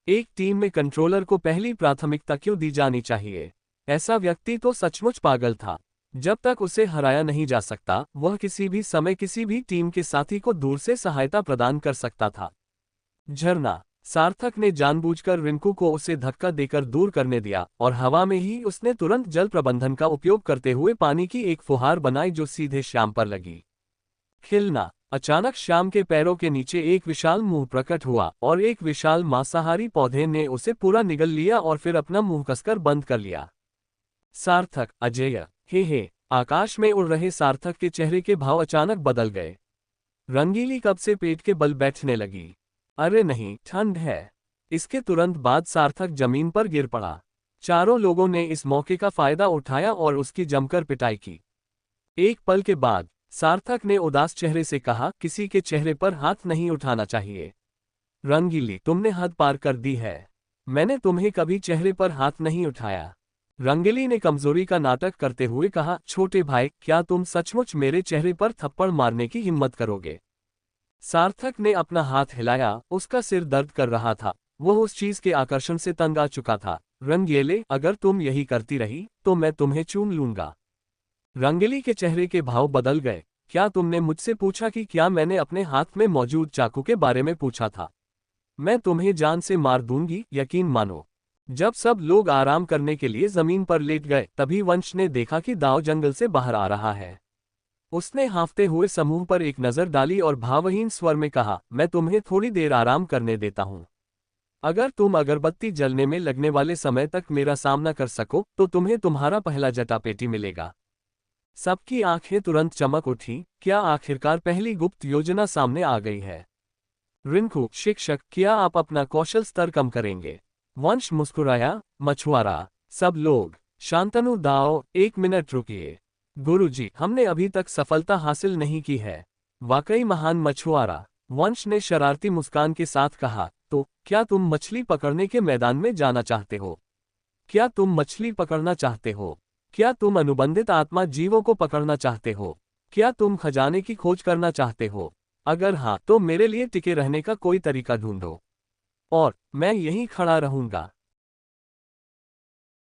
एक टीम में कंट्रोलर को पहली प्राथमिकता क्यों दी जानी चाहिए? ऐसा व्यक्ति तो सचमुच पागल था। जब तक उसे हराया नहीं जा सकता वह किसी भी समय किसी भी टीम के साथी को दूर से सहायता प्रदान कर सकता था। झरना। सार्थक ने जानबूझकर रिंकू को उसे धक्का देकर दूर करने दिया और हवा में ही उसने तुरंत जल प्रबंधन का उपयोग करते हुए पानी की एक फुहार बनाई जो सीधे श्याम पर लगी। खिलना। अचानक श्याम के पैरों के नीचे एक विशाल मुंह प्रकट हुआ और एक विशाल मांसाहारी पौधे ने उसे पूरा निगल लिया और फिर अपना मुंह कसकर बंद कर लिया। सार्थक, अजेय, हे। आकाश में उड़ रहे सार्थक के चेहरे के भाव अचानक बदल गए। रंगीली कब से पेट के बल बैठने लगी। अरे नहीं, ठंड है। इसके तुरंत बाद सार्थक जमीन पर गिर पड़ा। चारों लोगों ने इस मौके का फायदा उठाया और उसकी जमकर पिटाई की। एक पल के बाद सार्थक ने उदास चेहरे से कहा, किसी के चेहरे पर हाथ नहीं उठाना चाहिए। रंगीली, तुमने हद पार कर दी है। मैंने तुम्हें कभी चेहरे पर हाथ नहीं उठाया। रंगीली ने कमजोरी का नाटक करते हुए कहा, छोटे भाई, क्या तुम सचमुच मेरे चेहरे पर थप्पड़ मारने की हिम्मत करोगे? सार्थक ने अपना हाथ हिलाया, उसका सिर दर्द कर रहा था। वह उस चीज के आकर्षण से तंग आ चुका था। रंगीले, अगर तुम यही करती रही तो मैं तुम्हें चूम लूंगा। रंगीली के चेहरे के भाव बदल गए। क्या तुमने मुझसे पूछा कि क्या मैंने अपने हाथ में मौजूद चाकू के बारे में पूछा था? मैं तुम्हें जान से मार दूंगी, यकीन मानो। जब सब लोग आराम करने के लिए जमीन पर लेट गए तभी वंश ने देखा कि दाव जंगल से बाहर आ रहा है। उसने हाँफते हुए समूह पर एक नजर डाली और भावहीन स्वर में कहा, मैं तुम्हें थोड़ी देर आराम करने देता हूं। अगर तुम अगरबत्ती जलने में लगने वाले समय तक मेरा सामना कर सको तो तुम्हें तुम्हारा पहला जटापेटी मिलेगा। सबकी आंखें तुरंत चमक उठी। क्या आखिरकार पहली गुप्त योजना सामने आ गई है? रिंकू, शिक्षक, क्या आप अपना कौशल स्तर कम करेंगे? वंश मुस्कुराया। मछुआरा, सब लोग। शांतनु, दाओ, एक मिनट रुकिए। गुरुजी, हमने अभी तक सफलता हासिल नहीं की है। वाकई महान मछुआरा, वंश ने शरारती मुस्कान के साथ कहा। तो क्या तुम मछली पकड़ने के मैदान में जाना चाहते हो? क्या तुम मछली पकड़ना चाहते हो? क्या तुम अनुबंधित आत्मा जीवों को पकड़ना चाहते हो? क्या तुम खजाने की खोज करना चाहते हो? अगर हाँ, तो मेरे लिए टिके रहने का कोई तरीका ढूंढो और मैं यहीं खड़ा रहूंगा।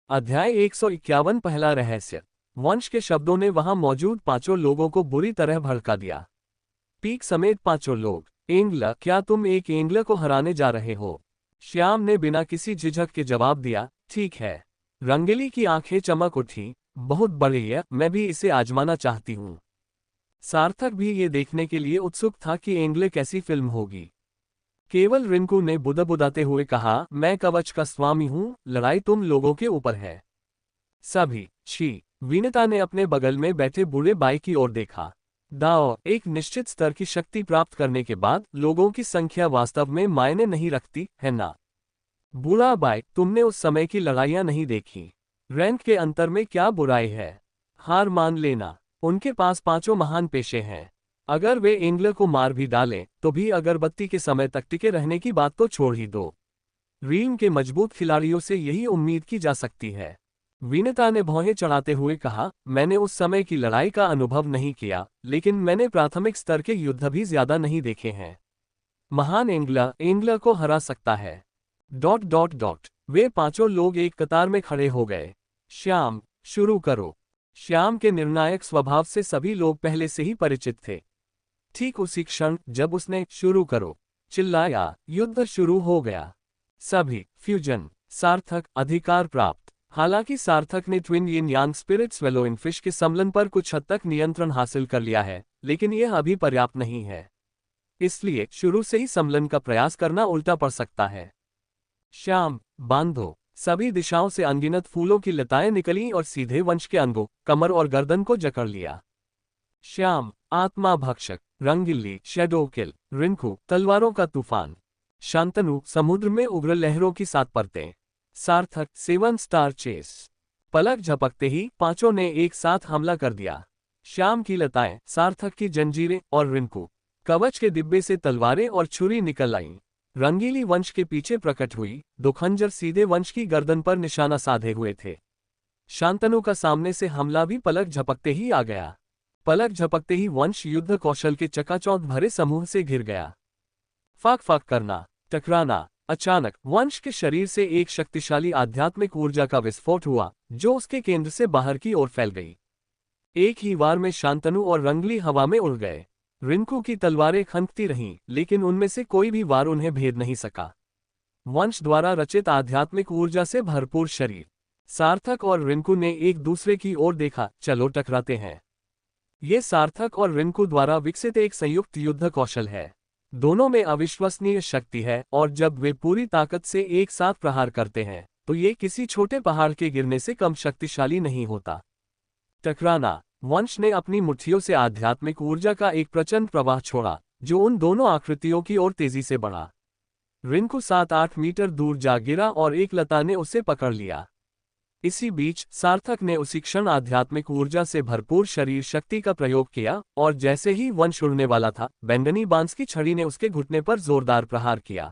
अध्याय 151, पहला रहस्य। वंश के शब्दों ने वहां मौजूद पांचों लोगों को बुरी तरह भड़का दिया। पीक समेत पांचों लोग। एंग्ला, क्या तुम एक एंग्ला को हराने जा रहे हो? श्याम ने बिना किसी झिझक के जवाब दिया, ठीक है। रंगीली की आंखें चमक उठी। बहुत बढ़िया, मैं भी इसे आजमाना चाहती हूँ। सार्थक भी ये देखने के लिए उत्सुक था कि एंग्ले कैसी फिल्म होगी। केवल रिंकू ने बुदबुदाते हुए कहा, मैं कवच का स्वामी हूँ, लड़ाई तुम लोगों के ऊपर है। सभी। छी। विनीता ने अपने बगल में बैठे बूढ़े बाई की ओर देखा। दाओ, एक निश्चित स्तर की शक्ति प्राप्त करने के बाद लोगों की संख्या वास्तव में मायने नहीं रखती, है ना? बूढ़ा बाई, तुमने उस समय की लड़ाइयां नहीं देखी। रैंक के अंतर में क्या बुराई है? हार मान लेना। उनके पास पांचों महान पेशे हैं। अगर वे एंग्लर को मार भी डालें तो भी अगरबत्ती के समय तक टिके रहने की बात तो छोड़ ही दो। रीम के मजबूत खिलाड़ियों से यही उम्मीद की जा सकती है। विनीता ने भौहें चढ़ाते हुए कहा, मैंने उस समय की लड़ाई का अनुभव नहीं किया, लेकिन मैंने प्राथमिक स्तर के युद्ध भी ज्यादा नहीं देखे हैं। महान एंग्लर को हरा सकता है। ... वे पांचों लोग एक कतार में खड़े हो गए। श्याम, शुरू करो। श्याम के निर्णायक स्वभाव से सभी लोग पहले से ही परिचित थे। ठीक उसी क्षण जब उसने शुरू करो चिल्लाया, युद्ध शुरू हो गया। सभी। फ्यूजन। सार्थक, अधिकार प्राप्त। हालांकि सार्थक ने ट्विन यिन यांग स्पिरिट स्वेलोइंग फिश के सम्मेलन पर कुछ हद तक नियंत्रण हासिल कर लिया है, लेकिन यह अभी पर्याप्त नहीं है। इसलिए शुरू से ही सम्मेलन का प्रयास करना उल्टा पड़ सकता है। श्याम, बांधो। सभी दिशाओं से अनगिनत फूलों की लताएं निकलीं और सीधे वंश के अंगों, कमर और गर्दन को जकड़ लिया। श्याम, आत्मा भक्षक। रंगीली, शैडो किल। रिंकू, तलवारों का तूफान। शांतनु, समुद्र में उग्र लहरों की 7 परतें। सार्थक, 7 स्टार चेस। पलक झपकते ही पांचों ने एक साथ हमला कर दिया। श्याम की लताएं, सार्थक की जंजीरें और रिंकू कवच के डिब्बे से तलवारें और छुरी निकल आईं। रंगीली वंश के पीछे प्रकट हुई। 2 खंजर सीधे वंश की गर्दन पर निशाना साधे हुए थे। शांतनु का सामने से हमला भी पलक झपकते ही आ गया। पलक झपकते ही वंश युद्ध कौशल के चकाचौंध भरे समूह से घिर गया। फाक फाक करना, टकराना। अचानक वंश के शरीर से एक शक्तिशाली आध्यात्मिक ऊर्जा का विस्फोट हुआ, जो उसके केंद्र से बाहर की ओर फैल गई। एक ही वार में शांतनु और रंगली हवा में उड़ गए। रिंकू की तलवारें खनकती रहीं, लेकिन उनमें से कोई भी वार उन्हें भेद नहीं सका। वंश द्वारा रचित आध्यात्मिक ऊर्जा से भरपूर शरीर। सार्थक और रिंकू ने एक दूसरे की ओर देखा, चलो टकराते हैं। ये सार्थक और रिंकू द्वारा विकसित एक संयुक्त युद्ध कौशल है। दोनों में अविश्वसनीय शक्ति है और जब वे पूरी ताकत से एक साथ प्रहार करते हैं तो ये किसी छोटे पहाड़ के गिरने से कम शक्तिशाली नहीं होता। टकराना। वंश ने अपनी मुट्ठियों से आध्यात्मिक ऊर्जा का एक प्रचंड प्रवाह छोड़ा, जो उन दोनों आकृतियों की ओर तेजी से बढ़ा। रिंकू 7-8 मीटर दूर जा गिरा और एक लता ने उसे पकड़ लिया। इसी बीच सार्थक ने उसी क्षण आध्यात्मिक ऊर्जा से भरपूर शरीर शक्ति का प्रयोग किया और जैसे ही वंश उड़ने वाला था, बैंगनी बांस की छड़ी ने उसके घुटने पर जोरदार प्रहार किया।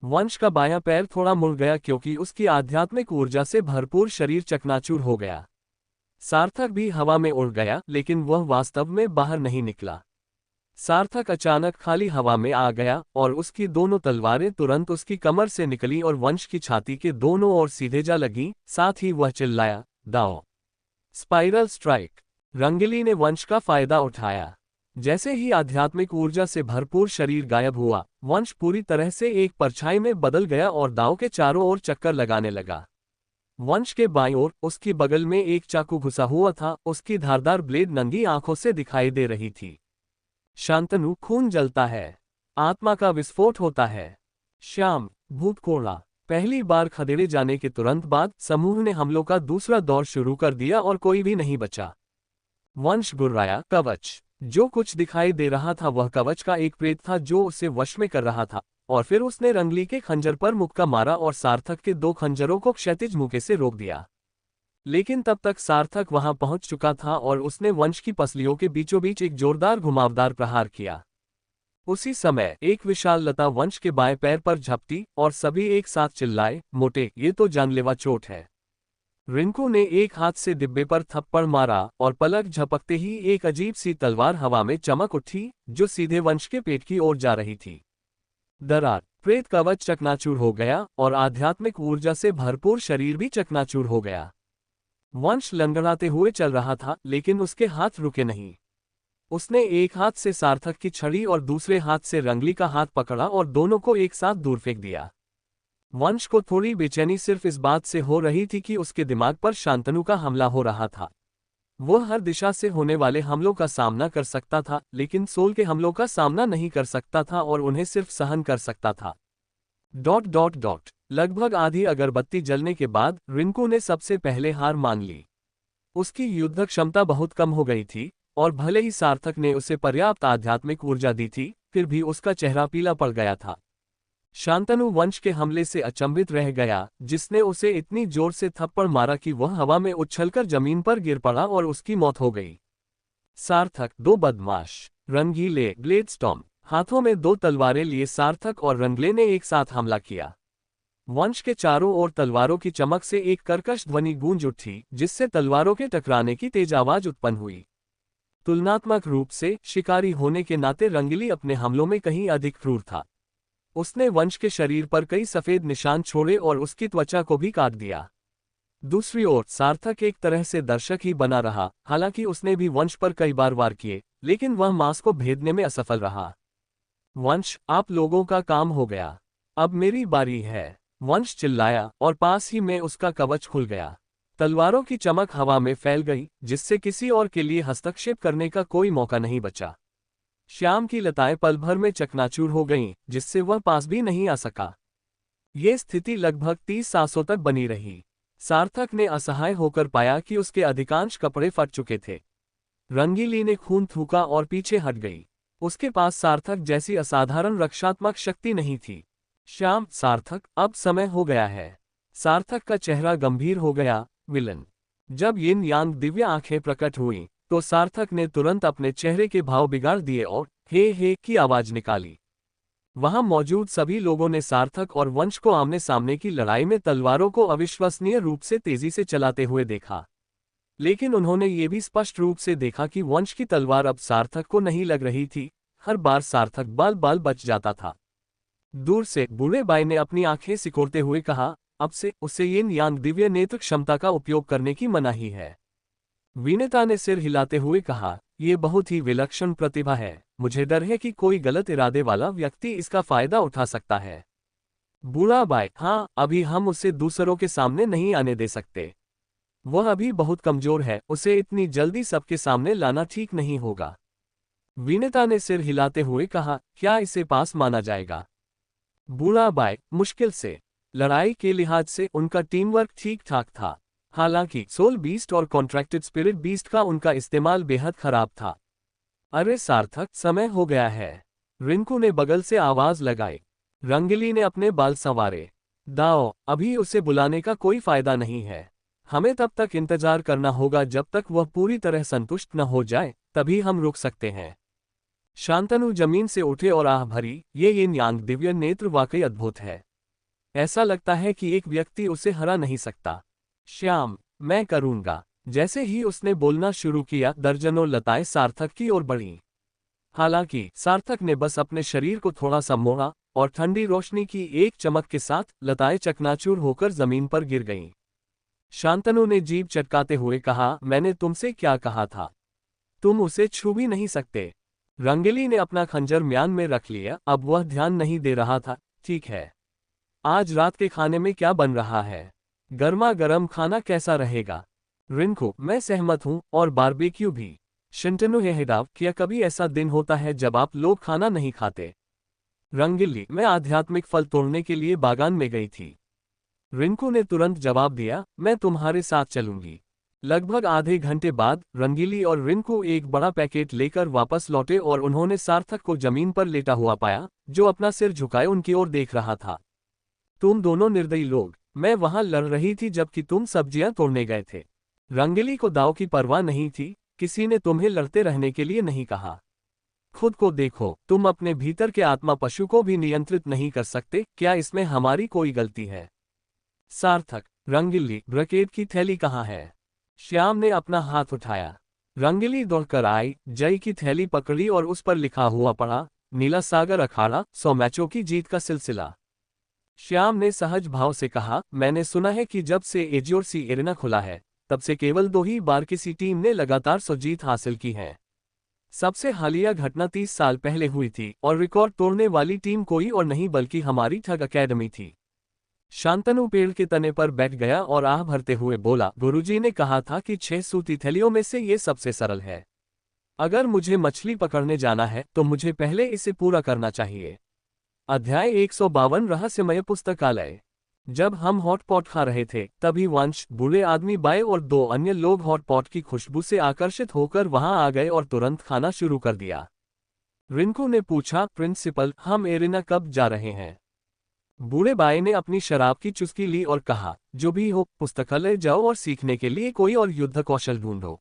वंश का बायां पैर थोड़ा मुड़ गया क्योंकि उसकी आध्यात्मिक ऊर्जा से भरपूर शरीर चकनाचूर हो गया। सार्थक भी हवा में उड़ गया, लेकिन वह वास्तव में बाहर नहीं निकला। सार्थक अचानक खाली हवा में आ गया और उसकी दोनों तलवारें तुरंत उसकी कमर से निकली और वंश की छाती के दोनों ओर सीधे जा लगी। साथ ही वह चिल्लाया, दाओ! Spiral strike! रंगीली ने वंश का फायदा उठाया। जैसे ही आध्यात्मिक ऊर्जा से भरपूर शरीर गायब हुआ, वंश पूरी तरह से एक परछाई में बदल गया और दाव के चारों ओर चक्कर लगाने लगा। वंश के बाईं ओर उसकी बगल में एक चाकू घुसा हुआ था, उसकी धारदार ब्लेड नंगी आंखों से दिखाई दे रही थी। शांतनु, खून जलता है, आत्मा का विस्फोट होता है। श्याम, भूतकोड़ा। पहली बार खदेड़े जाने के तुरंत बाद समूह ने हमलों का दूसरा दौर शुरू कर दिया और कोई भी नहीं बचा। वंश गुर्राया, कवच! जो कुछ दिखाई दे रहा था वह कवच का एक प्रेत था जो उसे वश में कर रहा था, और फिर उसने रंगली के खंजर पर मुक्का मारा और सार्थक के 2 खंजरों को क्षैतिज मुक्के से रोक दिया। लेकिन तब तक सार्थक वहां पहुंच चुका था और उसने वंश की पसलियों के बीचों बीच एक जोरदार घुमावदार प्रहार किया। उसी समय एक विशाल लता वंश के बाएं पैर पर झपटी और सभी एक साथ चिल्लाए, मोटे, ये तो जानलेवा चोट है। रिंकू ने एक हाथ से डिब्बे पर थप्पड़ मारा और पलक झपकते ही एक अजीब सी तलवार हवा में चमक उठी जो सीधे वंश के पेट की ओर जा रही थी। दरार! प्रेत कवच चकनाचूर हो गया और आध्यात्मिक ऊर्जा से भरपूर शरीर भी चकनाचूर हो गया। वंश लंगड़ाते हुए चल रहा था, लेकिन उसके हाथ रुके नहीं। उसने एक हाथ से सार्थक की छड़ी और दूसरे हाथ से रंगली का हाथ पकड़ा और दोनों को एक साथ दूर फेंक दिया। वंश को थोड़ी बेचैनी सिर्फ इस बात से हो रही थी कि उसके दिमाग पर शांतनु का हमला हो रहा था। वह हर दिशा से होने वाले हमलों का सामना कर सकता था, लेकिन सोल के हमलों का सामना नहीं कर सकता था और उन्हें सिर्फ सहन कर सकता था। ... लगभग आधी अगरबत्ती जलने के बाद रिंकू ने सबसे पहले हार मान ली। उसकी युद्ध क्षमता बहुत कम हो गई थी और भले ही सार्थक ने उसे पर्याप्त आध्यात्मिक ऊर्जा दी थी, फिर भी उसका चेहरा पीला पड़ गया था। शांतनु वंश के हमले से अचंभित रह गया, जिसने उसे इतनी जोर से थप्पड़ मारा कि वह हवा में उछलकर जमीन पर गिर पड़ा और उसकी मौत हो गई। सार्थक, 2 बदमाश! रंगीले, ब्लेड स्टॉर्म! हाथों में 2 तलवारें लिए सार्थक और रंगले ने एक साथ हमला किया। वंश के चारों ओर तलवारों की चमक से एक कर्कश ध्वनि गूंज उठी, जिससे तलवारों के टकराने की तेज आवाज उत्पन्न हुई। तुलनात्मक रूप से शिकारी होने के नाते रंगीली अपने हमलों में कहीं अधिक क्रूर था। उसने वंश के शरीर पर कई सफेद निशान छोड़े और उसकी त्वचा को भी काट दिया। दूसरी ओर सार्थक एक तरह से दर्शक ही बना रहा, हालांकि उसने भी वंश पर कई बार वार किए, लेकिन वह मांस को भेदने में असफल रहा। वंश, आप लोगों का काम हो गया, अब मेरी बारी है, वंश चिल्लाया और पास ही में उसका कवच खुल गया। तलवारों की चमक हवा में फैल गई, जिससे किसी और के लिए हस्तक्षेप करने का कोई मौका नहीं बचा। श्याम की लताएं पल भर में चकनाचूर हो गईं, जिससे वह पास भी नहीं आ सका। ये स्थिति लगभग 30 सांसों तक बनी रही। सार्थक ने असहाय होकर पाया कि उसके अधिकांश कपड़े फट चुके थे। रंगीली ने खून थूका और पीछे हट गई। उसके पास सार्थक जैसी असाधारण रक्षात्मक शक्ति नहीं थी। श्याम, सार्थक, अब समय हो गया है। सार्थक का चेहरा गंभीर हो गया। विलन! जब यिन यांग दिव्य आंखें प्रकट हुईं, तो सार्थक ने तुरंत अपने चेहरे के भाव बिगाड़ दिए और हे की आवाज निकाली। वहां मौजूद सभी लोगों ने सार्थक और वंश को आमने सामने की लड़ाई में तलवारों को अविश्वसनीय रूप से तेजी से चलाते हुए देखा। लेकिन उन्होंने ये भी स्पष्ट रूप से देखा कि वंश की तलवार अब सार्थक को नहीं लग रही थी। हर बार सार्थक बाल बाल बच जाता था। दूर से बूढ़े बाई ने अपनी आंखें सिकोड़ते हुए कहा, अब से उसे यिन यांग दिव्य नेत्र क्षमता का उपयोग करने की मनाही है। विनेता ने सिर हिलाते हुए कहा, यह बहुत ही विलक्षण प्रतिभा है, मुझे डर है कि कोई गलत इरादे वाला व्यक्ति इसका फायदा उठा सकता है। बूढ़ा बाई, हाँ, अभी हम उसे दूसरों के सामने नहीं आने दे सकते। वह अभी बहुत कमजोर है, उसे इतनी जल्दी सबके सामने लाना ठीक नहीं होगा। विनेता ने सिर हिलाते हुए कहा, क्या इसे पास माना जाएगा? बूढ़ा बाई, मुश्किल से। लड़ाई के लिहाज से उनका टीम वर्क ठीक ठाक था, हालांकि सोल बीस्ट और कॉन्ट्रैक्टेड स्पिरिट बीस्ट का उनका इस्तेमाल बेहद खराब था। अरे सार्थक, समय हो गया है, रिंकू ने बगल से आवाज लगाई। रंगीली ने अपने बाल संवारे। दाओ, अभी उसे बुलाने का कोई फायदा नहीं है। हमें तब तक इंतजार करना होगा जब तक वह पूरी तरह संतुष्ट न हो जाए, तभी हम रुक सकते हैं। शांतनु जमीन से उठे और आह भरी, ये यिन यांग दिव्य नेत्र वाकई अद्भुत है। ऐसा लगता है कि एक व्यक्ति उसे हरा नहीं सकता। श्याम, मैं करूंगा। जैसे ही उसने बोलना शुरू किया, दर्जनों लताएं सार्थक की ओर बढ़ीं। हालांकि सार्थक ने बस अपने शरीर को थोड़ा सा मोड़ा और ठंडी रोशनी की एक चमक के साथ लताएं चकनाचूर होकर जमीन पर गिर गईं। शांतनु ने जीभ चटकाते हुए कहा, मैंने तुमसे क्या कहा था? तुम उसे छू भी नहीं सकते। रंगीली ने अपना खंजर म्यान में रख लिया, अब वह ध्यान नहीं दे रहा था। ठीक है, आज रात के खाने में क्या बन रहा है? गर्मा गर्म खाना कैसा रहेगा? रिंकू, मैं सहमत हूं, और बारबेक्यू भी। शंतनु है हिदाव, क्या कभी ऐसा दिन होता है जब आप लोग खाना नहीं खाते? रंगीली, मैं आध्यात्मिक फल तोड़ने के लिए बागान में गई थी। रिंकू ने तुरंत जवाब दिया, मैं तुम्हारे साथ चलूंगी। लगभग आधे घंटे बाद रंगीली और रिंकू एक बड़ा पैकेट लेकर वापस लौटे और उन्होंने सार्थक को जमीन पर लेटा हुआ पाया, जो अपना सिर झुकाए उनकी ओर देख रहा था। तुम दोनों निर्दयी लोग, मैं वहां लड़ रही थी जबकि तुम सब्जियां तोड़ने गए थे। रंगीली को दाव की परवाह नहीं थी, किसी ने तुम्हें लड़ते रहने के लिए नहीं कहा। खुद को देखो, तुम अपने भीतर के आत्मा पशु को भी नियंत्रित नहीं कर सकते, क्या इसमें हमारी कोई गलती है? सार्थक, रंगीली, ब्रकेट की थैली कहाँ है? श्याम ने अपना हाथ उठाया। रंगीली दौड़कर आई, जय की थैली पकड़ी और उस पर लिखा हुआ पढ़ा, नीला सागर अखाड़ा, 100 मैचों की जीत का सिलसिला। श्याम ने सहज भाव से कहा, मैंने सुना है कि जब से एजियोर एरेना खुला है, तब से केवल 2 ही बार किसी टीम ने लगातार 100 जीत हासिल की है। सबसे हालिया घटना 30 साल पहले हुई थी, और रिकॉर्ड तोड़ने वाली टीम कोई और नहीं बल्कि हमारी ठग अकेडमी थी। शांतनु पेड़ के तने पर बैठ गया और आह भरते हुए बोला, गुरुजी ने कहा था कि 6 सूती थैलियों में से ये सबसे सरल है। अगर मुझे मछली पकड़ने जाना है तो मुझे पहले इसे पूरा करना चाहिए। अध्याय 152 रहस्यमय पुस्तकालय। जब हम हॉटपॉट खा रहे थे, तभी वंश, बूढ़े आदमी बाय और 2 अन्य लोग हॉटपॉट की खुशबू से आकर्षित होकर वहां आ गए और तुरंत खाना शुरू कर दिया। रिंकू ने पूछा, प्रिंसिपल, हम एरेना कब जा रहे हैं? बूढ़े बाय ने अपनी शराब की चुस्की ली और कहा, जो भी हो, पुस्तकालय जाओ और सीखने के लिए कोई और युद्ध कौशल ढूंढो।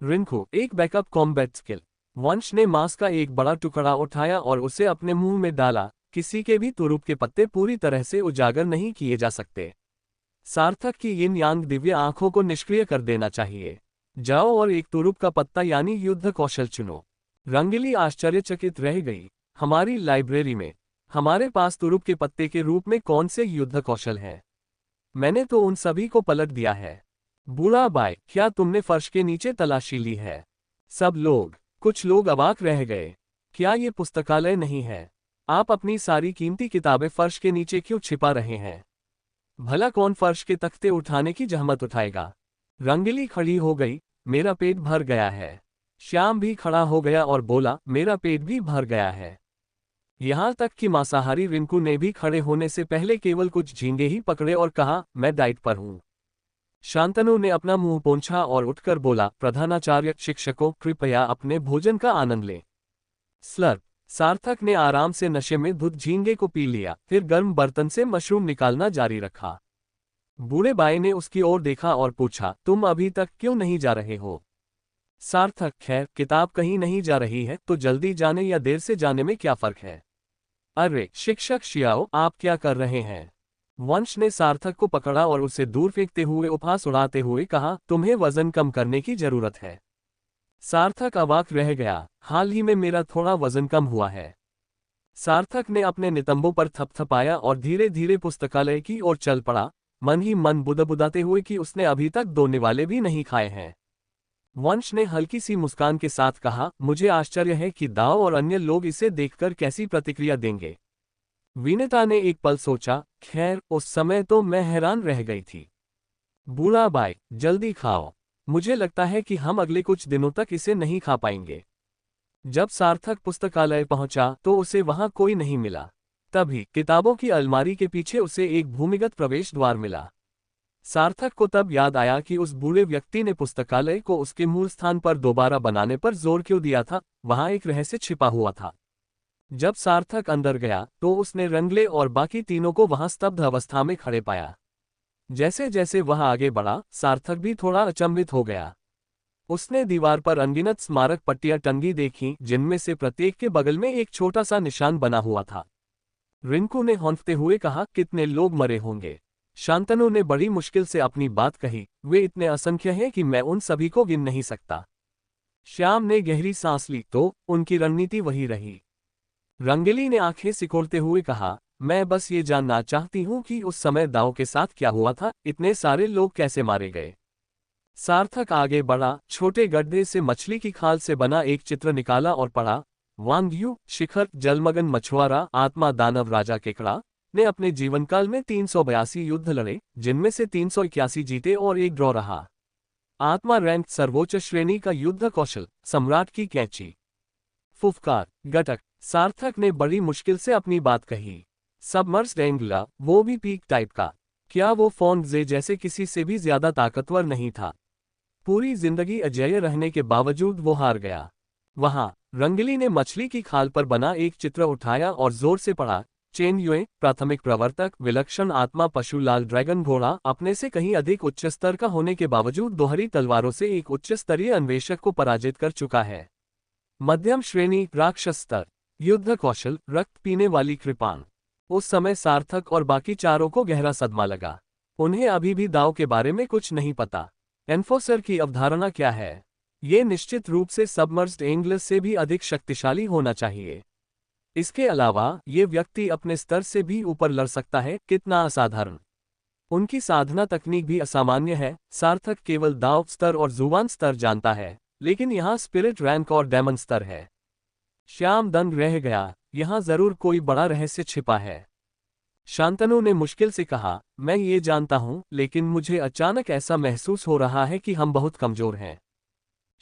रिंकू, एक बैकअप कॉम्बैट स्किल। वंश ने मांस का एक बड़ा टुकड़ा उठाया और उसे अपने मुंह में डाला। किसी के भी तुरुप के पत्ते पूरी तरह से उजागर नहीं किए जा सकते। सार्थक की यिन यांग दिव्य आंखों को निष्क्रिय कर देना चाहिए। जाओ और एक तुरुप का पत्ता यानी युद्ध कौशल चुनो। रंगीली आश्चर्यचकित रह गई। हमारी लाइब्रेरी में हमारे पास तुरुप के पत्ते के रूप में कौन से युद्ध कौशल हैं? मैंने तो उन सभी को पलट दिया है। बूढ़ा बाय, क्या तुमने फर्श के नीचे तलाशी ली है? सब लोग, कुछ लोग अवाक रह गए। क्या ये पुस्तकालय नहीं है? आप अपनी सारी कीमती किताबें फर्श के नीचे क्यों छिपा रहे हैं? भला कौन फर्श के तख्ते उठाने की जहमत उठाएगा? रंगीली खड़ी हो गई, मेरा पेट भर गया है। श्याम भी खड़ा हो गया और बोला, मेरा पेट भी भर गया है। यहां तक कि मांसाहारी रिंकू ने भी खड़े होने से पहले केवल कुछ झींगे ही पकड़े और कहा, मैं डाइट पर हूं। शांतनु ने अपना मुंह पोंछा और उठकर बोला, प्रधानाचार्य, शिक्षकों, कृपया अपने भोजन का आनंद लें। स्लर्प। सार्थक ने आराम से नशे में धुत झींगे को पी लिया, फिर गर्म बर्तन से मशरूम निकालना जारी रखा। बूढ़े बाई ने उसकी ओर देखा और पूछा, तुम अभी तक क्यों नहीं जा रहे हो? सार्थक, खैर, किताब कहीं नहीं जा रही है तो जल्दी जाने या देर से जाने में क्या फर्क है? अरे शिक्षक शियाओ, आप क्या कर रहे हैं? वंश ने सार्थक को पकड़ा और उसे दूर फेंकते हुए उपहास उड़ाते हुए कहा, तुम्हें वजन कम करने की जरूरत है। सार्थक अवाक रह गया, हाल ही में मेरा थोड़ा वजन कम हुआ है। सार्थक ने अपने नितंबों पर थपथपाया और धीरे धीरे पुस्तकालय की ओर चल पड़ा, मन ही मन बुदबुदाते हुए कि उसने अभी तक 2 निवाले भी नहीं खाए हैं। वंश ने हल्की सी मुस्कान के साथ कहा, मुझे आश्चर्य है कि दाव और अन्य लोग इसे देखकर कैसी प्रतिक्रिया देंगे। विनीता ने एक पल सोचा, खैर, उस समय तो मैं हैरान रह गई थी। बूढ़ा बाई, जल्दी खाओ, मुझे लगता है कि हम अगले कुछ दिनों तक इसे नहीं खा पाएंगे। जब सार्थक पुस्तकालय पहुंचा तो उसे वहां कोई नहीं मिला। तभी किताबों की अलमारी के पीछे उसे एक भूमिगत प्रवेश द्वार मिला। सार्थक को तब याद आया कि उस बूढ़े व्यक्ति ने पुस्तकालय को उसके मूल स्थान पर दोबारा बनाने पर जोर क्यों दिया था, वहां एक रहस्य छिपा हुआ था। जब सार्थक अंदर गया तो उसने रंगले और बाकी तीनों को वहां स्तब्ध अवस्था में खड़े पाया। जैसे जैसे वह आगे बढ़ा, सार्थक भी थोड़ा अचंभित हो गया। उसने दीवार पर अनगिनत स्मारक पट्टियां टंगी देखीं, जिनमें से प्रत्येक के बगल में एक छोटा सा निशान बना हुआ था। रिंकू ने हौंकते हुए कहा, कितने लोग मरे होंगे? शांतनु ने बड़ी मुश्किल से अपनी बात कही, वे इतने असंख्य हैं कि मैं उन सभी को गिन नहीं सकता। श्याम ने गहरी सांस ली, तो उनकी रणनीति वही रही। रंगेली ने आंखें सिकोड़ते हुए कहा, मैं बस ये जानना चाहती हूं कि उस समय दाव के साथ क्या हुआ था, इतने सारे लोग कैसे मारे गए? सार्थक आगे बढ़ा, छोटे गड्ढे से मछली की खाल से बना एक चित्र निकाला और पढ़ा। वांग्यू शिखर जलमगन मछुआरा आत्मा दानव राजा केकड़ा ने अपने जीवनकाल में 382 युद्ध लड़े, जिनमें से 381 जीते और एक ड्रॉ रहा। आत्मा रैंक सर्वोच्च श्रेणी का युद्ध कौशल, सम्राट की कैंची। फुफकार गटक। सार्थक ने बड़ी मुश्किल से अपनी बात कही। सबमर्स्ड एंगुला, वो भी पीक टाइप का। क्या वो फोंगजे जैसे किसी से भी ज्यादा ताकतवर नहीं था? पूरी जिंदगी अजेय रहने के बावजूद वो हार गया। वहां रंगली ने मछली की खाल पर बना एक चित्र उठाया और जोर से पढ़ा। चेन युए, प्राथमिक प्रवर्तक, विलक्षण आत्मा पशु लाल ड्रैगन घोड़ा, अपने से कहीं अधिक उच्च स्तर का होने के बावजूद दोहरी तलवारों से एक उच्च स्तरीय अन्वेषक को पराजित कर चुका है। मध्यम श्रेणी राक्षस स्तर, युद्ध कौशल, रक्त पीने वाली कृपाण। उस समय सार्थक और बाकी चारों को गहरा सदमा लगा। उन्हें अभी भी दाव के बारे में कुछ नहीं पता। एन्फोर्सर की अवधारणा क्या है? ये निश्चित रूप से सबमर्ज्ड एंगलर से भी अधिक शक्तिशाली होना चाहिए। इसके अलावा ये व्यक्ति अपने स्तर से भी ऊपर लड़ सकता है, कितना असाधारण। उनकी साधना तकनीक भी असामान्य है। सार्थक केवल दाव स्तर और जुबान स्तर जानता है, लेकिन यहाँ स्पिरिट रैंक और डेमन स्तर है। श्याम दंग रह गया, यहाँ जरूर कोई बड़ा रहस्य छिपा है। शांतनु ने मुश्किल से कहा, मैं ये जानता हूं, लेकिन मुझे अचानक ऐसा महसूस हो रहा है कि हम बहुत कमजोर हैं।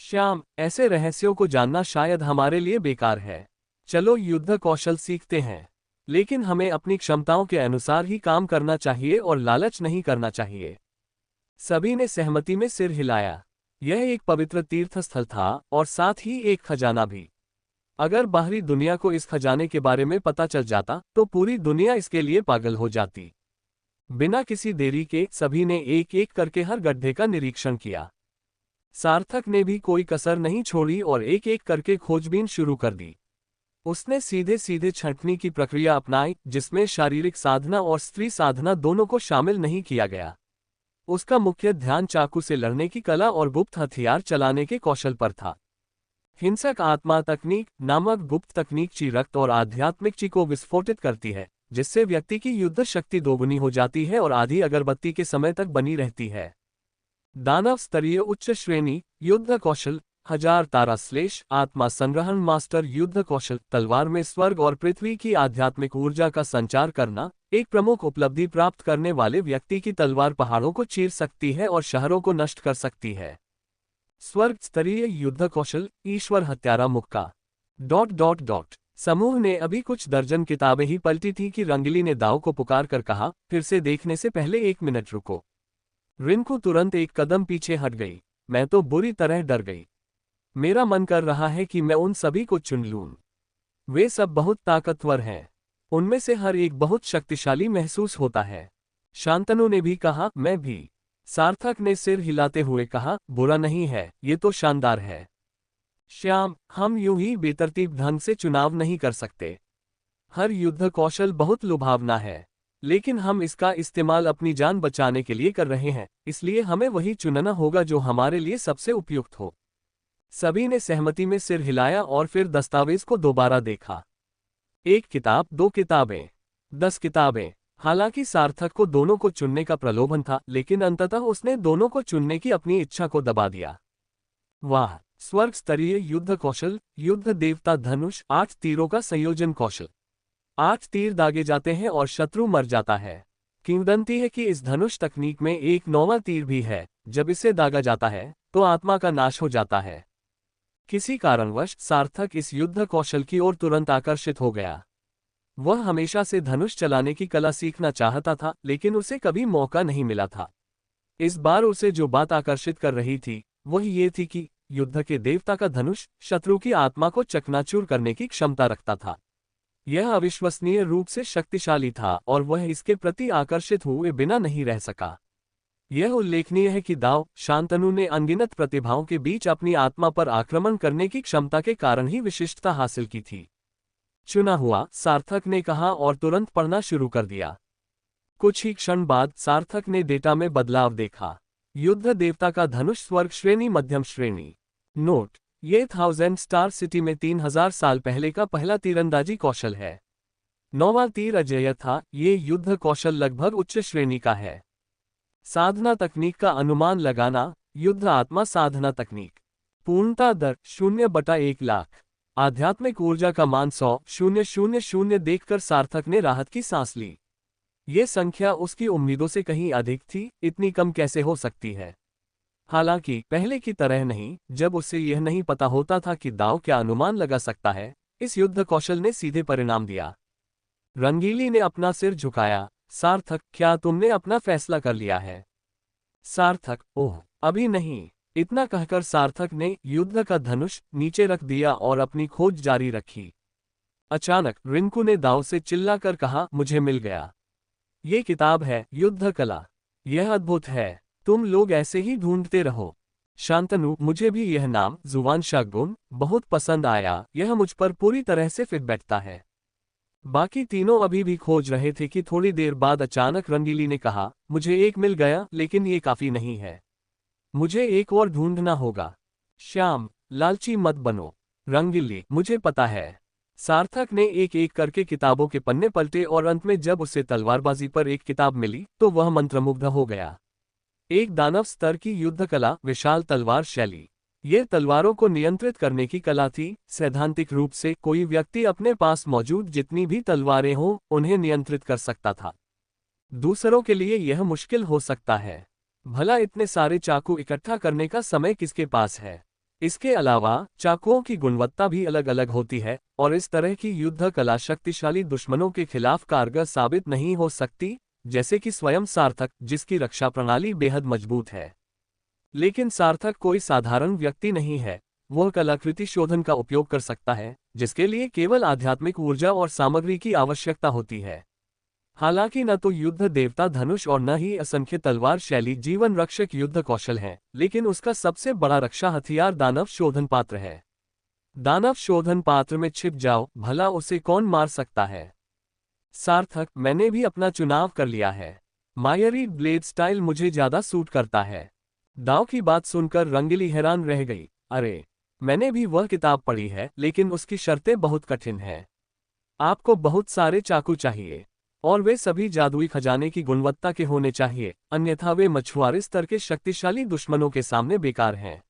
श्याम, ऐसे रहस्यों को जानना शायद हमारे लिए बेकार है। चलो युद्ध कौशल सीखते हैं, लेकिन हमें अपनी क्षमताओं के अनुसार ही काम करना चाहिए और लालच नहीं करना चाहिए। सभी ने सहमति में सिर हिलाया। यह एक पवित्र तीर्थ स्थल था और साथ ही एक खजाना भी। अगर बाहरी दुनिया को इस खजाने के बारे में पता चल जाता तो पूरी दुनिया इसके लिए पागल हो जाती। बिना किसी देरी के सभी ने एक एक करके हर गड्ढे का निरीक्षण किया। सार्थक ने भी कोई कसर नहीं छोड़ी और एक एक करके खोजबीन शुरू कर दी। उसने सीधे सीधे छंटनी की प्रक्रिया अपनाई, जिसमें शारीरिक साधना और स्त्री साधना दोनों को शामिल नहीं किया गया। उसका मुख्य ध्यान चाकू से लड़ने की कला और गुप्त हथियार चलाने के कौशल पर था। हिंसक आत्मा तकनीक नामक गुप्त तकनीक ची रक्त और आध्यात्मिक ची को विस्फोटित करती है, जिससे व्यक्ति की युद्ध शक्ति दोगुनी हो जाती है और आधी अगरबत्ती के समय तक बनी रहती है। दानव स्तरीय उच्च श्रेणी युद्ध कौशल, 1000 तारा श्लेष आत्मा संग्रहण मास्टर युद्ध कौशल, तलवार में स्वर्ग और पृथ्वी की आध्यात्मिक ऊर्जा का संचार करना। एक प्रमुख उपलब्धि प्राप्त करने वाले व्यक्ति की तलवार पहाड़ों को चीर सकती है और शहरों को नष्ट कर सकती है। स्वर्ग स्तरीय युद्ध कौशल, ईश्वर हत्यारा मुक्का। ... समूह ने अभी कुछ दर्जन किताबें ही पलटी थी कि रंगली ने दाव को पुकार कर कहा, फिर से देखने से पहले 1 मिनट रुको। रिंकू तुरंत एक कदम पीछे हट गई। मैं तो बुरी तरह डर गई। मेरा मन कर रहा है कि मैं उन सभी को चुन लूं। वे सब बहुत ताकतवर हैं। उनमें से हर एक बहुत शक्तिशाली महसूस होता है। शांतनु ने भी कहा, मैं भी। सार्थक ने सिर हिलाते हुए कहा, बुरा नहीं है, ये तो शानदार है। श्याम, हम यूं ही बेतरतीब ढंग से चुनाव नहीं कर सकते। हर युद्ध कौशल बहुत लुभावना है, लेकिन हम इसका इस्तेमाल अपनी जान बचाने के लिए कर रहे हैं, इसलिए हमें वही चुनना होगा जो हमारे लिए सबसे उपयुक्त हो। सभी ने सहमति में सिर हिलाया और फिर दस्तावेज को दोबारा देखा। 1 किताब, 2 किताबें, 10 किताबें। हालांकि सार्थक को दोनों को चुनने का प्रलोभन था, लेकिन अंततः उसने दोनों को चुनने की अपनी इच्छा को दबा दिया। वाह! स्वर्ग स्तरीय युद्ध कौशल, युद्ध देवता धनुष, 8 तीरों का संयोजन कौशल। 8 तीर दागे जाते हैं और शत्रु मर जाता है। किंवदंती है कि इस धनुष तकनीक में एक 9वां तीर भी है। जब इसे दागा जाता है तो आत्मा का नाश हो जाता है। किसी कारणवश सार्थक इस युद्ध कौशल की ओर तुरंत आकर्षित हो गया। वह हमेशा से धनुष चलाने की कला सीखना चाहता था, लेकिन उसे कभी मौका नहीं मिला था। इस बार उसे जो बात आकर्षित कर रही थी वह ये थी कि युद्ध के देवता का धनुष शत्रु की आत्मा को चकनाचूर करने की क्षमता रखता था। यह अविश्वसनीय रूप से शक्तिशाली था और वह इसके प्रति आकर्षित हुए बिना नहीं रह सका। यह उल्लेखनीय है कि दाव शांतनु ने अनगिनत प्रतिभाओं के बीच अपनी आत्मा पर आक्रमण करने की क्षमता के कारण ही विशिष्टता हासिल की थी। चुना हुआ, सार्थक ने कहा और तुरंत पढ़ना शुरू कर दिया। कुछ ही क्षण बाद सार्थक ने डेटा में बदलाव देखा। युद्ध देवता का धनुष स्वर्ग श्रेणी मध्यम श्रेणी। नोट: ये 1000 स्टार सिटी में 3000 साल पहले का पहला तीरंदाजी कौशल है। 9वां तीर अजेय था। ये युद्ध कौशल लगभग उच्च श्रेणी का है। साधना तकनीक का अनुमान लगाना। युद्ध आत्मा साधना तकनीक। पूर्णता दर 0/1,00,000। आध्यात्मिक ऊर्जा का मान 100,000 देखकर सार्थक ने राहत की सांस ली। ये संख्या उसकी उम्मीदों से कहीं अधिक थी। इतनी कम कैसे हो सकती है? हालांकि पहले की तरह नहीं, जब उसे यह नहीं पता होता था कि दाव क्या अनुमान लगा सकता है, इस युद्ध कौशल ने सीधे परिणाम दिया। रंगीली ने अपना सिर झुकाया। सार्थक, क्या तुमने अपना फैसला कर लिया है? सार्थक, ओह, अभी नहीं। इतना कहकर सार्थक ने युद्ध का धनुष नीचे रख दिया और अपनी खोज जारी रखी। अचानक रिंकू ने दाव से चिल्लाकर कहा, मुझे मिल गया। ये किताब है, युद्ध कला। यह अद्भुत है। तुम लोग ऐसे ही ढूंढते रहो। शांतनु, मुझे भी यह नाम जुवान शागुन बहुत पसंद आया। यह मुझ पर पूरी तरह से फिट बैठता है। बाकी तीनों अभी भी खोज रहे थे कि थोड़ी देर बाद अचानक रंगीली ने कहा, मुझे एक मिल गया, लेकिन ये काफी नहीं है। मुझे एक और ढूंढना होगा। श्याम, लालची मत बनो। रंगीली, मुझे पता है। सार्थक ने एक एक करके किताबों के पन्ने पलटे और अंत में जब उसे तलवारबाजी पर एक किताब मिली तो वह मंत्रमुग्ध हो गया। एक दानव स्तर की युद्ध कला, विशाल तलवार शैली। ये तलवारों को नियंत्रित करने की कला थी। सैद्धांतिक रूप से कोई व्यक्ति अपने पास मौजूद जितनी भी तलवारें हों, उन्हें नियंत्रित कर सकता था। दूसरों के लिए यह मुश्किल हो सकता है। भला इतने सारे चाकू इकट्ठा करने का समय किसके पास है? इसके अलावा चाकुओं की गुणवत्ता भी अलग अलग होती है और इस तरह की युद्ध कला शक्तिशाली दुश्मनों के खिलाफ कारगर साबित नहीं हो सकती, जैसे कि स्वयं सार्थक, जिसकी रक्षा प्रणाली बेहद मजबूत है। लेकिन सार्थक कोई साधारण व्यक्ति नहीं है। वह कलाकृति शोधन का उपयोग कर सकता है, जिसके लिए केवल आध्यात्मिक ऊर्जा और सामग्री की आवश्यकता होती है। हालांकि न तो युद्ध देवता धनुष और न ही असंख्य तलवार शैली जीवन रक्षक युद्ध कौशल है, लेकिन उसका सबसे बड़ा रक्षा हथियार दानव शोधन पात्र है। दानव शोधन पात्र में छिप जाओ, भला उसे कौन मार सकता है? सार्थक, मैंने भी अपना चुनाव कर लिया है। मायरी ब्लेड स्टाइल मुझे ज्यादा सूट करता है। दाव की बात सुनकर रंगीली हैरान रह गई। अरे, मैंने भी वह किताब पढ़ी है, लेकिन उसकी शर्तें बहुत कठिन हैं। आपको बहुत सारे चाकू चाहिए और वे सभी जादुई खजाने की गुणवत्ता के होने चाहिए, अन्यथा वे मछुआरे स्तर के शक्तिशाली दुश्मनों के सामने बेकार हैं।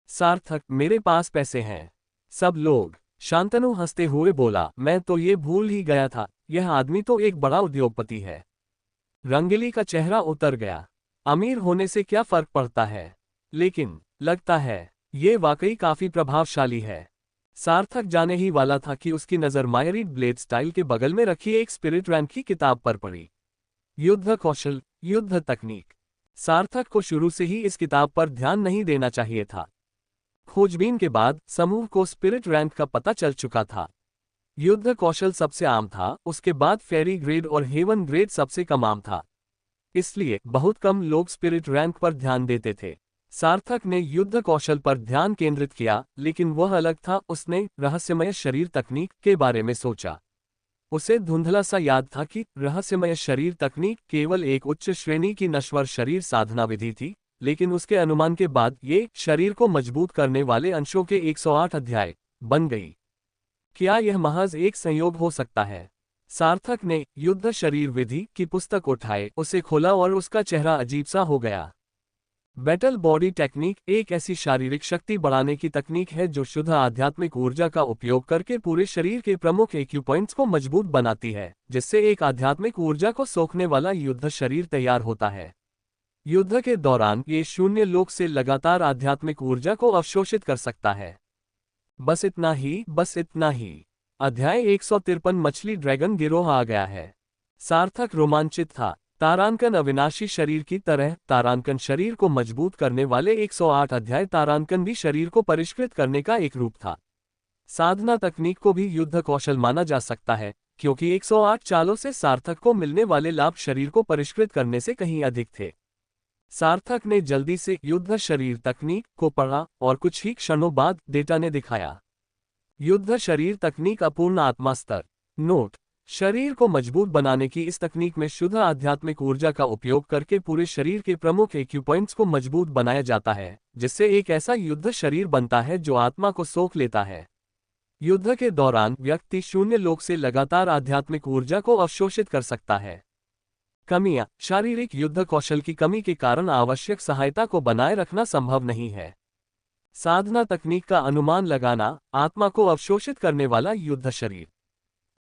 सार्थक, मेरे पास पैसे हैं। सब लोग। शांतनु हंसते हुए बोला, मैं तो ये भूल ही गया था, यह आदमी तो एक बड़ा उद्योगपति है। रंगीली का चेहरा उतर गया। अमीर होने से क्या फर्क पड़ता है? लेकिन लगता है ये वाकई काफी प्रभावशाली है। सार्थक जाने ही वाला था कि उसकी नजर मायरी ब्लेड स्टाइल के बगल में रखी एक स्पिरिट रैंक की किताब पर पड़ी। युद्ध कौशल, युद्ध तकनीक। सार्थक को शुरू से ही इस किताब पर ध्यान नहीं देना चाहिए था। खोजबीन के बाद समूह को स्पिरिट रैंक का पता चल चुका था। युद्ध कौशल सबसे आम था, उसके बाद फेरी ग्रेड और हेवन ग्रेड सबसे कम आम था। इसलिए बहुत कम लोग स्पिरिट रैंक पर ध्यान देते थे। सार्थक ने युद्ध कौशल पर ध्यान केंद्रित किया, लेकिन वह अलग था। उसने रहस्यमय शरीर तकनीक के बारे में सोचा। उसे धुंधला सा याद था कि रहस्यमय शरीर तकनीक केवल एक उच्च श्रेणी की नश्वर शरीर साधना विधि थी, लेकिन उसके अनुमान के बाद ये शरीर को मजबूत करने वाले अंशों के 108 अध्याय बन गई। क्या यह महज एक संयोग हो सकता है? सार्थक ने युद्ध शरीर विधि की पुस्तक उठाए, उसे खोला और उसका चेहरा अजीब सा हो गया। बैटल बॉडी टेक्निक एक ऐसी शारीरिक शक्ति बढ़ाने की तकनीक है जो शुद्ध आध्यात्मिक ऊर्जा का उपयोग करके पूरे शरीर के प्रमुख एक्यूपॉइंट्स को मजबूत बनाती है, जिससे एक आध्यात्मिक ऊर्जा को सोखने वाला युद्ध शरीर तैयार होता है। युद्ध के दौरान ये शून्य लोक से लगातार आध्यात्मिक ऊर्जा को अवशोषित कर सकता है। बस इतना ही, बस इतना ही। अध्याय 153 मछली ड्रैगन गिरोह आ गया है। सार्थक रोमांचित था। तारांकन अविनाशी शरीर की तरह तारांकन शरीर को मजबूत करने वाले 108 अध्याय तारांकन भी शरीर को परिष्कृत करने का एक रूप था। साधना तकनीक को भी युद्ध कौशल माना जा सकता है, क्योंकि 108 चालों से सार्थक को मिलने वाले लाभ शरीर को परिष्कृत करने से कहीं अधिक थे। सार्थक ने जल्दी से युद्ध शरीर तकनीक को पढ़ा और कुछ ही क्षणों बाद डेटा ने दिखाया। युद्ध शरीर तकनीक अपूर्ण आत्मा स्तर। नोट: शरीर को मजबूत बनाने की इस तकनीक में शुद्ध आध्यात्मिक ऊर्जा का उपयोग करके पूरे शरीर के प्रमुख एक्यूपॉइंट्स को मजबूत बनाया जाता है, जिससे एक ऐसा युद्ध शरीर बनता है जो आत्मा को सोख लेता है। युद्ध के दौरान व्यक्ति शून्य लोक से लगातार आध्यात्मिक ऊर्जा को अवशोषित कर सकता है। कमियां: शारीरिक युद्ध कौशल की कमी के कारण आवश्यक सहायता को बनाए रखना संभव नहीं है। साधना तकनीक का अनुमान लगाना, आत्मा को अवशोषित करने वाला युद्ध शरीर।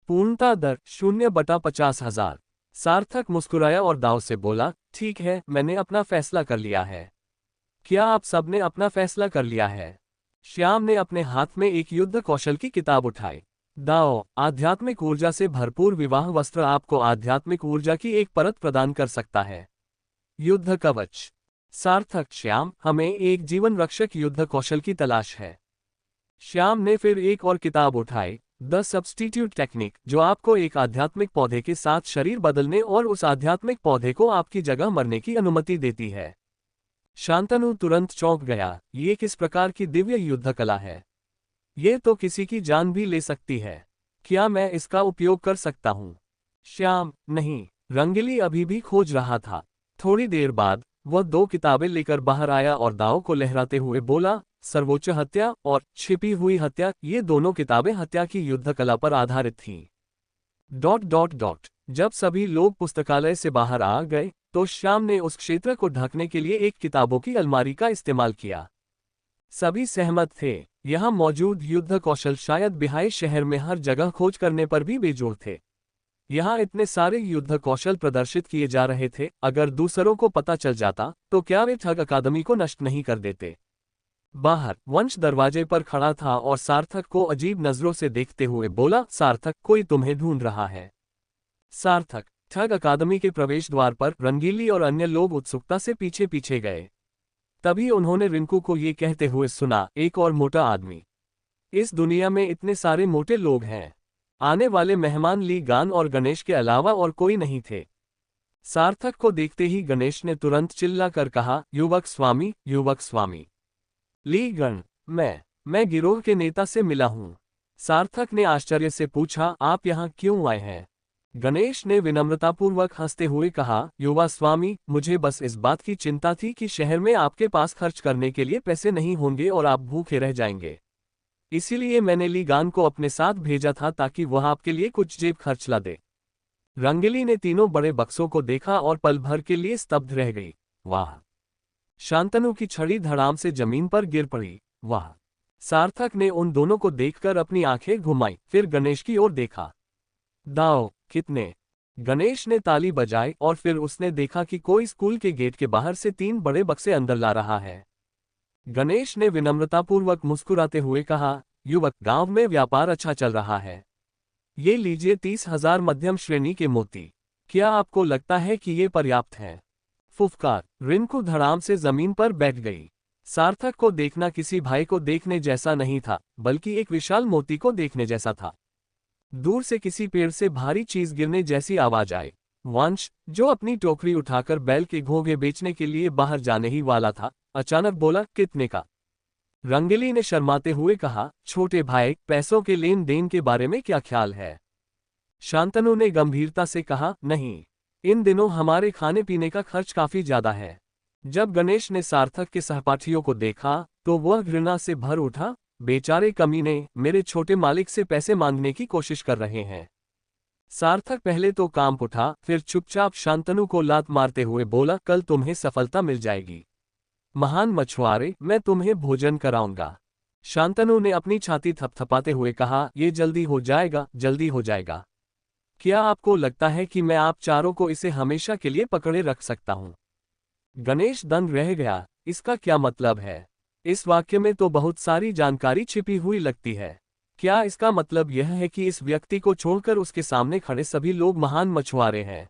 पूर्णता दर 0/50,000। सार्थक मुस्कुराया और दाव से बोला, ठीक है, मैंने अपना फैसला कर लिया है। क्या आप सबने अपना फैसला कर लिया है? श्याम ने अपने हाथ में एक युद्ध कौशल की किताब उठाई। दाओ: आध्यात्मिक ऊर्जा से भरपूर विवाह वस्त्र आपको आध्यात्मिक ऊर्जा की एक परत प्रदान कर सकता है। युद्ध कवच। सार्थक: श्याम, हमें एक जीवन रक्षक युद्ध कौशल की तलाश है। श्याम ने फिर एक और किताब उठाई, द सब्स्टिट्यूट टेक्निक, जो आपको एक आध्यात्मिक पौधे के साथ शरीर बदलने और उस आध्यात्मिक पौधे को आपकी जगह मरने की अनुमति देती है। शांतनु तुरंत चौंक गया, ये किस प्रकार की दिव्य युद्ध कला है? ये तो किसी की जान भी ले सकती है। क्या मैं इसका उपयोग कर सकता हूँ? श्याम: नहीं। रंगीली अभी भी खोज रहा था। थोड़ी देर बाद वह 2 किताबें लेकर बाहर आया और दाव को लहराते हुए बोला, सर्वोच्च हत्या और छिपी हुई हत्या, ये दोनों किताबें हत्या की युद्ध कला पर आधारित थीं। ... जब सभी लोग पुस्तकालय से बाहर आ गए तो श्याम ने उस क्षेत्र को ढकने के लिए एक किताबों की अलमारी का इस्तेमाल किया। सभी सहमत थे, यहाँ मौजूद युद्ध कौशल शायद बिहाई शहर में हर जगह खोज करने पर भी बेजोड़ थे। यहाँ इतने सारे युद्ध कौशल प्रदर्शित किए जा रहे थे, अगर दूसरों को पता चल जाता तो क्या वे ठग अकादमी को नष्ट नहीं कर देते? बाहर वंश दरवाजे पर खड़ा था और सार्थक को अजीब नजरों से देखते हुए बोला, सार्थक, कोई तुम्हें ढूंढ रहा है। सार्थक: ठग अकादमी के प्रवेश द्वार पर रंगीली और अन्य लोग उत्सुकता से पीछे पीछे गए। तभी उन्होंने रिंकू को ये कहते हुए सुना, एक और मोटा आदमी। इस दुनिया में इतने सारे मोटे लोग हैं। आने वाले मेहमान ली गान और गणेश के अलावा और कोई नहीं थे। सार्थक को देखते ही गणेश ने तुरंत चिल्लाकर कहा, युवक स्वामी, युवक स्वामी। ली गण, मैं गिरोह के नेता से मिला हूँ। सार्थक ने आश्चर्य से पूछा, आप यहाँ क्यों आए हैं? गणेश ने विनम्रतापूर्वक हंसते हुए कहा, युवा स्वामी, मुझे बस इस बात की चिंता थी कि शहर में आपके पास खर्च करने के लिए पैसे नहीं होंगे और आप भूखे रह जाएंगे। इसीलिए मैंने ली गान को अपने साथ भेजा था ताकि वह आपके लिए कुछ जेब खर्च ला दे। रंगीली ने तीनों बड़े बक्सों को देखा और पल भर के लिए स्तब्ध रह गई। वाह! शांतनु की छड़ी धड़ाम से जमीन पर गिर पड़ी। वाह! सार्थक ने उन दोनों को देखकर अपनी आंखें घुमाई, फिर गणेश की ओर देखा। दाओ, कितने? गणेश ने ताली बजाई और फिर उसने देखा कि कोई स्कूल के गेट के बाहर से 3 बड़े बक्से अंदर ला रहा है। गणेश ने विनम्रतापूर्वक मुस्कुराते हुए कहा, युवक, गांव में व्यापार अच्छा चल रहा है। ये लीजिए 30,000 मध्यम श्रेणी के मोती। क्या आपको लगता है कि ये पर्याप्त है? फुफकार। रिंकू धड़ाम से जमीन पर बैठ गई। सार्थक को देखना किसी भाई को देखने जैसा नहीं था, बल्कि एक विशाल मोती को देखने जैसा था। दूर से किसी पेड़ से भारी चीज गिरने जैसी आवाज आई। वंश, जो अपनी टोकरी उठाकर बैल के घोंघे बेचने के लिए बाहर जाने ही वाला था, अचानक बोला, कितने का? रंगीली ने शर्माते हुए कहा, छोटे भाई, पैसों के लेन देन के बारे में क्या ख्याल है? शांतनु ने गंभीरता से कहा, नहीं, इन दिनों हमारे खाने पीने का खर्च काफी ज्यादा है। जब गणेश ने सार्थक के सहपाठियों को देखा तो वह घृणा से भर उठा, बेचारे कमीने, मेरे छोटे मालिक से पैसे मांगने की कोशिश कर रहे हैं। सार्थक पहले तो कांप उठा, फिर चुपचाप शांतनु को लात मारते हुए बोला, कल तुम्हें सफलता मिल जाएगी। महान मछुआरे, मैं तुम्हें भोजन कराऊंगा। शांतनु ने अपनी छाती थपथपाते हुए कहा, यह जल्दी हो जाएगा, जल्दी हो जाएगा। क्या आपको लगता है कि मैं आप चारों को इसे हमेशा के लिए पकड़े रख सकता हूं? गणेश दंग रह गया, इसका क्या मतलब है? इस वाक्य में तो बहुत सारी जानकारी छिपी हुई लगती है। क्या इसका मतलब यह है कि इस व्यक्ति को छोड़कर उसके सामने खड़े सभी लोग महान मछुआरे हैं?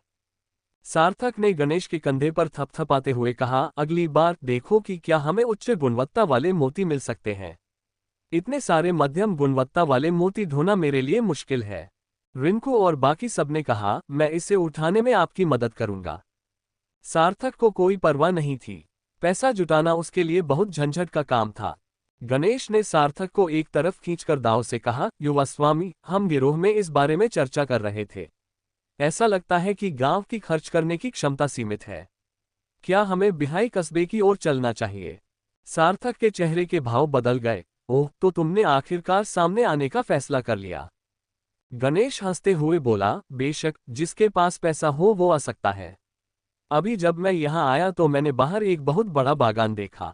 सार्थक ने गणेश के कंधे पर थपथपाते हुए कहा, अगली बार देखो कि क्या हमें उच्च गुणवत्ता वाले मोती मिल सकते हैं। इतने सारे मध्यम गुणवत्ता वाले मोती ढूंढना मेरे लिए मुश्किल है। रिंकू और बाकी सबने कहा, मैं इसे उठाने में आपकी मदद करूंगा। सार्थक को कोई परवाह नहीं थी। पैसा जुटाना उसके लिए बहुत झंझट का काम था। गणेश ने सार्थक को एक तरफ खींचकर दाव से कहा, युवा स्वामी, हम गिरोह में इस बारे में चर्चा कर रहे थे। ऐसा लगता है कि गांव की खर्च करने की क्षमता सीमित है। क्या हमें बिहाई कस्बे की ओर चलना चाहिए? सार्थक के चेहरे के भाव बदल गए। ओह, तो तुमने आखिरकार सामने आने का फैसला कर लिया। गणेश हंसते हुए बोला, बेशक, जिसके पास पैसा हो वो आ सकता है। अभी जब मैं यहाँ आया तो मैंने बाहर एक बहुत बड़ा बागान देखा।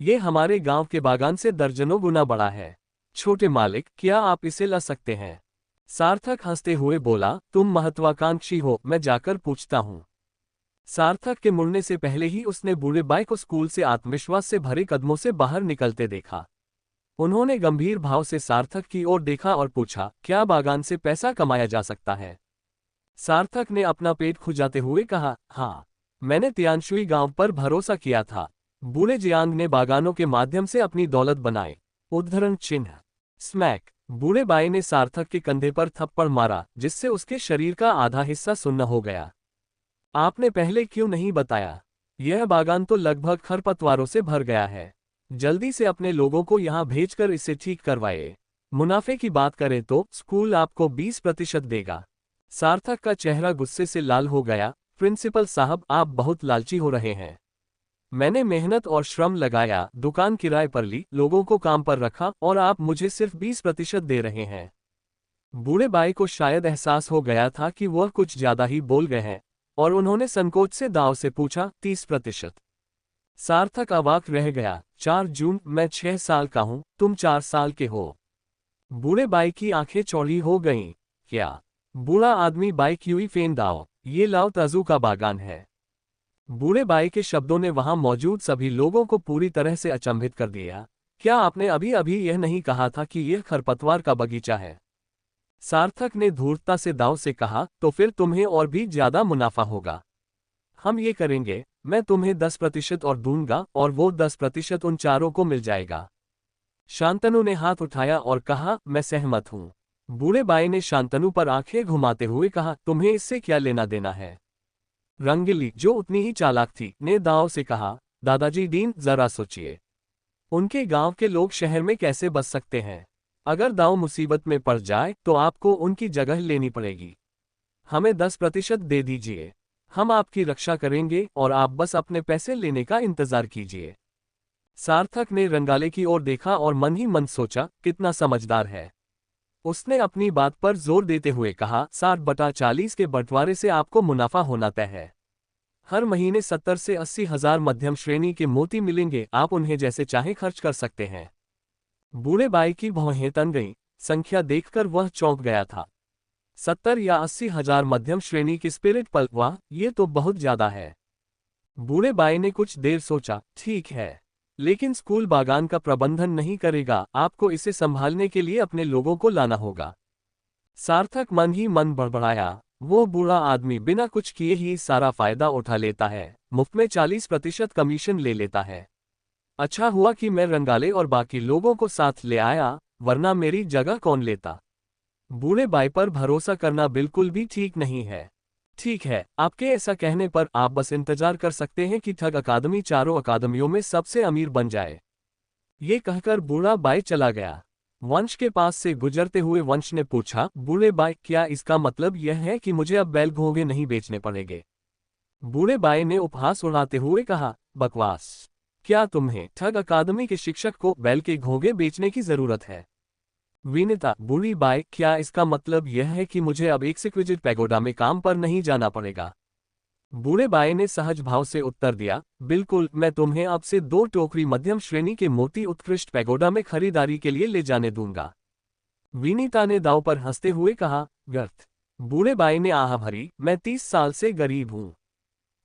ये हमारे गांव के बागान से दर्जनों गुना बड़ा है। छोटे मालिक, क्या आप इसे ला सकते हैं? सार्थक हंसते हुए बोला, तुम महत्वाकांक्षी हो, मैं जाकर पूछता हूँ। सार्थक के मुड़ने से पहले ही उसने बूढ़े बाई को स्कूल से आत्मविश्वास से भरे कदमों से बाहर निकलते देखा। उन्होंने गंभीर भाव से सार्थक की ओर देखा और पूछा, क्या बागान से पैसा कमाया जा सकता है? सार्थक ने अपना पेट खुजाते हुए कहा, हाँ, मैंने तियानशुई गांव पर भरोसा किया था। बूढ़े जियांग ने बागानों के माध्यम से अपनी दौलत बनाई। उद्धरण चिन्ह स्मैक। बूढ़े बाई ने सार्थक के कंधे पर थप्पड़ मारा, जिससे उसके शरीर का आधा हिस्सा सुन्न हो गया। आपने पहले क्यों नहीं बताया? यह बागान तो लगभग खरपतवारों से भर गया है। जल्दी से अपने लोगों को यहाँ भेजकर इसे ठीक करवाए। मुनाफे की बात करें तो स्कूल आपको 20% देगा। सार्थक का चेहरा गुस्से से लाल हो गया। प्रिंसिपल साहब, आप बहुत लालची हो रहे हैं। मैंने मेहनत और श्रम लगाया, दुकान किराए पर ली, लोगों को काम पर रखा, और आप मुझे सिर्फ 20% दे रहे हैं। बूढ़े बाई को शायद एहसास हो गया था कि वह कुछ ज्यादा ही बोल गए हैं, और उन्होंने संकोच से दाव से पूछा, 30%? सार्थक अवाक रह गया। 4 जून, मैं 6 साल का हूं, तुम 4 साल के हो। बूढ़े बाई की आंखें चौड़ी हो गईं। क्या? बूढ़ा आदमी बाई क्यूई फेन दाओ, ये लाओ तजू का बागान है। बूढ़े बाई के शब्दों ने वहां मौजूद सभी लोगों को पूरी तरह से अचंभित कर दिया। क्या आपने अभी अभी यह नहीं कहा था कि यह खरपतवार का बगीचा है? सार्थक ने धूर्तता से दाव से कहा, तो फिर तुम्हें और भी ज्यादा मुनाफा होगा। हम ये करेंगे, मैं तुम्हें 10% और दूंगा, और वो 10% उन चारों को मिल जाएगा। शांतनु ने हाथ उठाया और कहा, मैं सहमत हूं। बूढ़े बाई ने शांतनु पर आंखें घुमाते हुए कहा, तुम्हें इससे क्या लेना देना है? रंगीली, जो उतनी ही चालाक थी, ने दाव से कहा, दादाजी डीन, जरा सोचिए। उनके गांव के लोग शहर में कैसे बच सकते हैं? अगर दाव मुसीबत में पड़ जाए तो आपको उनकी जगह लेनी पड़ेगी। हमें 10% दे दीजिए, हम आपकी रक्षा करेंगे, और आप बस अपने पैसे लेने का इंतजार कीजिए। सार्थक ने रंगाले की ओर देखा और मन ही मन सोचा, कितना समझदार है। उसने अपनी बात पर जोर देते हुए कहा, 60/40 के बंटवारे से आपको मुनाफा होना तय है। हर महीने 70 से 80 हजार मध्यम श्रेणी के मोती मिलेंगे, आप उन्हें जैसे चाहे खर्च कर सकते हैं। बूढ़े बाई की भौहें तन गईं। संख्या देखकर वह चौंक गया था। 70 या 80 हजार मध्यम श्रेणी की स्पिरिट पल्प, वाह, ये तो बहुत ज्यादा है। बूढ़े बाई ने कुछ देर सोचा, ठीक है, लेकिन स्कूल बागान का प्रबंधन नहीं करेगा, आपको इसे संभालने के लिए अपने लोगों को लाना होगा। सार्थक मन ही मन बड़बड़ाया, वो बूढ़ा आदमी बिना कुछ किए ही सारा फायदा उठा लेता है, मुफ्त में 40% कमीशन ले लेता है। अच्छा हुआ कि मैं रंगाले और बाकी लोगों को साथ ले आया, वरना मेरी जगह कौन लेता। बूढ़े बाई पर भरोसा करना बिल्कुल भी ठीक नहीं है। ठीक है, आपके ऐसा कहने पर आप बस इंतजार कर सकते हैं कि ठग अकादमी चारों अकादमियों में सबसे अमीर बन जाए। ये कहकर बूढ़ा बाई चला गया। वंश के पास से गुजरते हुए वंश ने पूछा, बूढ़े बाई, क्या इसका मतलब यह है कि मुझे अब बैल घोंगे नहीं बेचने पड़ेंगे? बूढ़े बाई ने उपहास उड़ाते हुए कहा, बकवास। क्या तुम्हें ठग अकादमी के शिक्षक को बैल के घोंगे बेचने की जरूरत है? विनीता, बूढ़ी बाई, क्या इसका मतलब यह है कि मुझे अब एक्सक्विजिट पैगोडा में काम पर नहीं जाना पड़ेगा? बूढ़े बाई ने सहज भाव से उत्तर दिया, बिल्कुल, मैं तुम्हें अब से 2 टोकरी मध्यम श्रेणी के मोती उत्कृष्ट पैगोडा में खरीदारी के लिए ले जाने दूंगा। विनीता ने दाव पर हंसते हुए कहा, व्यर्थ। बूढ़े बाई ने आह भरी, मैं 30 साल से गरीब हूं।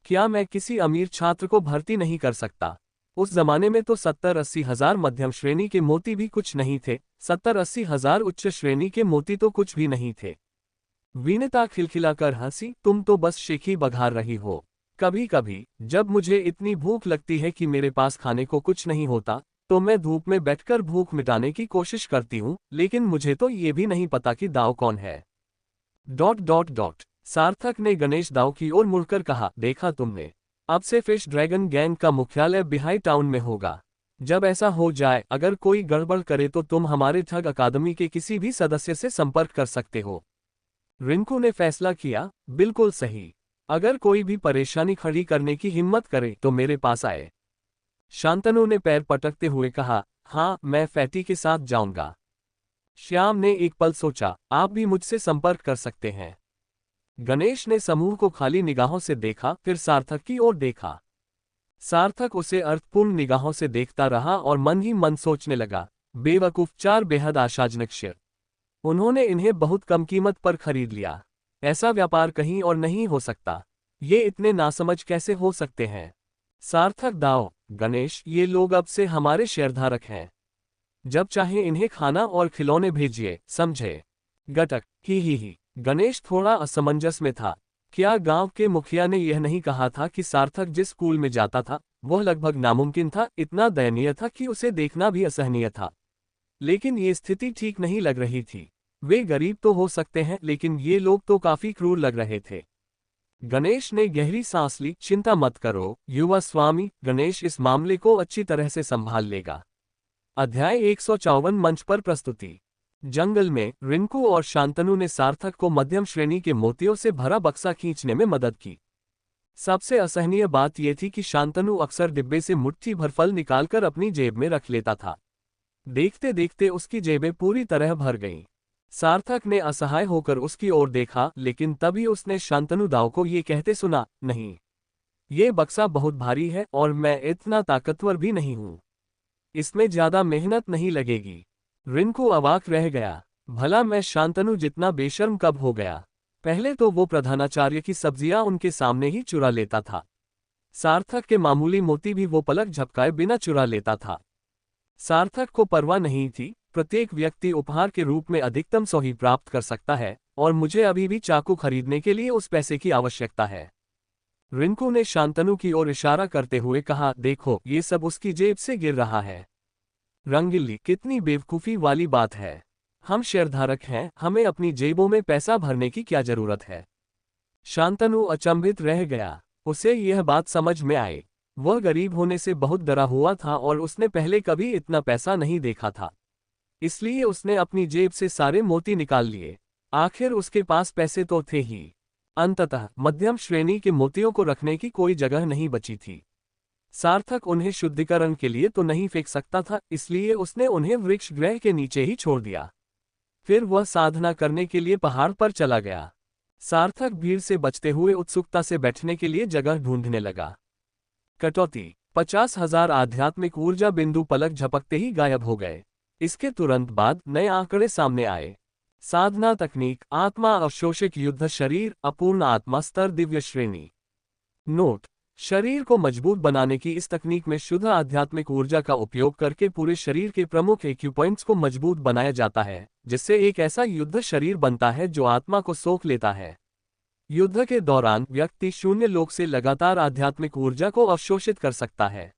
क्या मैं किसी अमीर छात्र को भर्ती नहीं कर सकता? उस जमाने में तो 70-80 हजार मध्यम श्रेणी के मोती भी कुछ नहीं थे, 70-80 हजार उच्च श्रेणी के मोती तो कुछ भी नहीं थे। विनीता खिलखिलाकर हंसी, तुम तो बस शेखी बघार रही हो। कभी कभी जब मुझे इतनी भूख लगती है कि मेरे पास खाने को कुछ नहीं होता, तो मैं धूप में बैठकर भूख मिटाने की कोशिश करती हूँ, लेकिन मुझे तो ये भी नहीं पता कि दाव कौन है। ... सार्थक ने गणेश दाव की ओर मुड़कर कहा, देखा तुमने, अब से फिश ड्रैगन गैंग का मुख्यालय बिहाई टाउन में होगा। जब ऐसा हो जाए, अगर कोई गड़बड़ करे तो तुम हमारे ठग अकादमी के किसी भी सदस्य से संपर्क कर सकते हो। रिंकू ने फैसला किया, बिल्कुल सही। अगर कोई भी परेशानी खड़ी करने की हिम्मत करे तो मेरे पास आए। शांतनु ने पैर पटकते हुए कहा, हाँ, मैं फैटी के साथ जाऊंगा। श्याम ने एक पल सोचा, आप भी मुझसे संपर्क कर सकते हैं। गणेश ने समूह को खाली निगाहों से देखा, फिर सार्थक की ओर देखा। सार्थक उसे अर्थपूर्ण निगाहों से देखता रहा और मन ही मन सोचने लगा, बेवकूफ चार बेहद आशाजनक शेर। उन्होंने इन्हें बहुत कम कीमत पर खरीद लिया। ऐसा व्यापार कहीं और नहीं हो सकता। ये इतने नासमझ कैसे हो सकते हैं? सार्थक दाओ, गणेश, ये लोग अब से हमारे शेयरधारक हैं। जब चाहे इन्हें खाना और खिलौने भेजिए, समझे? गटक, ही। गणेश थोड़ा असमंजस में था। क्या गांव के मुखिया ने यह नहीं कहा था कि सार्थक जिस स्कूल में जाता था वह लगभग नामुमकिन था, इतना दयनीय था कि उसे देखना भी असहनीय था। लेकिन ये स्थिति ठीक नहीं लग रही थी। वे गरीब तो हो सकते हैं, लेकिन ये लोग तो काफी क्रूर लग रहे थे। गणेश ने गहरी सांस ली। चिंता मत करो युवा स्वामी, गणेश इस मामले को अच्छी तरह से संभाल लेगा। अध्याय 154 मंच पर प्रस्तुति। जंगल में रिंकू और शांतनु ने सार्थक को मध्यम श्रेणी के मोतियों से भरा बक्सा खींचने में मदद की। सबसे असहनीय बात यह थी कि शांतनु अक्सर डिब्बे से मुट्ठी भर फल निकालकर अपनी जेब में रख लेता था। देखते देखते उसकी जेबें पूरी तरह भर गईं। सार्थक ने असहाय होकर उसकी ओर देखा, लेकिन तभी उसने शांतनु दाव को ये कहते सुना, नहीं, ये बक्सा बहुत भारी है और मैं इतना ताकतवर भी नहीं हूं। इसमें ज्यादा मेहनत नहीं लगेगी। रिंकू अवाक रह गया। भला मैं शांतनु जितना बेशर्म कब हो गया? पहले तो वो प्रधानाचार्य की सब्जियां उनके सामने ही चुरा लेता था। सार्थक के मामूली मोती भी वो पलक झपकाए बिना चुरा लेता था। सार्थक को परवाह नहीं थी, प्रत्येक व्यक्ति उपहार के रूप में अधिकतम 100 ही प्राप्त कर सकता है और मुझे अभी भी चाकू खरीदने के लिए उस पैसे की आवश्यकता है। रिंकू ने शांतनु की ओर इशारा करते हुए कहा, देखो, ये सब उसकी जेब से गिर रहा है। रंगीली, कितनी बेवकूफ़ी वाली बात है। हम शेयरधारक हैं, हमें अपनी जेबों में पैसा भरने की क्या जरूरत है? शांतनु अचंभित रह गया। उसे यह बात समझ में आई। वह गरीब होने से बहुत डरा हुआ था और उसने पहले कभी इतना पैसा नहीं देखा था। इसलिए उसने अपनी जेब से सारे मोती निकाल लिए। आखिर उसके पास पैसे तो थे ही। अंततः मध्यम श्रेणी के मोतियों को रखने की कोई जगह नहीं बची थी। सार्थक उन्हें शुद्धिकरण के लिए तो नहीं फेंक सकता था, इसलिए उसने उन्हें वृक्ष गृह के नीचे ही छोड़ दिया। फिर वह साधना करने के लिए पहाड़ पर चला गया। सार्थक भीड़ से बचते हुए उत्सुकता से बैठने के लिए जगह ढूंढने लगा। कटौती, 50,000 आध्यात्मिक ऊर्जा बिंदु पलक झपकते ही गायब हो गए। इसके तुरंत बाद नए आंकड़े सामने आए। साधना तकनीक, आत्मा अवशोषक युद्ध शरीर, अपूर्ण आत्मा स्तर दिव्य श्रेणी। नोट, शरीर को मजबूत बनाने की इस तकनीक में शुद्ध आध्यात्मिक ऊर्जा का उपयोग करके पूरे शरीर के प्रमुख एक्यूपॉइंट्स को मजबूत बनाया जाता है, जिससे एक ऐसा युद्ध शरीर बनता है जो आत्मा को सोख लेता है। युद्ध के दौरान व्यक्ति शून्य लोक से लगातार आध्यात्मिक ऊर्जा को अवशोषित कर सकता है।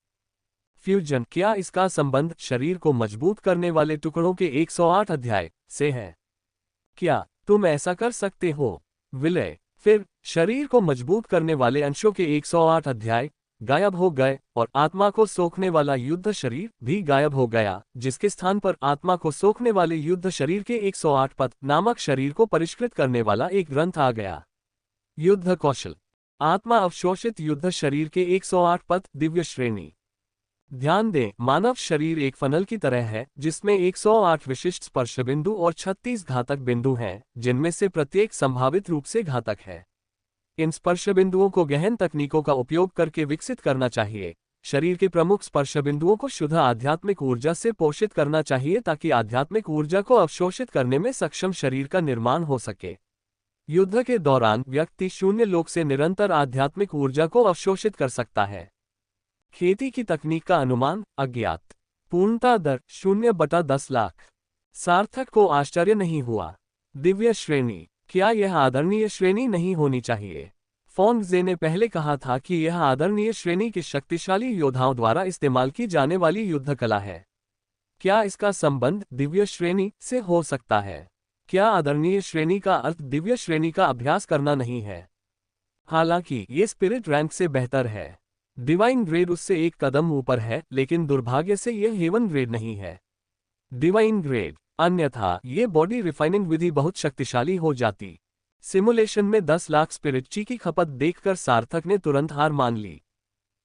फ्यूजन, क्या इसका संबंध शरीर को मजबूत करने वाले टुकड़ों के 108 अध्याय से है? क्या तुम ऐसा कर सकते हो? विलय, फिर शरीर को मजबूत करने वाले अंशों के 108 अध्याय गायब हो गए और आत्मा को सोखने वाला युद्ध शरीर भी गायब हो गया, जिसके स्थान पर आत्मा को सोखने वाले युद्ध शरीर के 108 पद नामक शरीर को परिष्कृत करने वाला एक ग्रंथ आ गया। युद्ध कौशल, आत्मा अवशोषित युद्ध शरीर के 108 पद दिव्य श्रेणी। ध्यान दें, मानव शरीर एक फनल की तरह है जिसमें 108 विशिष्ट स्पर्श बिंदु और 36 घातक बिंदु हैं, जिनमें से प्रत्येक संभावित रूप से घातक है। इन स्पर्श बिंदुओं को गहन तकनीकों का उपयोग करके विकसित करना चाहिए। शरीर के प्रमुख स्पर्श बिंदुओं को शुद्ध आध्यात्मिक ऊर्जा से पोषित करना चाहिए ताकि आध्यात्मिक ऊर्जा को अवशोषित करने में सक्षम शरीर का निर्माण हो सके। युद्ध के दौरान व्यक्ति शून्य लोक से निरंतर आध्यात्मिक ऊर्जा को अवशोषित कर सकता है। खेती की तकनीक का अनुमान अज्ञात। पूर्णता दर 0/10 लाख। सार्थक को आश्चर्य नहीं हुआ। दिव्य श्रेणी, क्या यह आदरणीय श्रेणी नहीं होनी चाहिए? फोंगजे ने पहले कहा था कि यह आदरणीय श्रेणी के शक्तिशाली योद्धाओं द्वारा इस्तेमाल की जाने वाली युद्ध कला है। क्या इसका संबंध दिव्य श्रेणी से हो सकता है? क्या आदरणीय श्रेणी का अर्थ दिव्य श्रेणी का अभ्यास करना नहीं है? हालांकि ये स्पिरिट रैंक से बेहतर है। डिवाइन ग्रेड उससे एक कदम ऊपर है, लेकिन दुर्भाग्य से यह हेवन ग्रेड नहीं है। डिवाइन ग्रेड अन्यथा ये बॉडी रिफाइनिंग विधि बहुत शक्तिशाली हो जाती। सिमुलेशन में 10 लाख स्पिरिट ची की खपत देखकर सार्थक ने तुरंत हार मान ली।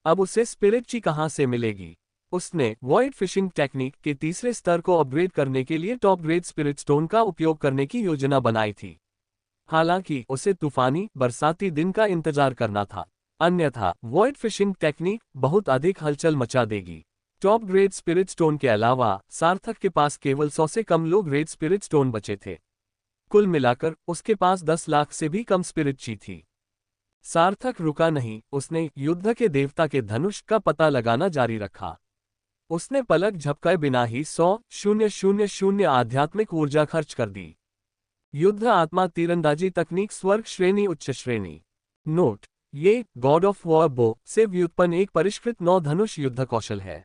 अब उसे स्पिरिट ची कहां से मिलेगी? उसने वॉइड फिशिंग टेक्निक के तीसरे स्तर को अपग्रेड करने के लिए टॉप ग्रेड स्पिरिट स्टोन का उपयोग करने की योजना बनाई थी। हालांकि उसे तूफानी बरसाती दिन का इंतजार करना था, अन्यथा वॉइड फिशिंग टेक्निक बहुत अधिक हलचल मचा देगी। टॉप ग्रेड स्पिरिट स्टोन के अलावा सार्थक के पास केवल 100 से कम लो ग्रेड स्पिरिट स्टोन बचे थे। कुल मिलाकर उसके पास 10 लाख से भी कम स्पिरिट ची थी। सार्थक रुका नहीं, उसने युद्ध के देवता के धनुष का पता लगाना जारी रखा। उसने पलक झपकाए बिना ही 100,000 आध्यात्मिक ऊर्जा खर्च कर दी। युद्ध आत्मा तीरंदाजी तकनीक स्वर्ग श्रेणी उच्च श्रेणी। नोट: ये गॉड ऑफ वॉर बो से व्युत्पन्न एक परिष्कृत 9 धनुष युद्ध कौशल है।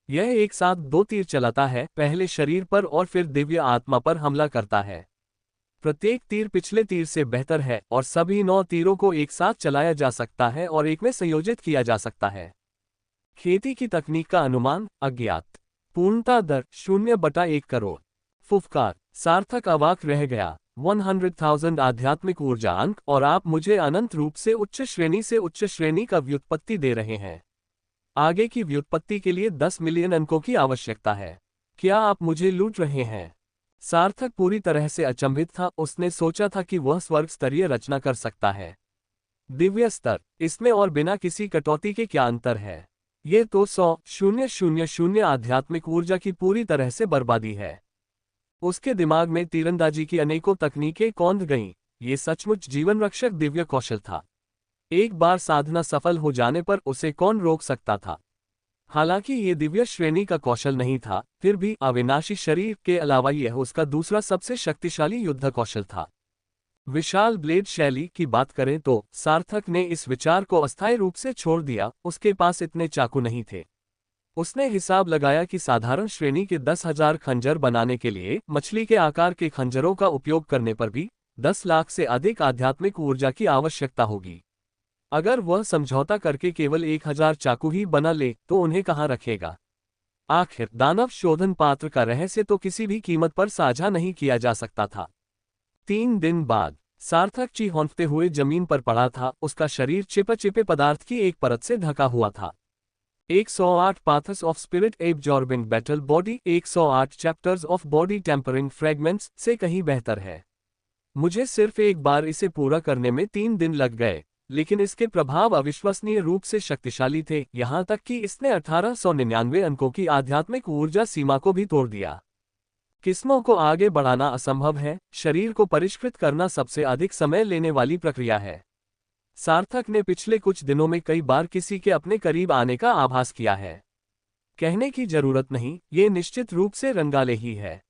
यह एक साथ 2 तीर चलाता है, पहले शरीर पर और फिर दिव्य आत्मा पर हमला करता है। प्रत्येक तीर पिछले तीर से बेहतर है और सभी 9 तीरों को एक साथ चलाया जा सकता है और एक में संयोजित किया जा सकता है। खेती की तकनीक का अनुमान अज्ञात। पूर्णता दर 0/1 करोड़। फुफकार। सार्थक अवाक रह गया। 100,000 आध्यात्मिक ऊर्जा अंक और आप मुझे अनंत रूप से उच्च श्रेणी से उच्च श्रेणी का व्युत्पत्ति दे रहे हैं। आगे की व्युत्पत्ति के लिए 10 मिलियन अंकों की आवश्यकता है। क्या आप मुझे लूट रहे हैं? सार्थक पूरी तरह से अचंभित था। उसने सोचा था कि वह स्वर्ग स्तरीय रचना कर सकता है। दिव्य स्तर, इसमें और बिना किसी कटौती के क्या अंतर है? ये तो 100,000 आध्यात्मिक ऊर्जा की पूरी तरह से बर्बादी है। उसके दिमाग में तीरंदाजी की अनेकों तकनीकें कौंध गईं। ये सचमुच जीवन रक्षक दिव्य कौशल था। एक बार साधना सफल हो जाने पर उसे कौन रोक सकता था? हालांकि ये दिव्य श्रेणी का कौशल नहीं था, फिर भी अविनाशी शरीर के अलावा यह उसका दूसरा सबसे शक्तिशाली युद्ध कौशल था। विशाल ब्लेड शैली की बात करें तो सार्थक ने इस विचार को अस्थायी रूप से छोड़ दिया। उसके पास इतने चाकू नहीं थे। उसने हिसाब लगाया कि साधारण श्रेणी के 10,000 खंजर बनाने के लिए मछली के आकार के खंजरों का उपयोग करने पर भी 10 लाख से अधिक आध्यात्मिक ऊर्जा की आवश्यकता होगी। अगर वह समझौता करके केवल 1,000 चाकू ही बना ले तो उन्हें कहाँ रखेगा? आखिर दानव शोधन पात्र का रहस्य तो किसी भी कीमत पर साझा नहीं किया जा सकता था। 3 दिन बाद सार्थक चीखते हुए जमीन पर पड़ा था। उसका शरीर चिपचिपे पदार्थ की एक परत से ढका हुआ था। 108 paths of spirit absorbing battle body 108 chapters of body tempering fragments से कहीं बेहतर है। मुझे सिर्फ एक बार इसे पूरा करने में 3 दिन लग गए, लेकिन इसके प्रभाव अविश्वसनीय रूप से शक्तिशाली थे, यहां तक कि इसने 1899 अंकों की आध्यात्मिक ऊर्जा सीमा को भी तोड़ दिया। किस्मों को आगे बढ़ाना असंभव है, शरीर को परिष्कृत करना सबसे अधिक समय लेने वाली प्रक्रिया है। सार्थक ने पिछले कुछ दिनों में कई बार किसी के अपने करीब आने का आभास किया है। कहने की जरूरत नहीं, ये निश्चित रूप से रंगाले ही है।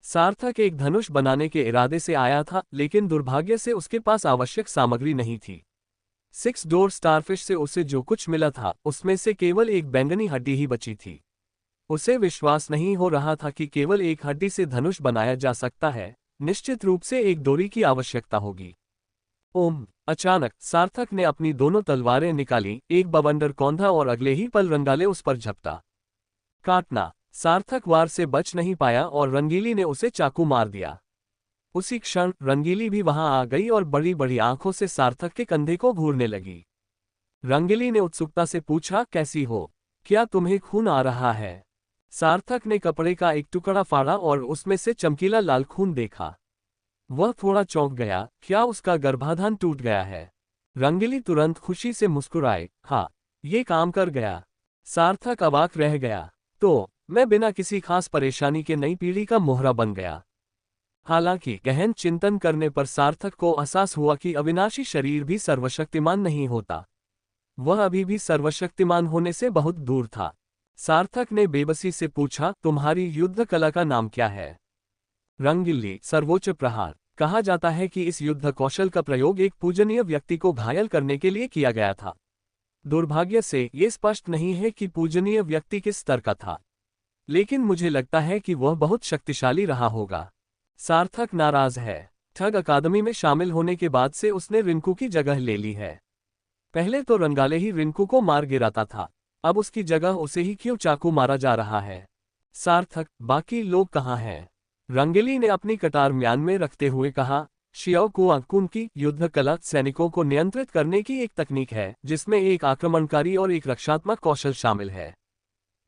सार्थक एक धनुष बनाने के इरादे से आया था, लेकिन दुर्भाग्य से उसके पास आवश्यक सामग्री नहीं थी। 6 डोर स्टारफिश से उसे जो कुछ मिला था उसमें से केवल एक बैंगनी हड्डी ही बची थी। उसे विश्वास नहीं हो रहा था कि केवल एक हड्डी से धनुष बनाया जा सकता है। निश्चित रूप से एक डोरी की आवश्यकता होगी। ओम! अचानक सार्थक ने अपनी दोनों तलवारें निकाली, एक बवंडर कौंधा और अगले ही पल रंगाले उस पर झपटा। काटना! सार्थक वार से बच नहीं पाया और रंगीली ने उसे चाकू मार दिया। उसी क्षण रंगीली भी वहां आ गई और बड़ी बड़ी आंखों से सार्थक के कंधे को घूरने लगी। रंगीली ने उत्सुकता से पूछा, कैसी हो? क्या तुम्हें खून आ रहा है? सार्थक ने कपड़े का एक टुकड़ा फाड़ा और उसमें से चमकीला लाल खून देखा। वह थोड़ा चौंक गया। क्या उसका गर्भाधान टूट गया है? रंगीली तुरंत खुशी से मुस्कुराए, हाँ, ये काम कर गया। सार्थक अवाक रह गया। तो मैं बिना किसी खास परेशानी के नई पीढ़ी का मोहरा बन गया। हालांकि गहन चिंतन करने पर सार्थक को एहसास हुआ कि अविनाशी शरीर भी सर्वशक्तिमान नहीं होता। वह अभी भी सर्वशक्तिमान होने से बहुत दूर था। सार्थक ने बेबसी से पूछा, तुम्हारी युद्ध कला का नाम क्या है? रंगीली, सर्वोच्च प्रहार। कहा जाता है कि इस युद्ध कौशल का प्रयोग एक पूजनीय व्यक्ति को घायल करने के लिए किया गया था। दुर्भाग्य से ये स्पष्ट नहीं है कि पूजनीय व्यक्ति किस स्तर का था, लेकिन मुझे लगता है कि वह बहुत शक्तिशाली रहा होगा। सार्थक नाराज है। ठग अकादमी में शामिल होने के बाद से उसने रिंकू की जगह ले ली है। पहले तो रंगाले ही रिंकू को मार गिराता था, अब उसकी जगह उसे ही क्यों चाकू मारा जा रहा है? सार्थक, बाकी लोग कहाँ हैं? रंगेली ने अपनी कटार म्यान में रखते हुए कहा, शियाओ कुआंकुन की युद्ध कला सैनिकों को नियंत्रित करने की एक तकनीक है जिसमें एक आक्रमणकारी और एक रक्षात्मक कौशल शामिल है।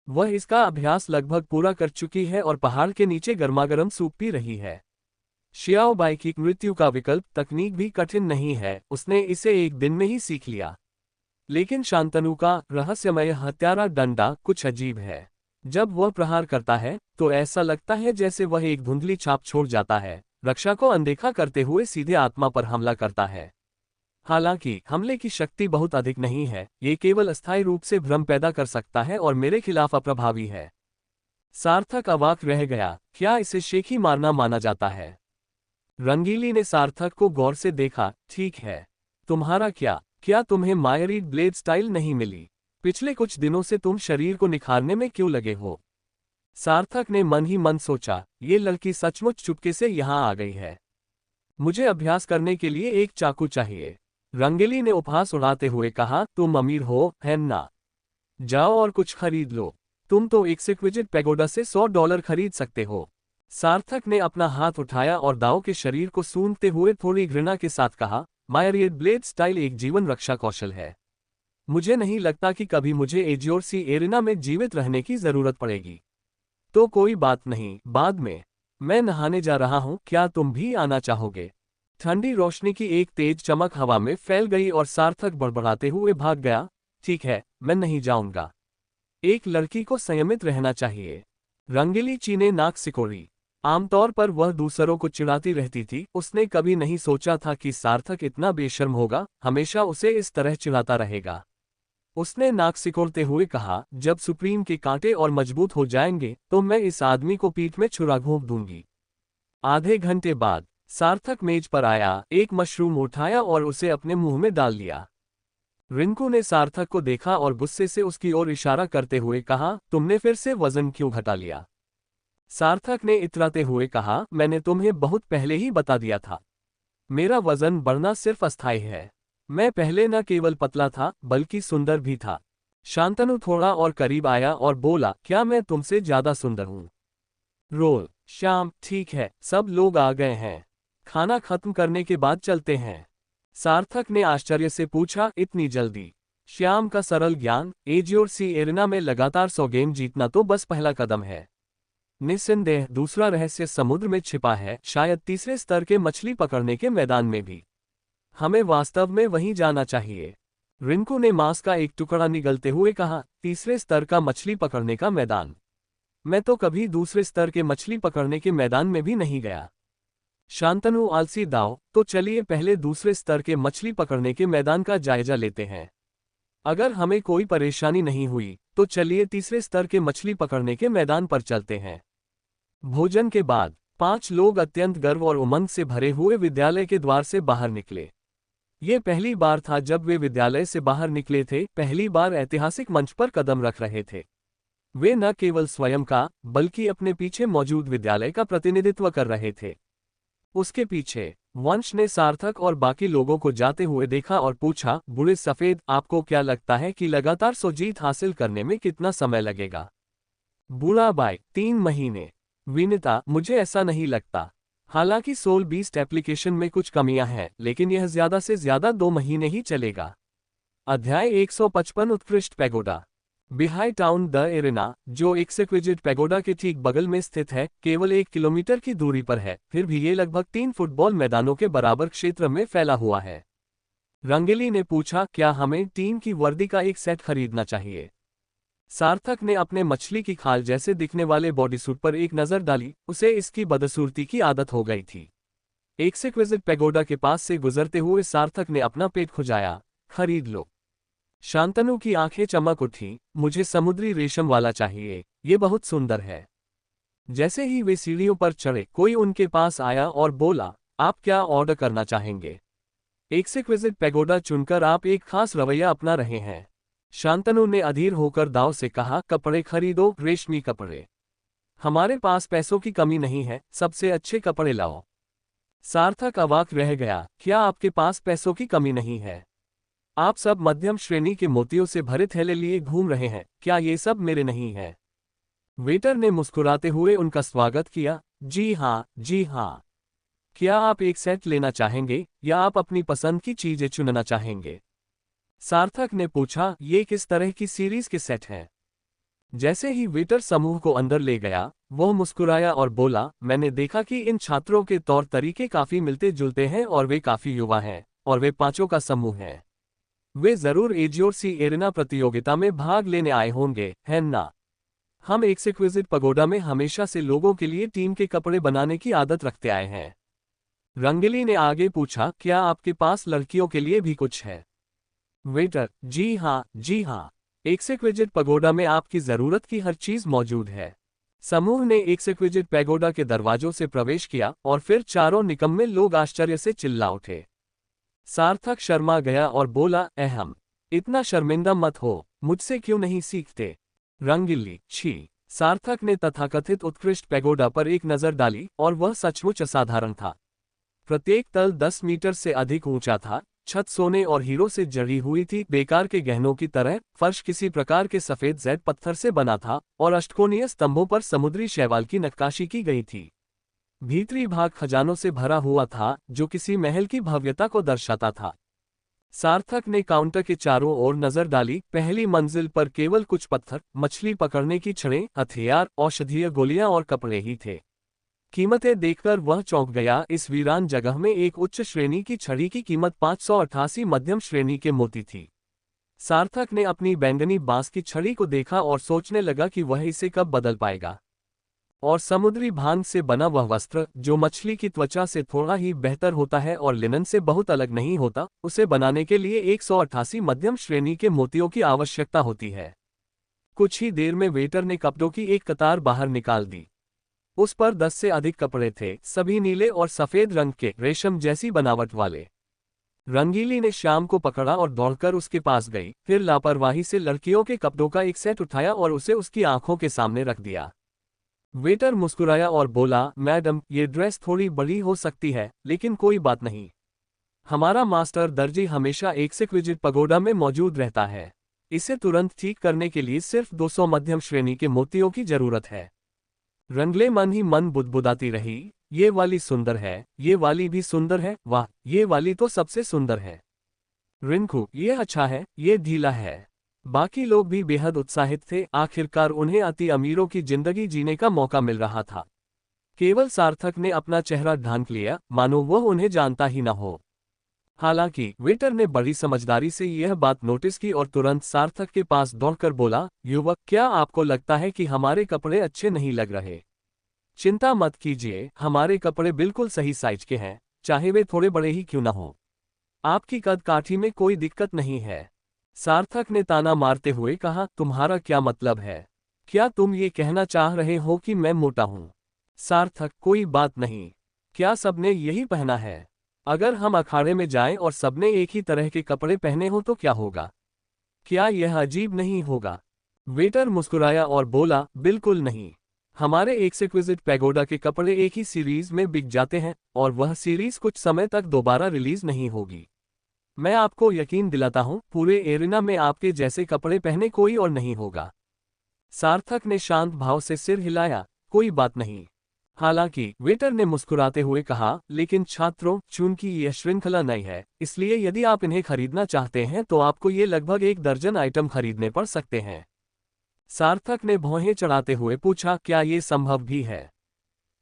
वह इसका अभ्यास लगभग पूरा कर चुकी है और पहाड़ के नीचे गर्मागर्म सूप पी रही है। शियाओ बाई की मृत्यु का विकल्प तकनीक भी कठिन नहीं है, उसने इसे एक दिन में ही सीख लिया। लेकिन शांतनु का रहस्यमय हत्यारा डंडा कुछ अजीब है। जब वह प्रहार करता है तो ऐसा लगता है जैसे वह एक धुंधली छाप छोड़ जाता है, रक्षा को अनदेखा करते हुए सीधे आत्मा पर हमला करता है। हालांकि हमले की शक्ति बहुत अधिक नहीं है, ये केवल अस्थायी रूप से भ्रम पैदा कर सकता है और मेरे खिलाफ अप्रभावी है। सार्थक अवाक रह गया, क्या इसे शेखी मारना माना जाता है? रंगीली ने सार्थक को गौर से देखा, ठीक है, तुम्हारा क्या तुम्हें मायरी ब्लेड स्टाइल नहीं मिली? पिछले कुछ दिनों से तुम शरीर को निखारने में क्यों लगे हो? सार्थक ने मन ही मन सोचा, ये लड़की सचमुच चुपके से यहाँ आ गई है। मुझे अभ्यास करने के लिए एक चाकू चाहिए। रंगेली ने उपहास उड़ाते हुए कहा, तुम अमीर हो, है ना? जाओ और कुछ खरीद लो। तुम तो एक्सक्विजिट पैगोडा से $100 खरीद सकते हो। सार्थक ने अपना हाथ उठाया और दाओ के शरीर को सूंघते हुए थोड़ी घृणा के साथ कहा, मायरियड ब्लेड स्टाइल एक जीवन रक्षा कौशल है। मुझे नहीं लगता कि कभी मुझे एजियोर सी एरिना में जीवित रहने की जरूरत पड़ेगी। तो कोई बात नहीं, बाद में। मैं नहाने जा रहा हूं, क्या तुम भी आना चाहोगे? ठंडी रोशनी की एक तेज चमक हवा में फैल गई और सार्थक बड़बड़ाते हुए भाग गया, ठीक है, मैं नहीं जाऊंगा। एक लड़की को संयमित रहना चाहिए। रंगीली चीने नाक सिकोड़ी। आमतौर पर वह दूसरों को चिढ़ाती रहती थी, उसने कभी नहीं सोचा था कि सार्थक इतना बेशर्म होगा, हमेशा उसे इस तरह चिढ़ाता रहेगा। उसने नाक सिकोड़ते हुए कहा, जब सुप्रीम के कांटे और मजबूत हो जाएंगे तो मैं इस आदमी को पीठ में छुरा घोंप दूंगी। आधे घंटे बाद सार्थक मेज पर आया, एक मशरूम उठाया और उसे अपने मुंह में डाल लिया। रिंकू ने सार्थक को देखा और गुस्से से उसकी ओर इशारा करते हुए कहा, तुमने फिर से वजन क्यों घटा लिया? सार्थक ने इतराते हुए कहा, मैंने तुम्हें बहुत पहले ही बता दिया था। मेरा वजन बढ़ना सिर्फ अस्थायी है। मैं पहले न केवल पतला था बल्कि सुंदर भी था। शांतनु थोड़ा और करीब आया और बोला, क्या मैं तुमसे ज्यादा सुंदर हूं? रोल। श्याम, ठीक है, सब लोग आ गए हैं। खाना खत्म करने के बाद चलते हैं। सार्थक ने आश्चर्य से पूछा, इतनी जल्दी? श्याम का सरल ज्ञान, एजियोर सी एरिना में लगातार 100 गेम जीतना तो बस पहला कदम है। निस्संदेह दूसरा रहस्य समुद्र में छिपा है, शायद तीसरे स्तर के मछली पकड़ने के मैदान में भी। हमें वास्तव में वहीं जाना चाहिए। रिंकू ने मांस का एक टुकड़ा निगलते हुए कहा, तीसरे स्तर का मछली पकड़ने का मैदान? मैं तो कभी दूसरे स्तर के मछली पकड़ने के मैदान में भी नहीं गया। शांतनु आलसी दाव, तो चलिए पहले दूसरे स्तर के मछली पकड़ने के मैदान का जायजा लेते हैं। अगर हमें कोई परेशानी नहीं हुई तो चलिए तीसरे स्तर के मछली पकड़ने के मैदान पर चलते हैं। भोजन के बाद 5 लोग अत्यंत गर्व और उमंग से भरे हुए विद्यालय के द्वार से बाहर निकले। ये पहली बार था जब वे विद्यालय से बाहर निकले थे, पहली बार ऐतिहासिक मंच पर कदम रख रहे थे। वे न केवल स्वयं का बल्कि अपने पीछे मौजूद विद्यालय का प्रतिनिधित्व कर रहे थे। उसके पीछे वंश ने सार्थक और बाकी लोगों को जाते हुए देखा और पूछा, बूढ़े सफेद, आपको क्या लगता है कि लगातार 100 जीत हासिल करने में कितना समय लगेगा? बूढ़ा बाई, 3 महीने। विनीता, मुझे ऐसा नहीं लगता। हालांकि सोल बीस्ट एप्लीकेशन में कुछ कमियां हैं, लेकिन यह ज्यादा से ज्यादा 2 महीने ही चलेगा। अध्याय 155 उत्कृष्ट पैगोडा। बिहाई टाउन द एरिना, जो एक्सक्विजिट पैगोडा के ठीक बगल में स्थित है, केवल 1 किलोमीटर की दूरी पर है, फिर भी ये लगभग 3 फुटबॉल मैदानों के बराबर क्षेत्र में फैला हुआ है। रंगेली ने पूछा, क्या हमें टीम की वर्दी का एक सेट खरीदना चाहिए? सार्थक ने अपने मछली की खाल जैसे दिखने वाले बॉडीसूट पर एक नजर डाली, उसे इसकी बदसूरती की आदत हो गई थी। एक्सक्विजिट पैगोडा के पास से गुजरते हुए सार्थक ने अपना पेट खुजाया, खरीद लो। शांतनु की आंखें चमक उठी, मुझे समुद्री रेशम वाला चाहिए, ये बहुत सुंदर है। जैसे ही वे सीढ़ियों पर चढ़े, कोई उनके पास आया और बोला, आप क्या ऑर्डर करना चाहेंगे? एक्सक्विजिट पैगोडा चुनकर आप एक खास रवैया अपना रहे हैं। शांतनु ने अधीर होकर दाव से कहा, कपड़े खरीदो, रेशमी कपड़े। हमारे पास पैसों की कमी नहीं है, सबसे अच्छे कपड़े लाओ। सार्थक अवाक रह गया, क्या आपके पास पैसों की कमी नहीं है? आप सब मध्यम श्रेणी के मोतियों से भरे थैले लिए घूम रहे हैं, क्या ये सब मेरे नहीं है? वेटर ने मुस्कुराते हुए उनका स्वागत किया। जी हाँ, जी हाँ। क्या आप एक सेट लेना चाहेंगे या आप अपनी पसंद की चीजें चुनना चाहेंगे? सार्थक ने पूछा। ये किस तरह की सीरीज के सेट हैं? जैसे ही वेटर समूह को अंदर ले गया, वह मुस्कुराया और बोला, मैंने देखा कि इन छात्रों के तौर तरीके काफी मिलते जुलते हैं और वे काफी युवा हैं, और वे पांचों का समूह है। वे जरूर एजियोर एरेना प्रतियोगिता में भाग लेने आए होंगे, है ना? हम एक्सक्विजिट पगोडा में हमेशा से लोगों के लिए टीम के कपड़े बनाने की आदत रखते आए हैं। रंगीली ने आगे पूछा, क्या आपके पास लड़कियों के लिए भी कुछ है? वेटर, जी हाँ, जी हाँ। एक्सक्विजिट पगोडा में आपकी जरूरत की हर चीज मौजूद है। समूह ने एक्सक्विजिट पैगोडा के दरवाजों से प्रवेश किया और फिर चारों निकम्मे लोग आश्चर्य से चिल्ला उठे। सार्थक शर्मा गया और बोला, अहम, इतना शर्मिंदा मत हो, मुझसे क्यों नहीं सीखते? रंगीली, छी। सार्थक ने तथाकथित उत्कृष्ट पैगोडा पर एक नजर डाली और वह सचमुच असाधारण था। प्रत्येक तल 10 मीटर से अधिक ऊंचा था, छत सोने और हीरो से जड़ी हुई थी, बेकार के गहनों की तरह। फर्श किसी प्रकार के सफेद जेड पत्थर से बना था और अष्टकोणीय स्तंभों पर समुद्री शैवाल की नक्काशी की गई थी। भीतरी भाग खजानों से भरा हुआ था, जो किसी महल की भव्यता को दर्शाता था। सार्थक ने काउंटर के चारों ओर नजर डाली। पहली मंजिल पर केवल कुछ पत्थर, मछली पकड़ने की छड़ें, हथियार, औषधीय गोलियां और कपड़े ही थे। कीमतें देखकर वह चौंक गया। इस वीरान जगह में एक उच्च श्रेणी की छड़ी की कीमत 588 मध्यम श्रेणी के मोती थी। सार्थक ने अपनी बैंगनी बांस की छड़ी को देखा और सोचने लगा कि वह इसे कब बदल पाएगा। और समुद्री भांग से बना वह वस्त्र, जो मछली की त्वचा से थोड़ा ही बेहतर होता है और लिनन से बहुत अलग नहीं होता, उसे बनाने के लिए 188 मध्यम श्रेणी के मोतियों की आवश्यकता होती है। कुछ ही देर में वेटर ने कपड़ों की एक कतार बाहर निकाल दी। उस पर 10 से अधिक कपड़े थे, सभी नीले और सफेद रंग के, रेशम जैसी बनावट वाले। रंगीली ने श्याम को पकड़ा और दौड़कर उसके पास गई, फिर लापरवाही से लड़कियों के कपड़ों का एक सेट उठाया और उसे उसकी आंखों के सामने रख दिया। वेटर मुस्कुराया और बोला, मैडम, ये ड्रेस थोड़ी बड़ी हो सकती है, लेकिन कोई बात नहीं। हमारा मास्टर दर्जी हमेशा एक्सक्विजिट पगोडा में मौजूद रहता है। इसे तुरंत ठीक करने के लिए सिर्फ 200 मध्यम श्रेणी के मोतियों की जरूरत है। रंगले मन ही मन बुदबुदाती रही, ये वाली सुंदर है, ये वाली भी सुंदर है, वाह, ये वाली तो सबसे सुंदर है। रिंकू, ये अच्छा है, ये ढीला है। बाकी लोग भी बेहद उत्साहित थे। आखिरकार उन्हें अति अमीरों की जिंदगी जीने का मौका मिल रहा था। केवल सार्थक ने अपना चेहरा ढांक लिया, मानो वह उन्हें जानता ही न हो। हालांकि वेटर ने बड़ी समझदारी से यह बात नोटिस की और तुरंत सार्थक के पास दौड़कर बोला, युवक, क्या आपको लगता है कि हमारे कपड़े अच्छे नहीं लग रहे? चिंता मत कीजिए, हमारे कपड़े बिल्कुल सही साइज के हैं, चाहे वे थोड़े बड़े ही क्यों न हो। आपकी कद काठी में कोई दिक्कत नहीं है। सार्थक ने ताना मारते हुए कहा, तुम्हारा क्या मतलब है? क्या तुम ये कहना चाह रहे हो कि मैं मोटा हूं? सार्थक, कोई बात नहीं। क्या सबने यही पहना है? अगर हम अखाड़े में जाएं और सबने एक ही तरह के कपड़े पहने हो तो क्या होगा? क्या यह अजीब नहीं होगा? वेटर मुस्कुराया और बोला, बिल्कुल नहीं। हमारे एक्सक्विजिट पैगोडा के कपड़े एक ही सीरीज में बिक जाते हैं और वह सीरीज कुछ समय तक दोबारा रिलीज नहीं होगी। मैं आपको यकीन दिलाता हूं, पूरे एरिना में आपके जैसे कपड़े पहने कोई और नहीं होगा। सार्थक ने शांत भाव से सिर हिलाया, कोई बात नहीं। हालांकि वेटर ने मुस्कुराते हुए कहा, लेकिन छात्रों, चूंकि यह श्रृंखला नई है, इसलिए यदि आप इन्हें खरीदना चाहते हैं तो आपको ये लगभग 1 दर्जन आइटम खरीदने पड़ सकते हैं। सार्थक ने भौहें चढ़ाते हुए पूछा, क्या ये संभव भी है?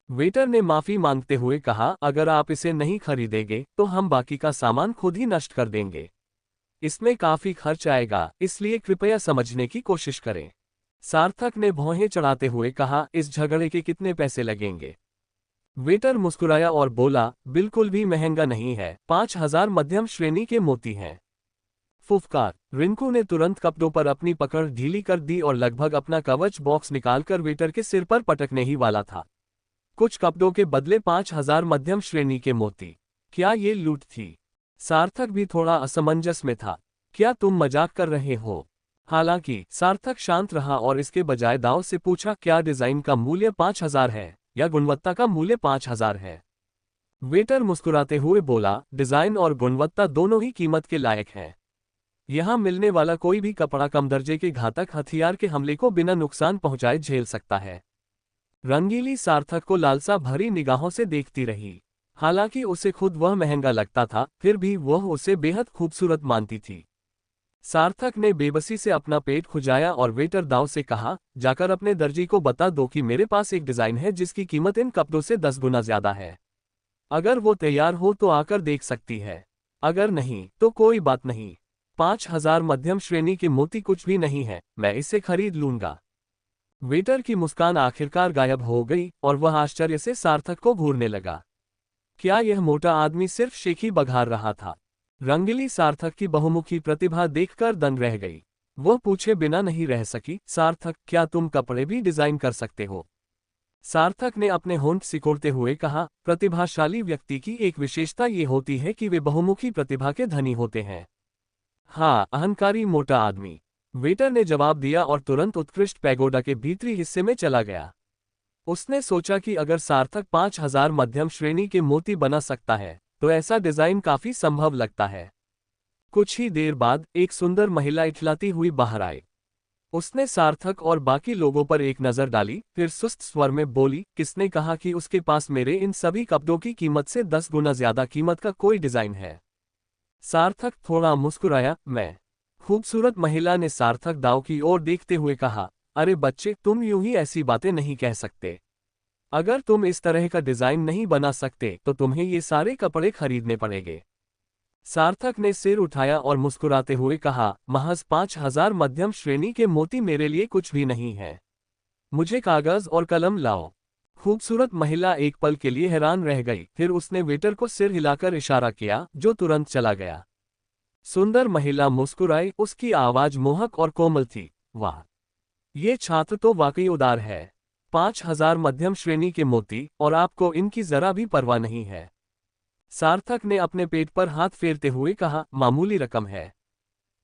वेटर ने माफी मांगते हुए कहा, अगर आप इसे नहीं खरीदेंगे तो हम बाकी का सामान खुद ही नष्ट कर देंगे। इसमें काफी खर्च आएगा, इसलिए कृपया समझने की कोशिश करें। सार्थक ने भौहें चढ़ाते हुए कहा, इस झगड़े के कितने पैसे लगेंगे? वेटर मुस्कुराया और बोला, बिल्कुल भी महंगा नहीं है, 5000 मध्यम श्रेणी के मोती हैं। फुफकार। रिंकू ने तुरंत कपड़ों पर अपनी पकड़ ढीली कर दी और लगभग अपना कवच बॉक्स निकालकर वेटर के सिर पर पटकने ही वाला था। कुछ कपड़ों के बदले 5000 मध्यम श्रेणी के मोती। क्या ये लूट थी? सार्थक भी थोड़ा असमंजस में था। क्या तुम मजाक कर रहे हो? हालांकि सार्थक शांत रहा और इसके बजाय दाव से पूछा, क्या डिजाइन का मूल्य 5000 है या गुणवत्ता का मूल्य 5000 है? वेटर मुस्कुराते हुए बोला, डिजाइन और गुणवत्ता दोनों ही कीमत के लायक हैं। यहाँ मिलने वाला कोई भी कपड़ा कम दर्जे के घातक हथियार के हमले को बिना नुकसान पहुंचाए झेल सकता है। रंगीली सार्थक को लालसा भरी निगाहों से देखती रही। हालांकि उसे खुद वह महंगा लगता था, फिर भी वह उसे बेहद खूबसूरत मानती थी। सार्थक ने बेबसी से अपना पेट खुजाया और वेटर दाव से कहा, जाकर अपने दर्जी को बता दो कि मेरे पास एक डिजाइन है जिसकी कीमत इन कपड़ों से 10 गुना ज्यादा है। अगर वो तैयार हो तो आकर देख सकती है, अगर नहीं तो कोई बात नहीं। 5,000 मध्यम श्रेणी के मोती कुछ भी नहीं है, मैं इसे खरीद लूंगा। वेटर की मुस्कान आखिरकार गायब हो गई और वह आश्चर्य से सार्थक को घूरने लगा। क्या यह मोटा आदमी सिर्फ शेखी बघार रहा था? रंगीली सार्थक की बहुमुखी प्रतिभा देखकर दंग रह गई। वह पूछे बिना नहीं रह सकी, सार्थक, क्या तुम कपड़े भी डिजाइन कर सकते हो? सार्थक ने अपने होंठ सिकोड़ते हुए कहा, प्रतिभाशाली व्यक्ति की एक विशेषता ये होती है कि वे बहुमुखी प्रतिभा के धनी होते हैं। हाँ, अहंकारी मोटा आदमी, वेटर ने जवाब दिया और तुरंत उत्कृष्ट पैगोडा के भीतरी हिस्से में चला गया। उसने सोचा कि अगर सार्थक 5,000 मध्यम श्रेणी के मोती बना सकता है तो ऐसा डिजाइन काफी संभव लगता है। कुछ ही देर बाद एक सुंदर महिला इठलाती हुई बाहर आई। उसने सार्थक और बाकी लोगों पर एक नजर डाली, फिर सुस्त स्वर में बोली, किसने कहा कि उसके पास मेरे इन सभी कपड़ों की कीमत से 10 गुना ज्यादा कीमत का कोई डिजाइन है? सार्थक थोड़ा मुस्कुराया, मैं। खूबसूरत महिला ने सार्थक दाव की ओर देखते हुए कहा, अरे बच्चे, तुम यूं ही ऐसी बातें नहीं कह सकते। अगर तुम इस तरह का डिजाइन नहीं बना सकते तो तुम्हें ये सारे कपड़े खरीदने पड़ेंगे। सार्थक ने सिर उठाया और मुस्कुराते हुए कहा, महज 5,000 मध्यम श्रेणी के मोती मेरे लिए कुछ भी नहीं है। मुझे कागज और कलम लाओ। खूबसूरत महिला एक पल के लिए हैरान रह गई, फिर उसने वेटर को सिर हिलाकर इशारा किया, जो तुरंत चला गया। सुंदर महिला मुस्कुराई, उसकी आवाज मोहक और कोमल थी। वाह, ये छात्र तो वाकई उदार है। 5,000 मध्यम श्रेणी के मोती, और आपको इनकी जरा भी परवाह नहीं है। सार्थक ने अपने पेट पर हाथ फेरते हुए कहा, मामूली रकम है।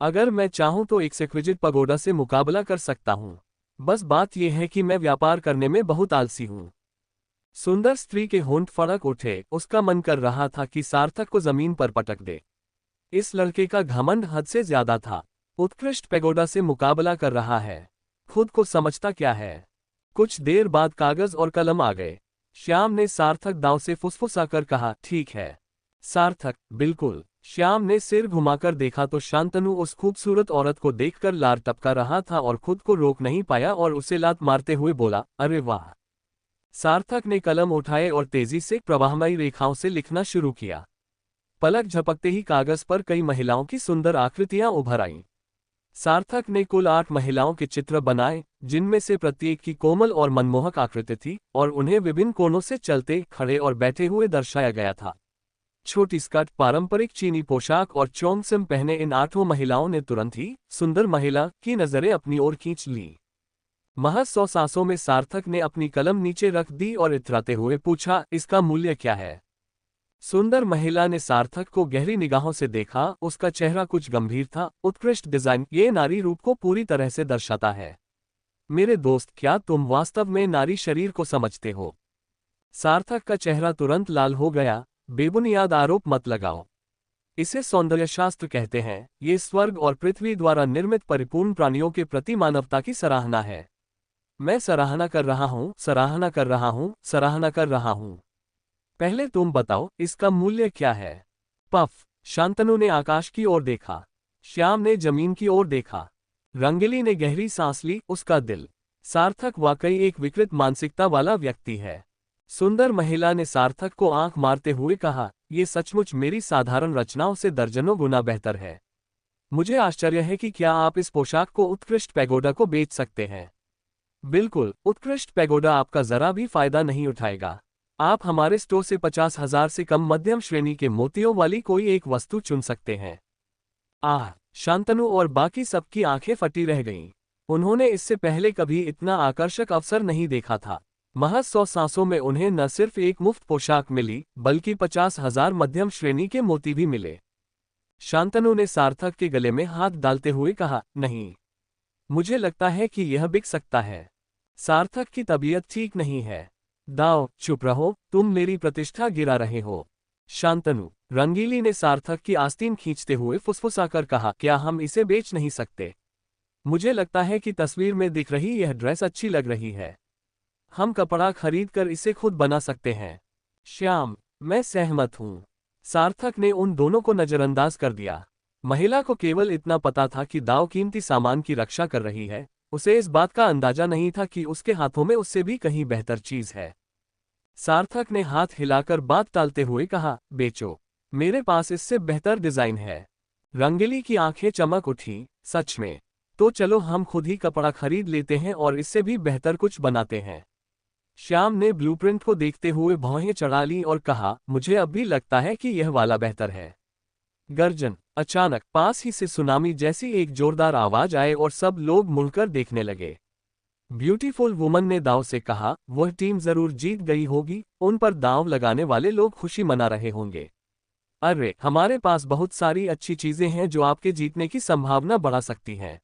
अगर मैं चाहूं तो एक सेक्विजिट पगोडा से मुकाबला कर सकता हूं। बस बात यह है कि मैं व्यापार करने में बहुत आलसी हूं। सुंदर स्त्री के होंठ फड़क उठे, उसका मन कर रहा था कि सार्थक को जमीन पर पटक दे। इस लड़के का घमंड हद से ज्यादा था। उत्कृष्ट पैगोडा से मुकाबला कर रहा है, खुद को समझता क्या है। कुछ देर बाद कागज और कलम आ गए। श्याम ने सार्थक दांव से फुसफुसाकर कहा, ठीक है। सार्थक, बिल्कुल। श्याम ने सिर घुमाकर देखा तो शांतनु उस खूबसूरत औरत को देखकर लार टपका रहा था और खुद को रोक नहीं पाया और उसे लात मारते हुए बोला, अरे वाह। सार्थक ने कलम उठाए और तेजी से प्रवाहमयी रेखाओं से लिखना शुरू किया। पलक झपकते ही कागज पर कई महिलाओं की सुंदर आकृतियां उभर आईं। सार्थक ने कुल 8 महिलाओं के चित्र बनाए, जिनमें से प्रत्येक की कोमल और मनमोहक आकृति थी और उन्हें विभिन्न कोणों से चलते, खड़े और बैठे हुए दर्शाया गया था। छोटी स्कर्ट, पारंपरिक चीनी पोशाक और चोंगसम पहने इन 8 महिलाओं ने तुरंत ही सुंदर महिला की नजरें अपनी ओर खींच ली। महज 100 सांसों में सार्थक ने अपनी कलम नीचे रख दी और इतराते हुए पूछा, इसका मूल्य क्या है? सुंदर महिला ने सार्थक को गहरी निगाहों से देखा, उसका चेहरा कुछ गंभीर था। उत्कृष्ट डिजाइन, ये नारी रूप को पूरी तरह से दर्शाता है। मेरे दोस्त, क्या तुम वास्तव में नारी शरीर को समझते हो? सार्थक का चेहरा तुरंत लाल हो गया। बेबुनियाद आरोप मत लगाओ। इसे सौंदर्यशास्त्र कहते हैं। ये स्वर्ग और पृथ्वी द्वारा निर्मित परिपूर्ण प्राणियों के प्रति मानवता की सराहना है। मैं सराहना कर रहा हूँ, सराहना कर रहा हूँ, सराहना कर रहा हूँ। पहले तुम बताओ, इसका मूल्य क्या है? पफ। शांतनु ने आकाश की ओर देखा। श्याम ने जमीन की ओर देखा। रंगीली ने गहरी सांस ली, उसका दिल। सार्थक वाकई एक विकृत मानसिकता वाला व्यक्ति है। सुंदर महिला ने सार्थक को आंख मारते हुए कहा, यह सचमुच मेरी साधारण रचनाओं से दर्जनों गुना बेहतर है। मुझे आश्चर्य है कि क्या आप इस पोशाक को उत्कृष्ट पैगोडा को बेच सकते हैं। बिल्कुल, उत्कृष्ट पैगोडा आपका जरा भी फायदा नहीं उठाएगा। आप हमारे स्टोर से 50,000 से कम मध्यम श्रेणी के मोतियों वाली कोई एक वस्तु चुन सकते हैं। आह! शांतनु और बाकी सबकी आंखें फटी रह गईं। उन्होंने इससे पहले कभी इतना आकर्षक अवसर नहीं देखा था। महज 100 सांसों में उन्हें न सिर्फ एक मुफ्त पोशाक मिली, बल्कि 50,000 मध्यम श्रेणी के मोती भी मिले। शांतनु ने सार्थक के गले में हाथ डालते हुए कहा, नहीं, मुझे लगता है कि यह बिक सकता है। सार्थक की तबीयत ठीक नहीं है। दाव, चुप रहो, तुम मेरी प्रतिष्ठा गिरा रहे हो। शांतनु। रंगीली ने सार्थक की आस्तीन खींचते हुए फुसफुसाकर कहा, क्या हम इसे बेच नहीं सकते? मुझे लगता है कि तस्वीर में दिख रही यह ड्रेस अच्छी लग रही है। हम कपड़ा खरीद कर इसे खुद बना सकते हैं। श्याम, मैं सहमत हूं। सार्थक ने उन दोनों को नजरअंदाज कर दिया। महिला को केवल इतना पता था कि दाव कीमती सामान की रक्षा कर रही है, उसे इस बात का अंदाजा नहीं था कि उसके हाथों में उससे भी कहीं बेहतर चीज है। सार्थक ने हाथ हिलाकर बात टालते हुए कहा, बेचो, मेरे पास इससे बेहतर डिजाइन है। रंगीली की आंखें चमक उठी, सच में? तो चलो हम खुद ही कपड़ा खरीद लेते हैं और इससे भी बेहतर कुछ बनाते हैं। श्याम ने ब्लूप्रिंट को देखते हुए भौहें चढ़ा ली और कहा, मुझे अब भी लगता है कि यह वाला बेहतर है। गर्जन। अचानक पास ही से सुनामी जैसी एक जोरदार आवाज आए और सब लोग मुड़कर देखने लगे। ब्यूटीफुल वुमन ने दाव से कहा, वह टीम जरूर जीत गई होगी, उन पर दांव लगाने वाले लोग खुशी मना रहे होंगे। अरे, हमारे पास बहुत सारी अच्छी चीजें हैं जो आपके जीतने की संभावना बढ़ा सकती हैं।